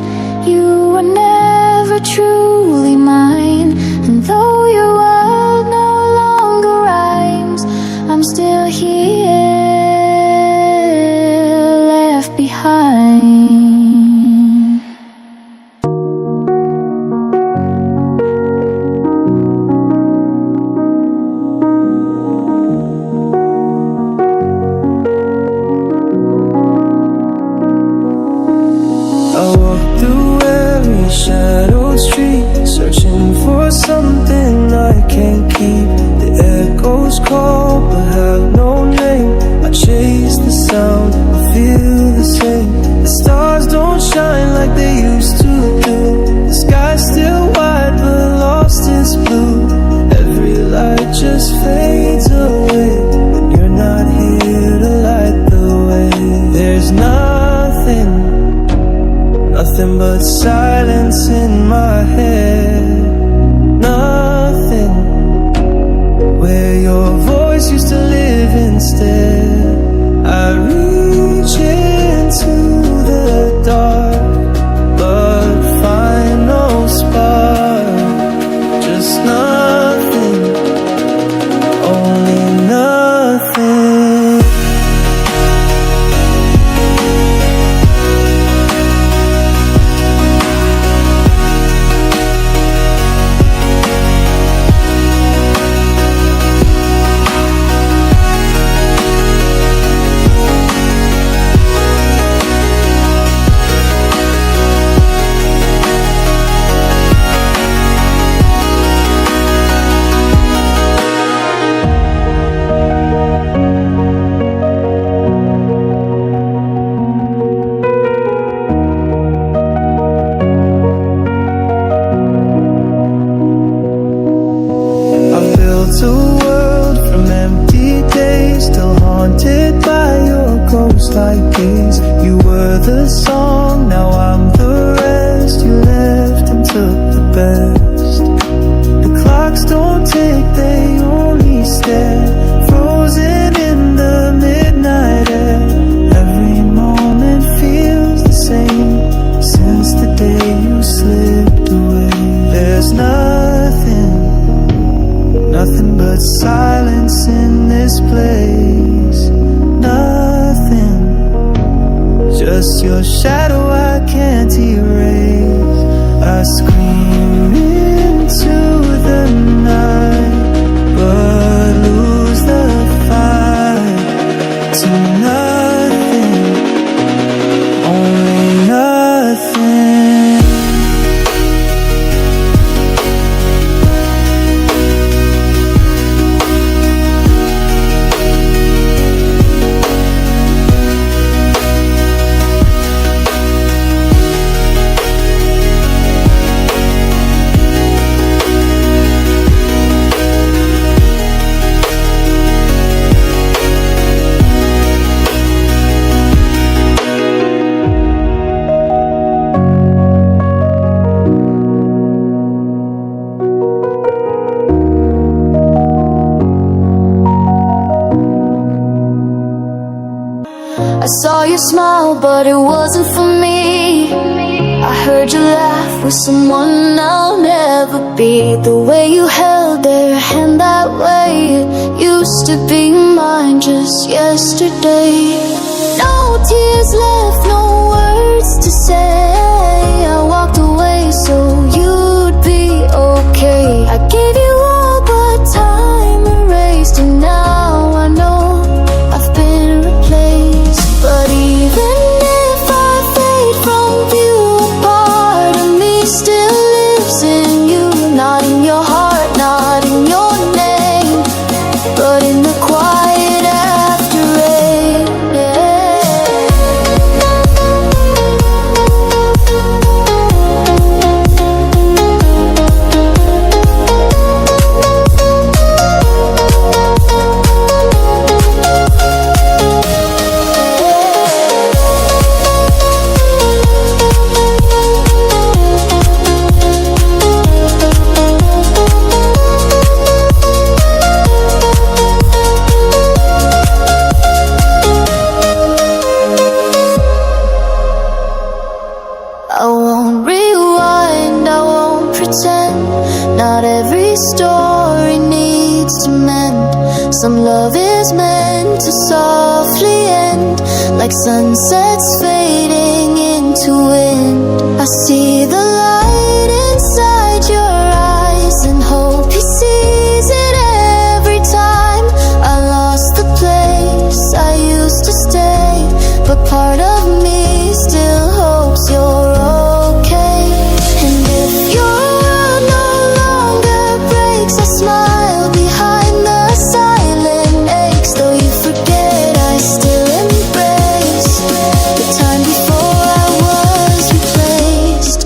You were never truly mine, and though your world no longer rhymes, I'm still here, left behind. I walk through every shadowed street, searching for something I can't keep. The echoes call but have no name. I chase the sound, I feel the same. The stars don't shine like they used to do. The sky's still wide but lost its blue. Every light just fades away when you're not here to light the way. There's nothing but silence in my head. Nothing where your voice used to live instead. I reach into the dark but find no spark. Just nothing, only nothing. A world from empty days, still haunted by your ghost-like gaze. You were the song, now I'm the rest. You left and took the best. The clocks don't tick, they only stare, frozen in the midnight air. Every moment feels the same since the day you slipped away. There's nothing but silence in this place. Nothing, just your shadow I can't erase. I scream into the night, but lose the fight to nothing, only nothing. I saw you smile, but it wasn't for me. I heard you laugh with someone I'll never be. The way you held their hand that way, it used to be mine just yesterday. No tears left, no words to say. I walked away so you'd be okay. I gave you all, but time erased, and now I know I've been replaced. But even if I fade from view, a part of me still lives in you. Not in your heart, not in your name, but in the quiet after rain. I won't rewind, I won't pretend. Not every story needs to mend. Some love is meant to softly end, like sunsets fading into wind. I see the light inside your eyes and hope he sees it every time. I lost the place I used to stay, but part of me still hopes you're okay. And if your world no longer breaks, I smile behind the silent aches. Though you forget, I still embrace the time before I was replaced.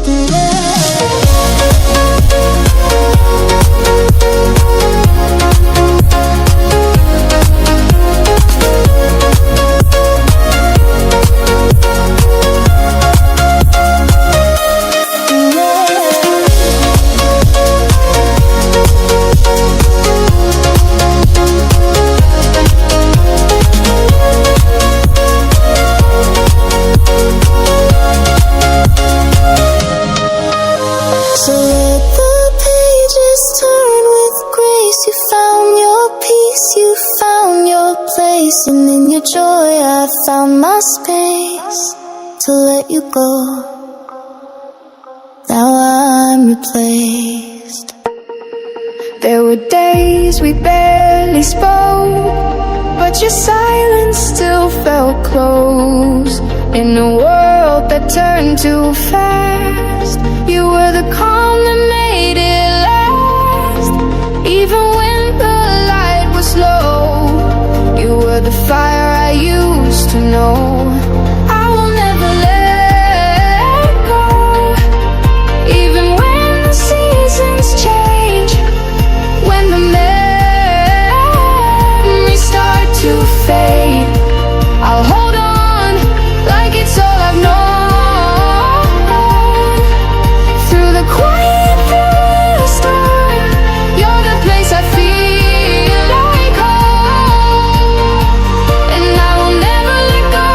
So let the pages turn with grace. You found your peace, you found your place, and in your joy I found my space to let you go. Now I'm replaced. There were days we barely spoke, but your silence still felt close. In a world that turned too fast, you were the calm that made it last. Even when the light was low, you were the fire I used to know. I will never let go, even when the seasons change. When the memories start to fade, I'll hold on like it's all I've known. Through the quiet, through the storm, you're the place I feel like home. And I will never let go.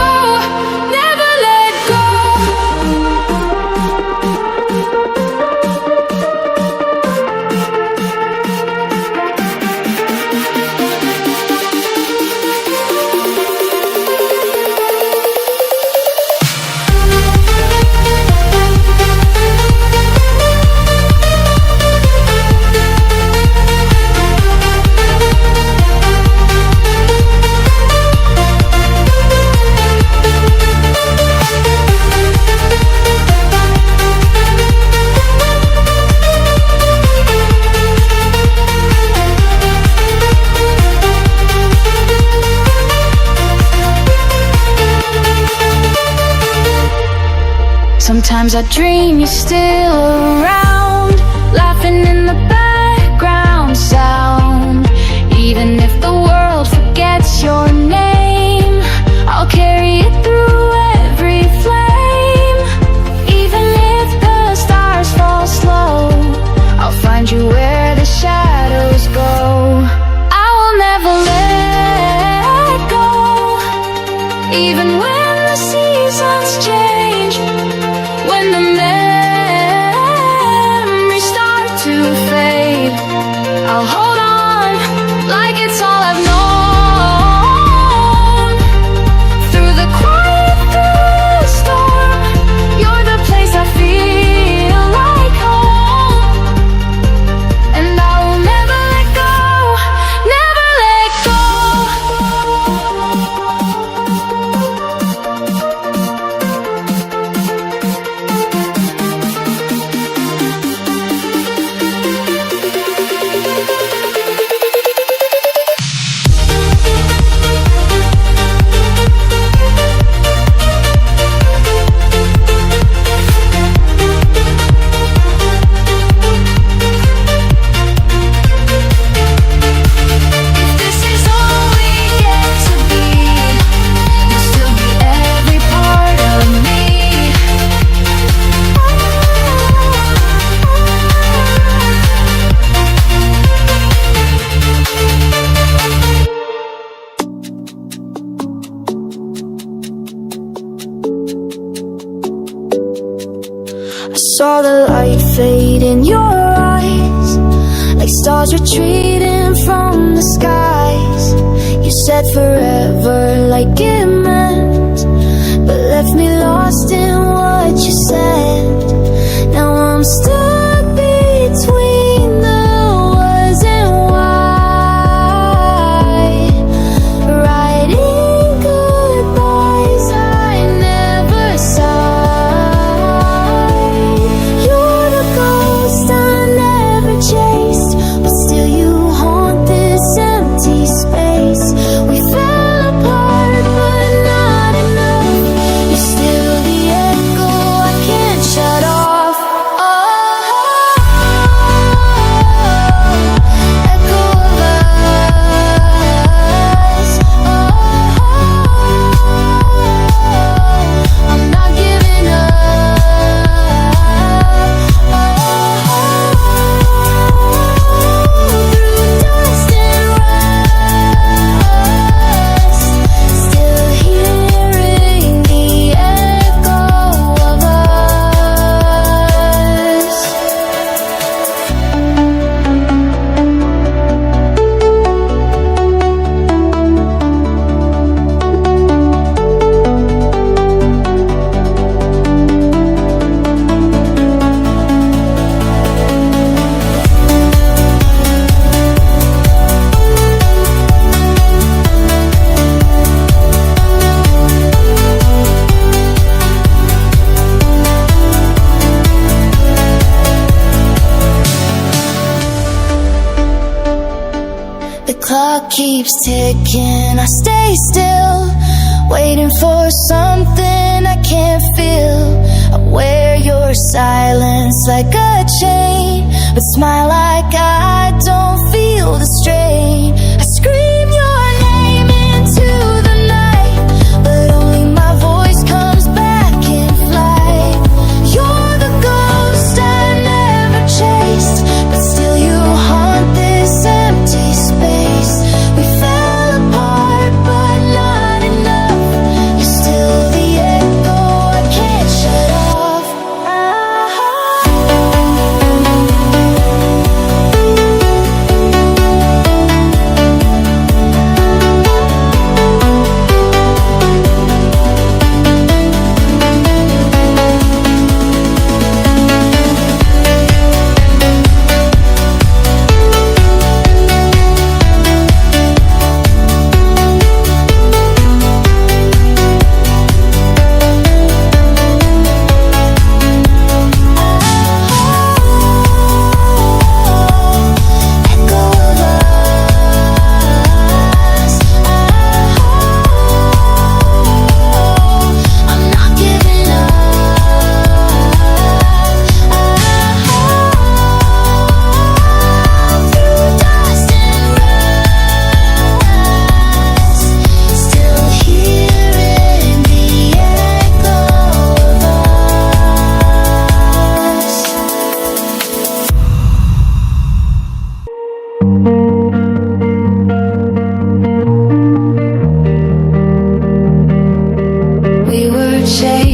Sometimes I dream you're still around, laughing in the background sound. Even if the world forgets your name, I'll carry it through every flame. Even if the stars fall slow, I'll find you where the shadows go. I will never let go, even when the seasons change, when the memories start to fade. I'll hold on like it's all I've known. Through the quiet, through the storm, you're the place I feel like home. And I will never let go, never let go. If this is all we get to be, you'll still be every part of me. I saw the light fade in your eyes, like stars retreating from the skies. You said forever like it meant, but left me lost in what you said. Now I'm stuck between the was and why, writing goodbyes I never sighed. You're the ghost I never chased, but still you haunt this empty space. We fell apart, but not enough. You're still the echo I can't shut off. Oh, echo of us. Oh, I'm not giving up. Through dust and rust, still hearing the echo of us. The clock keeps ticking, I stay still, waiting for something I can't feel. I wear your silence like a chain, but smile like I don't feel the strain. I scream your name into the night, but only my voice comes back in flight. You're the ghost I never chased, but still you haunt this empty space. We fell apart, but not enough. You're still the echo I can't shut off.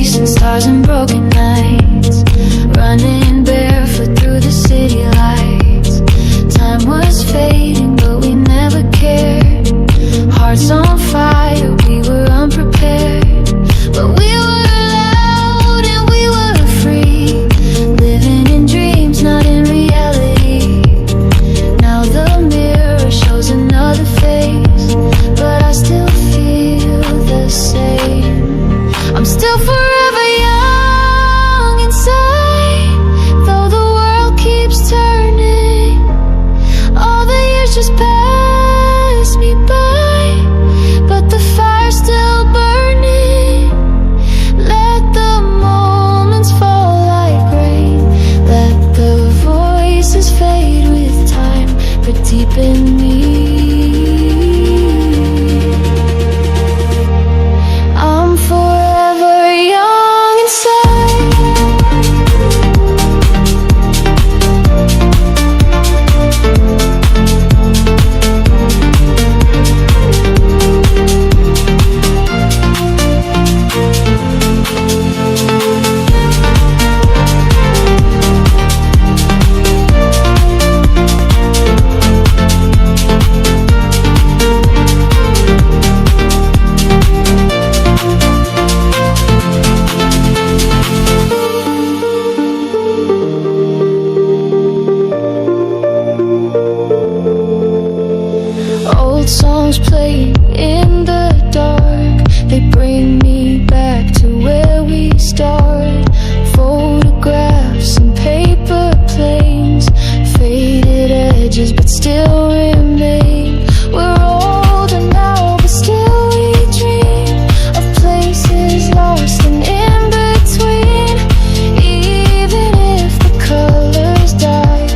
chasing stars and broken nights, running barefoot through the city lights. Time was fading, but we never cared. Hearts on fire, we were unprepared. But we were loud and we were free, living in dreams, not in reality. Now the mirror shows another face, but I still feel the same. I'm still forever young inside, though the world keeps turning. All the years just pass me by, but the fire's still burning. Let the moments fall like rain, let the voices fade with time, but deep in me, I'm forever young inside. Old songs playing in the dark, they bring me back to where we started. Photographs and paper planes, faded edges but still remain. We're older now, but still we dream of places lost and in between. Even if the colors die,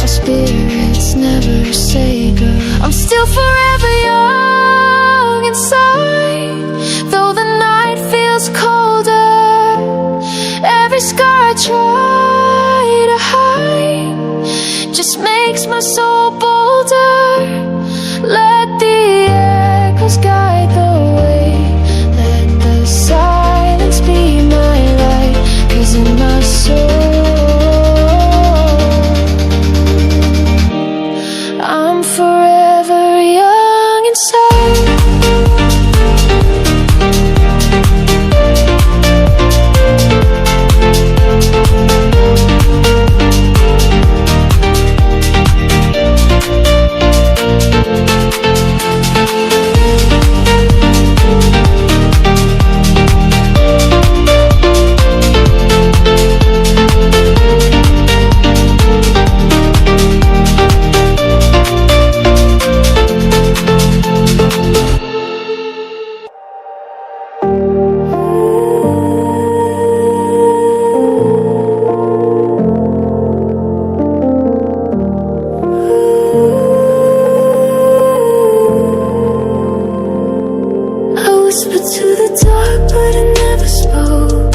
our spirits never say goodbye. I'm still forever young inside, though the night feels colder. Every scar I try to hide just makes my soul bolder. Let the echoes guide the way, let the silence be my light, 'cause in my soul I'm forever young inside. I whispered to the dark, but it never spoke.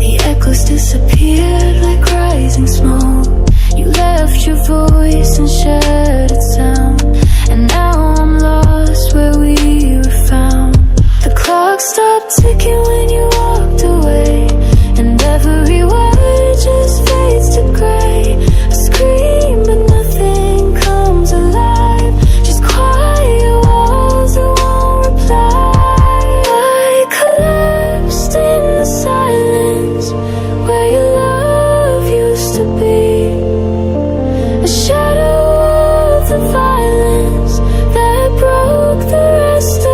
The echoes disappeared like rising smoke. You left your voice and shattered sound, and now I'm lost where we were found. The clock stopped ticking when you walked away, and every word just fades to gray. I scream, but nothing comes alive, just quiet walls that won't reply. I collapsed in the silence where your love used to be, a shadow of the violence that broke the rest of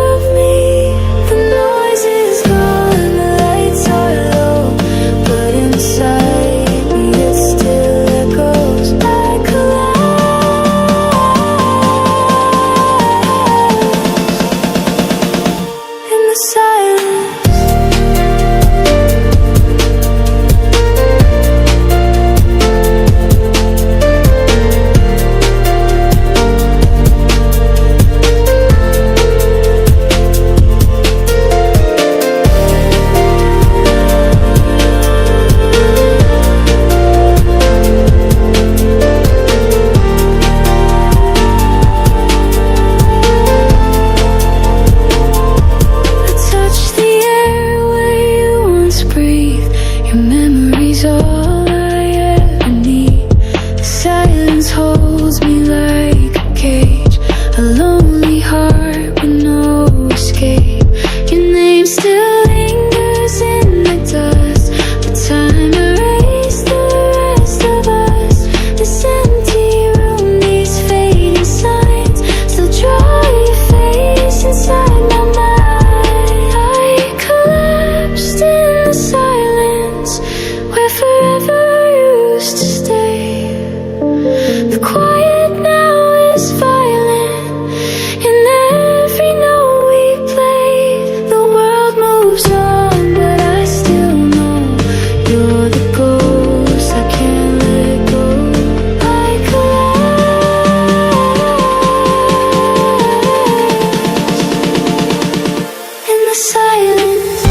silence.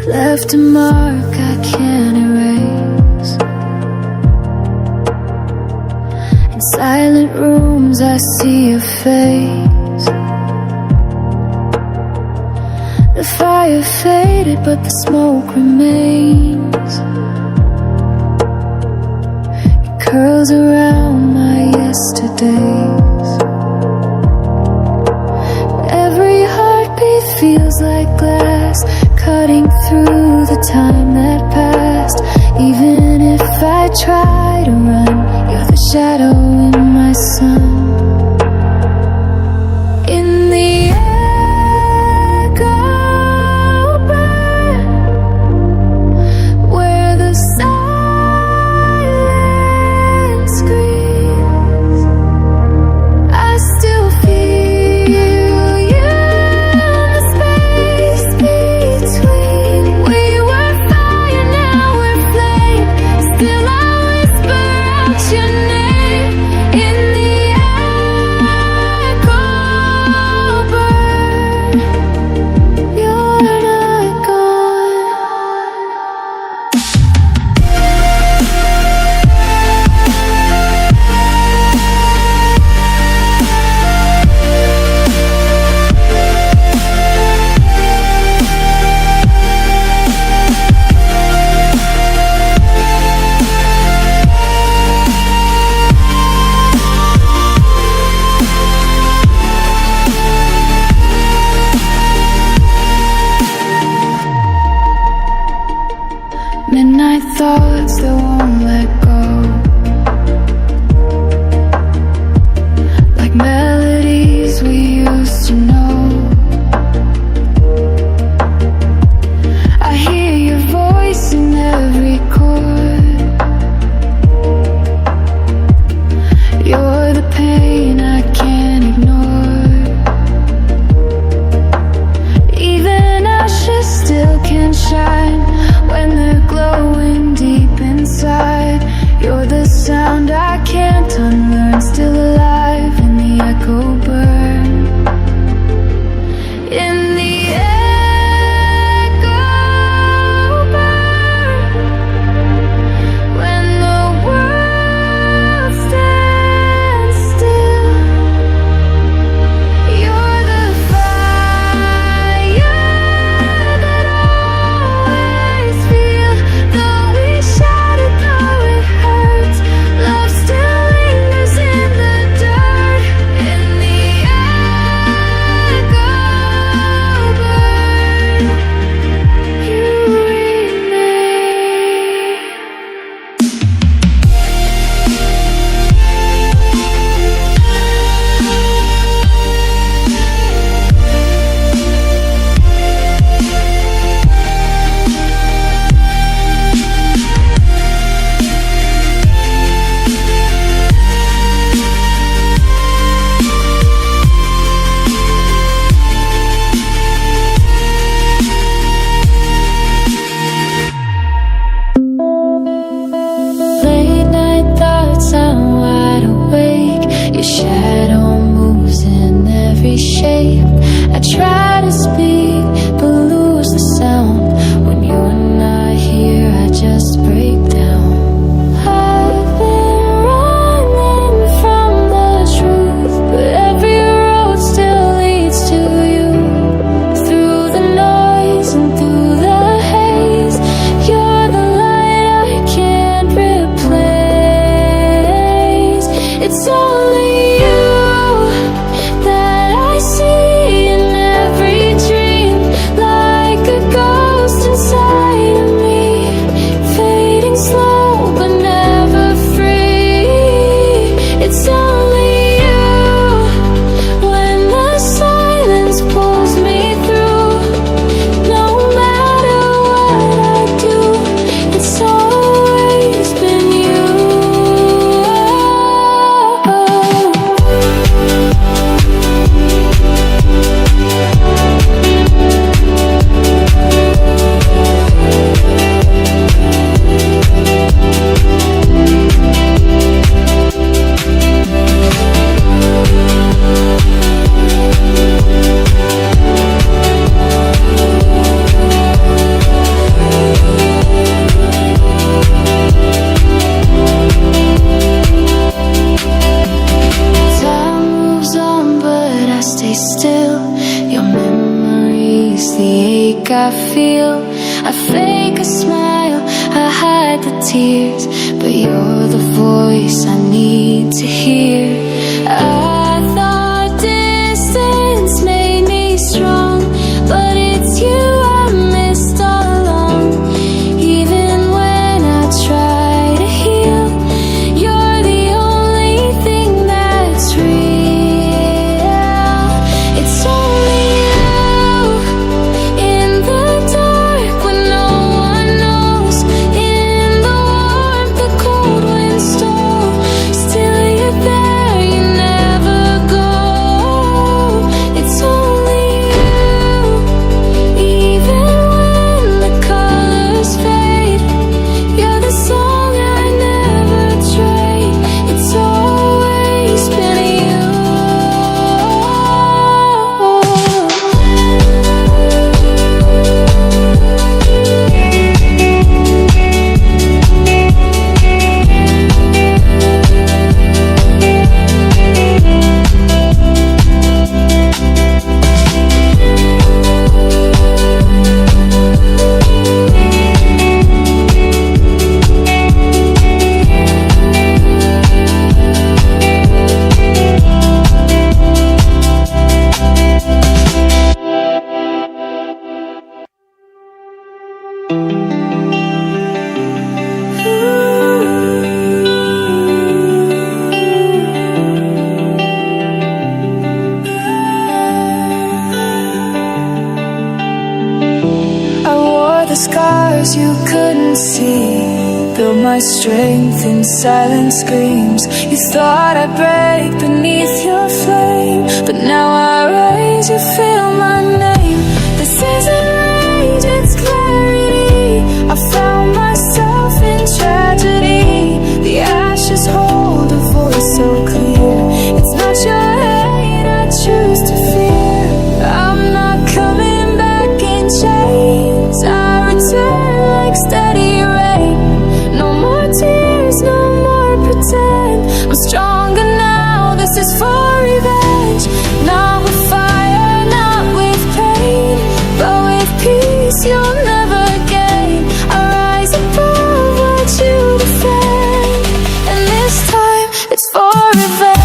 Left a mark I can't erase. In silent rooms I see your face. The fire faded but the smoke remains. It curls around my yesterdays. Every heartbeat feels like glass, cutting through the time that passed. Even if I try to run, you're the shadow in my sun. In the echo burn, where the silence screams, I still feel you in the space between. We were fire, now we're flame. Still I whisper out your name. In the echo burn, you're not gone. Midnight thoughts that won't let go, like melodies we used to know. I hear your voice in every chord. You're the pain I can't ignore. Even ashes still can shine when they're glowing deep inside. You're the sound I can't unlearn, still alive in the echo burn. In the echo burn, when the world stands still, you're the fire that always feel. Though we shattered, though it hurts, love still lingers in the dirt. In the echo burn, you remain. Late night thoughts, I'm wide awake. Your shadow moves in every shape. I try to speak, but lose the sound. When you're not here, I just break down. I've been running from the truth, but every road still leads to you. Through the noise and through the haze, you're the light I feel. I fake a smile, I hide the tears, but you're the voice I need to hear. I thought distance made me strong, but it's you I missed all along. Even when I try to heal, you're the only thing that's real. It's only you in the dark when no one knows, in the warmth, the cold wind storm. Still you're there, you never go. It's only you, even when the colors fade. You're the song I never trade. It's always been you. I wore the scars you couldn't see, built my strength in silent screams. You thought I'd break beneath your flame, but now I rise, you feel my name. This isn't rage, it's clarity. I found myself in tragedy. The ashes hold a voice so clear. It's not your hate I choose to fear. I'm not coming back in chains. I return like steady rain. No more tears, no more pretend. I'm stronger now, this is for revenge. Not with fire, not with pain, but with peace you'll never gain. I rise above what you defend, and this time it's for revenge.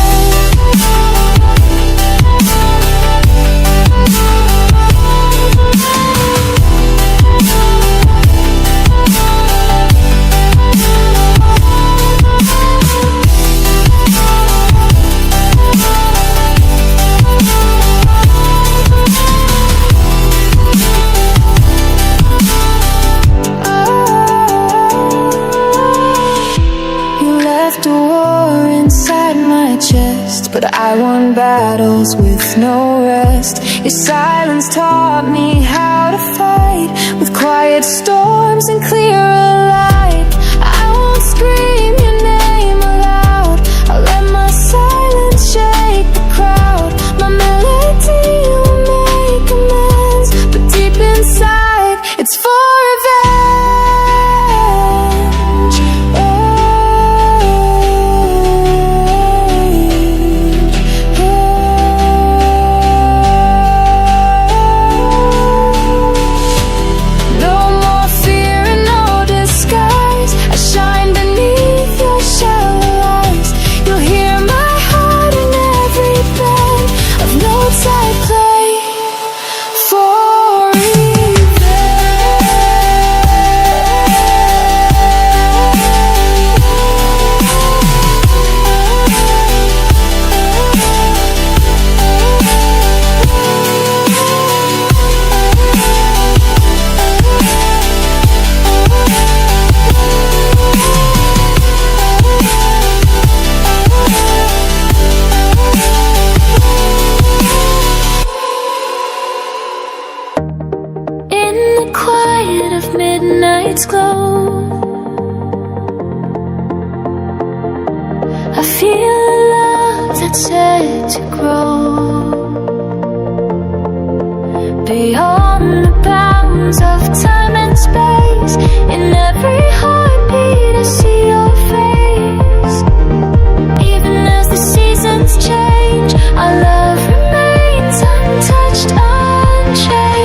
You left a war inside my chest, but I won battles with no rest. Your silence taught me how to fight, with quiet storms and clearer light. I won't scream your name aloud, I'll let my silence shake the crowd. My melody will make amends, but deep inside it's for revenge. No more fear and no disguise. I shine beneath your shallow eyes. You'll hear my heart in every bend of notes I play for in the quiet of midnight's glow. I feel a love that's said to grow beyond the bounds of time and space. In every heartbeat I see your face. Even as the seasons change, our love remains untouched, unchanged.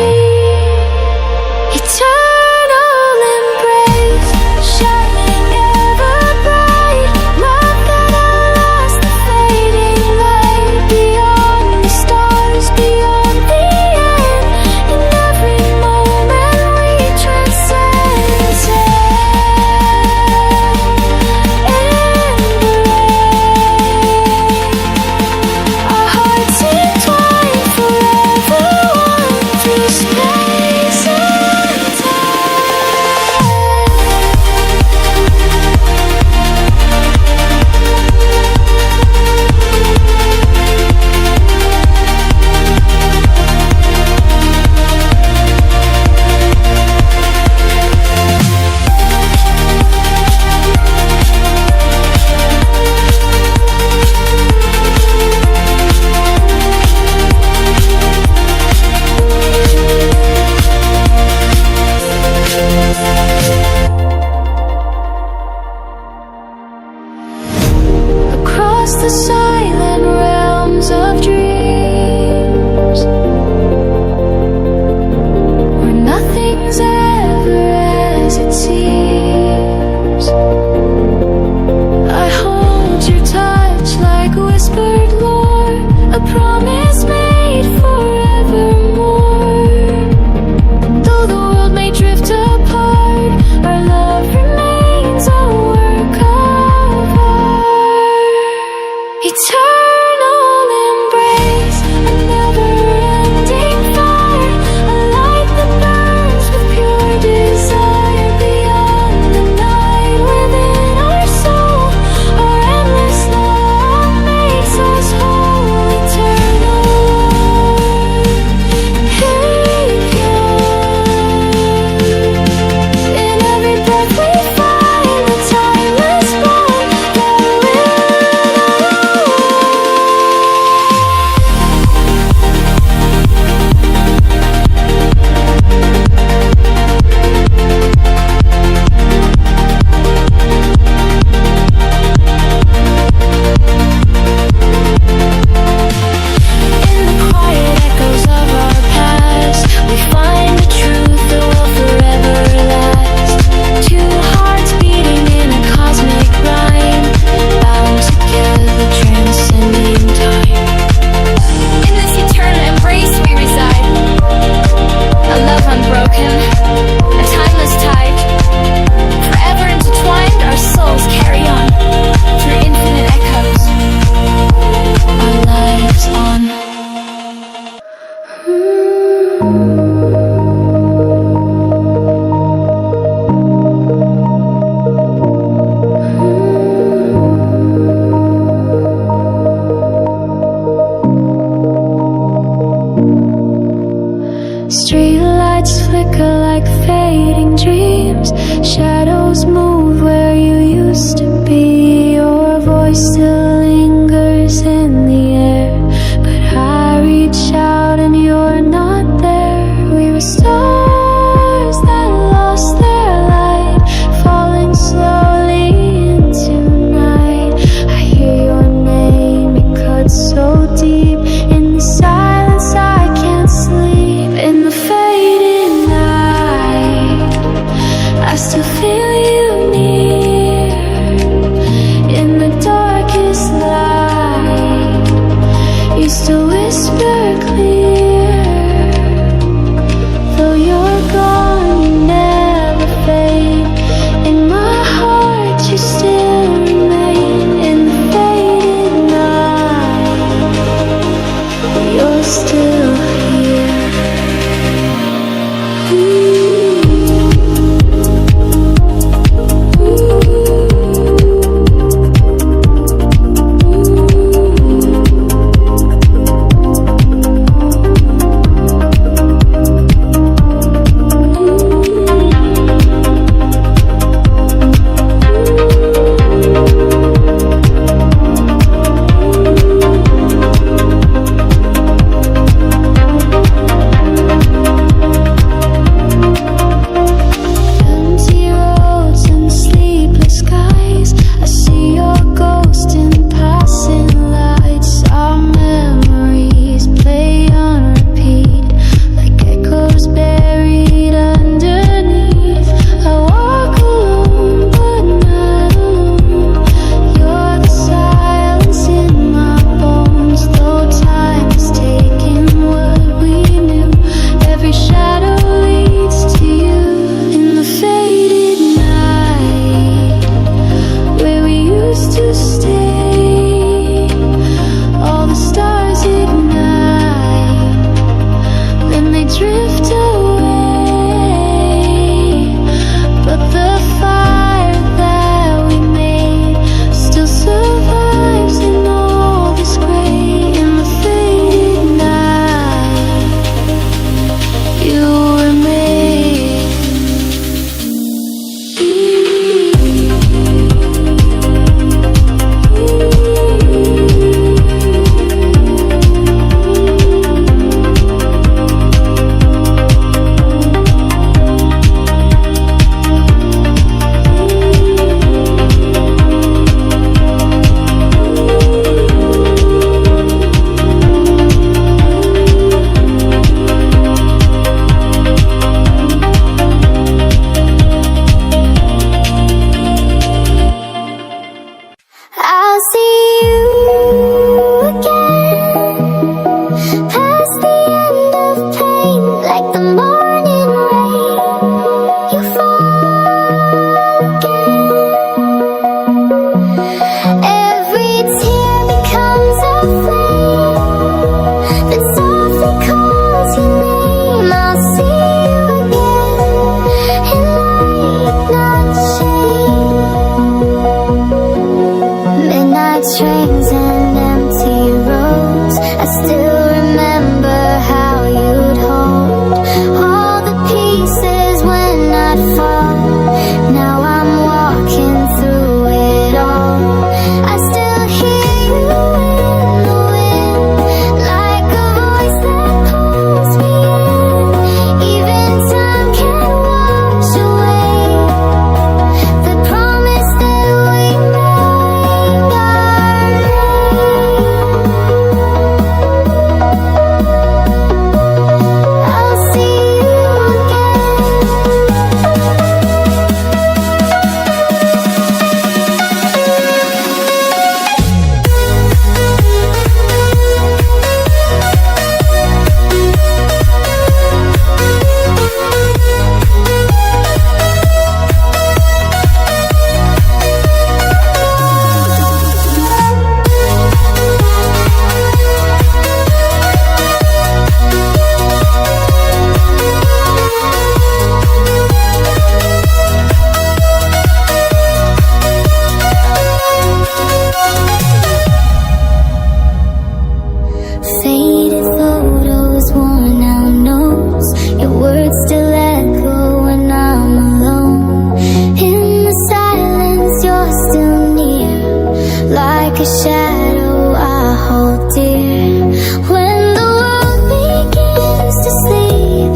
a shadow I hold dear. When the world begins to sleep,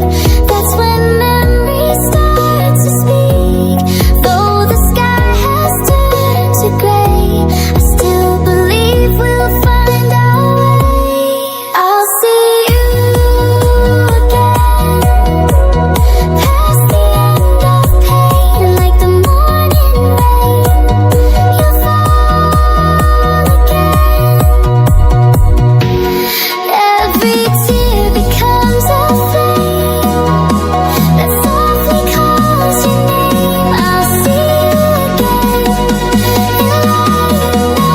that's when memories start to speak. Though the sky has turned to gray, I still believe we'll find our way. I'll see you again, past the end of pain, and like the morning rain, you'll fall again. Every tear becomes a flame that softly calls your name. I'll see you again in light, not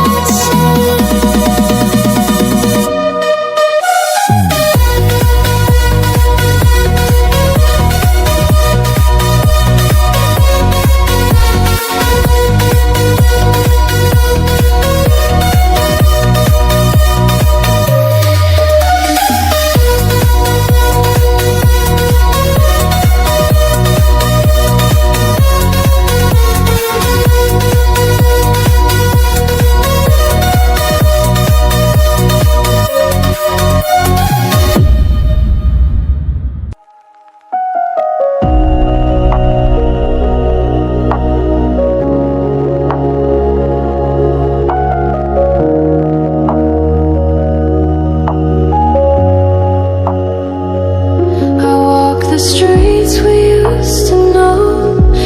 I walk the streets we used to know.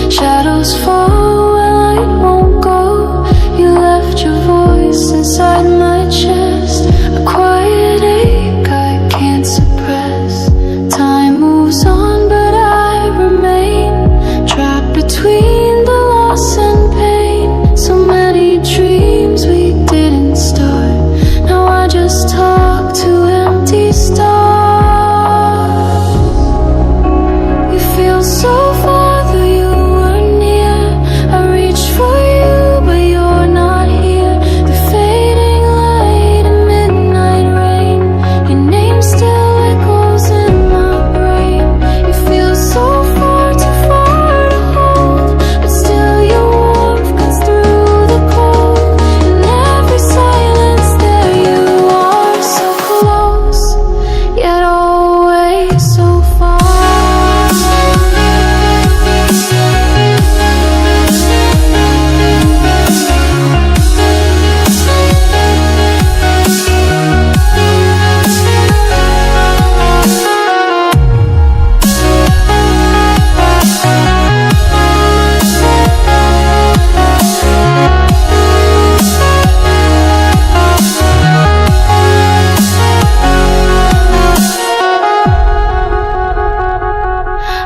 Shadows fall where light won't go. You left your voice inside my chest, a quiet ache I can't suppress. Time moves on, but I remain trapped between the loss and pain. So many dreams we didn't start. Now I just talk to empty stars. You feel so far, though you were near. I reach for you, but you're not here. The fading light and midnight rain, your name still echoes in my brain. You feel so far, too far to hold, but still your warmth cuts through the cold. In every silence there you are, so close, yet always so far.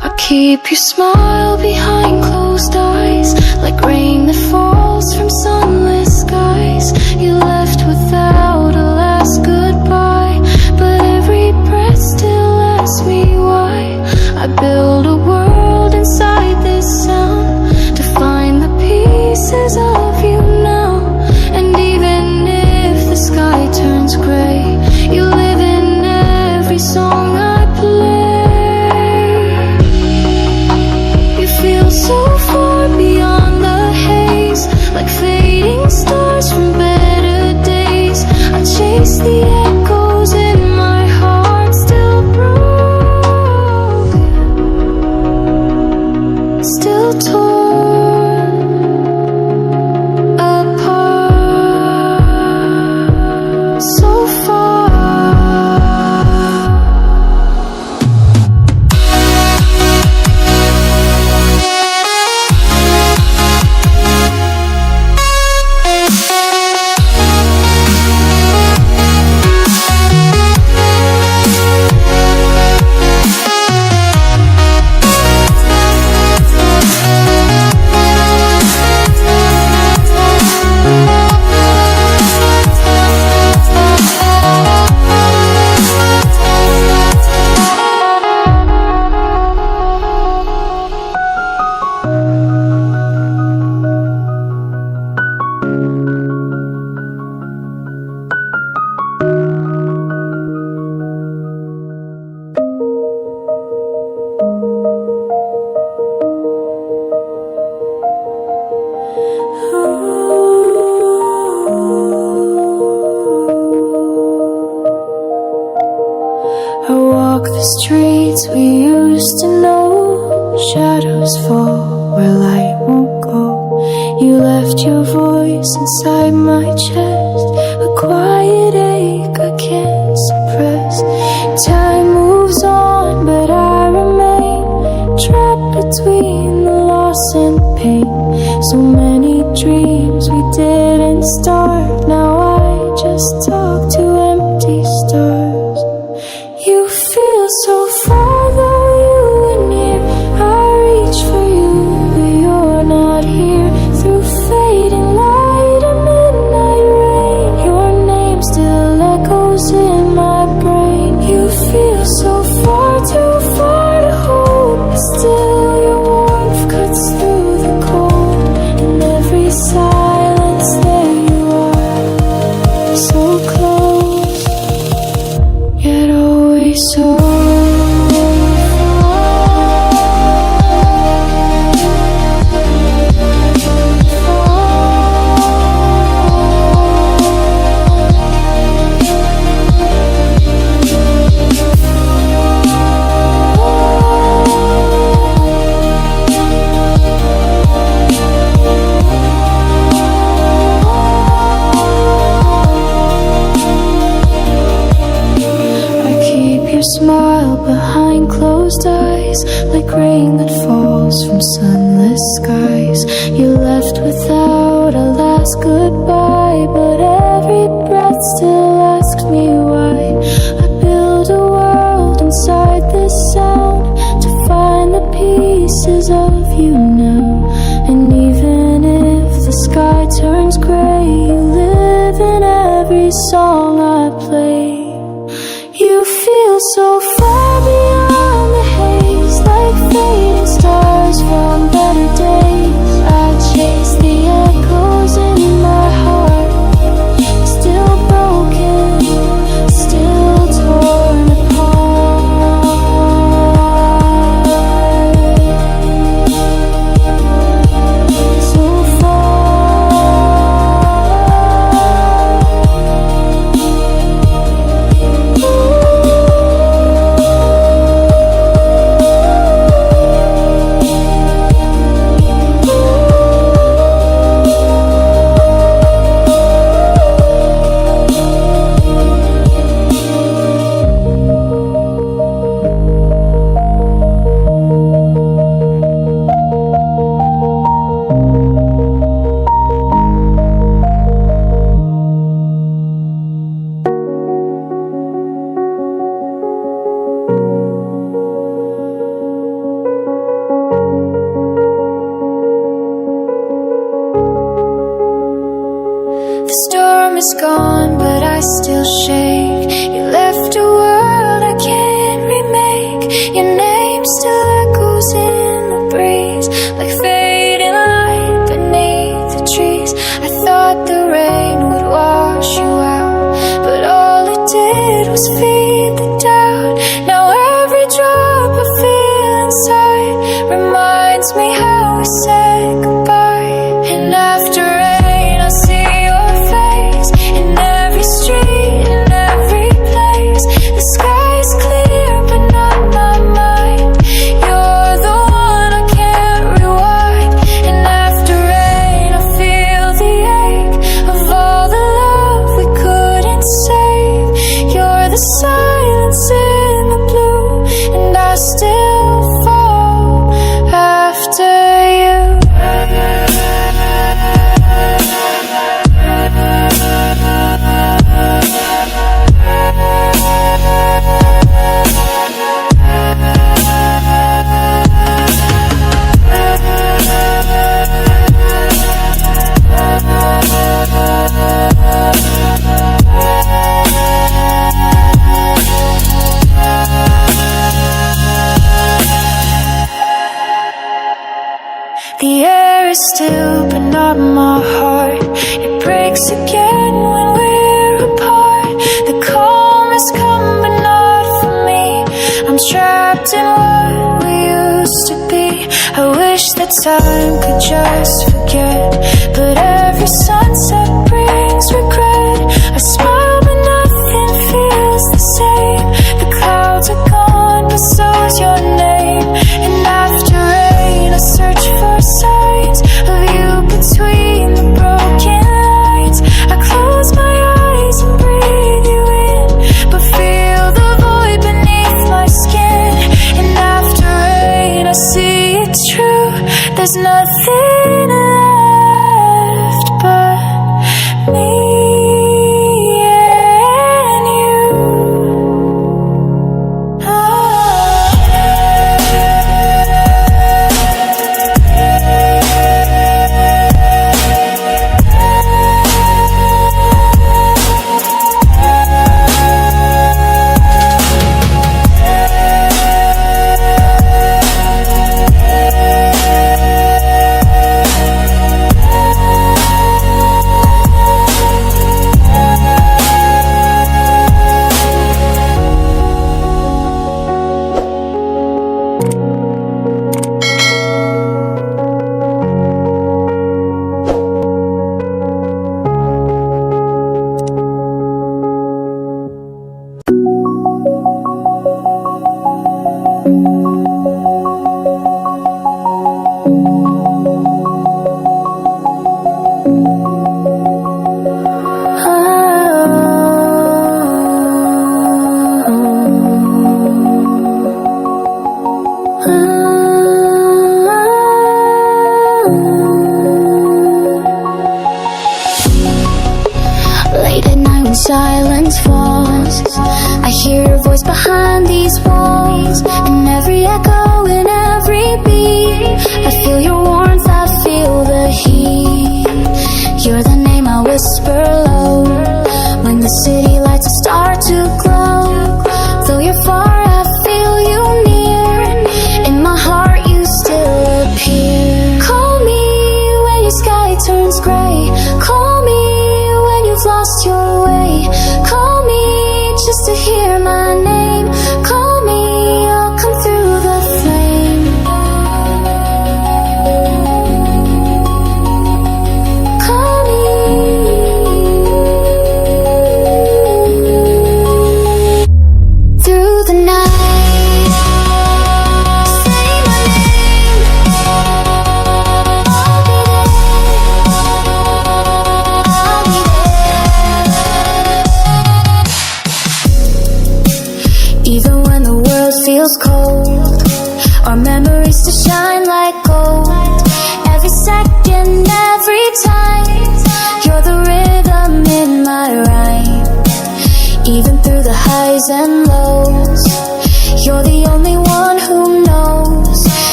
I keep your smile behind closed eyes, like rain that falls from sunless skies. You left without a last goodbye, but every breath still asks me why. I build a world inside this sound to find the pieces of you now. And even if the sky turns gray, you live in every song I play. streets we used to know, shadows fall where light won't go. You left your voice inside my chest, a quiet ache I can't suppress. Time moves on, but I remain trapped between the loss and pain. So many dreams we didn't start, now I just talk to empty stars. You feel so far, though you were near. I reach for you, but you're not here. Through fading light and midnight rain, your name still echoes in my brain. You feel so far, too far to hold, but still your warmth cuts through the cold. In every silence there you are, so close, yet always so smile behind closed eyes, like rain that falls from sunless skies. You left without a last goodbye, but every breath still asks me why. I build a world inside this sound to find the pieces of you now. And even if the sky turns gray, you live in every song I play. You feel so far beyond the haze, like fading stars from better days. I chase the echoes in my heart, still broken, still torn apart. So is gone, but I still shake. You left a world I can't remake. Your name still echoes in the breeze, like fading light beneath the trees. I thought the rain would wash you out, but all it did was feed the doubt. Now every drop I feel inside reminds me how we said goodbye. And after rain I see your face in every street, in every place. The sky's clear but not my mind. You're the one I can't rewind. And after rain I feel the ache of all the love we couldn't save. You're the silence in the blue, and I still fall after you. The air is still, but not my heart. It breaks again when we're apart. The calm has come, but not for me. I'm trapped in what we used to be. I wish that time could just forget, but every sunset brings regret. I smile, but nothing feels the same. The clouds are gone, silence falls, I hear a voice behind these walls. In every echo, in every beat, I feel your warmth, I feel the heat. You're the name I whisper low when the city lights start to glow. Though you're far, I feel you near. In my heart you still appear. Call me when your sky turns gray. Call me when you've lost your way. Call me just to hear my name. Call me, I'll come through the flame.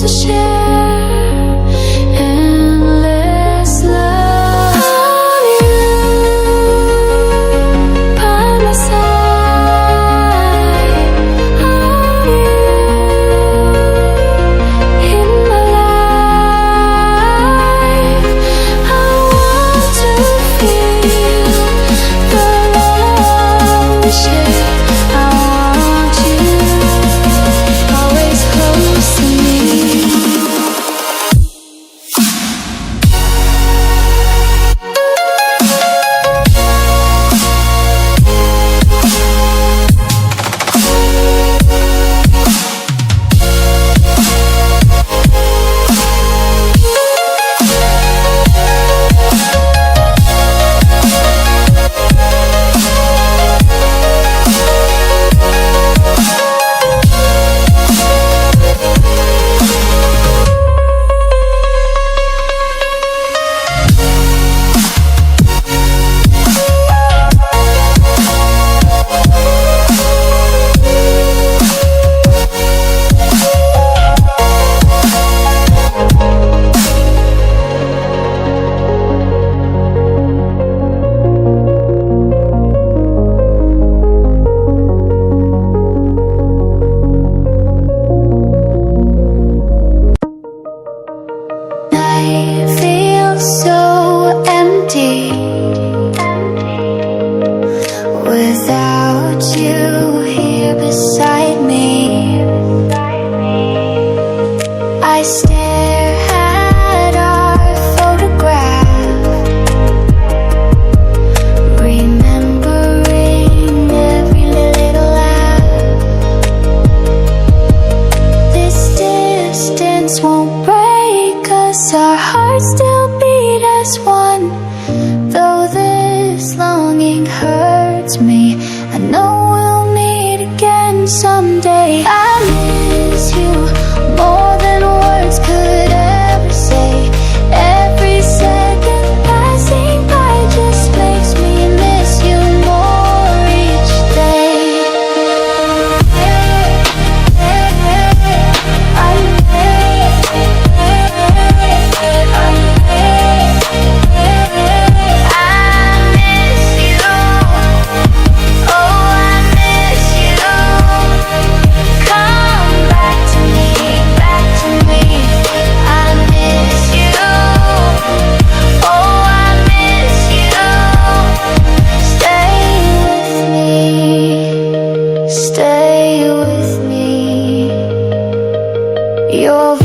to share endless love. You by my side, you in my life. I want to feel the love we share. I want you always close to me. I feel so empty without you here beside me. I stare at our photograph, remembering every little laugh. This distance won't break us, our hearts still beat as one. Though this longing hurts me, I know we'll meet again someday. I miss you more than words could ever say. Every second passing by just makes me miss you more each day. Stay with me. Your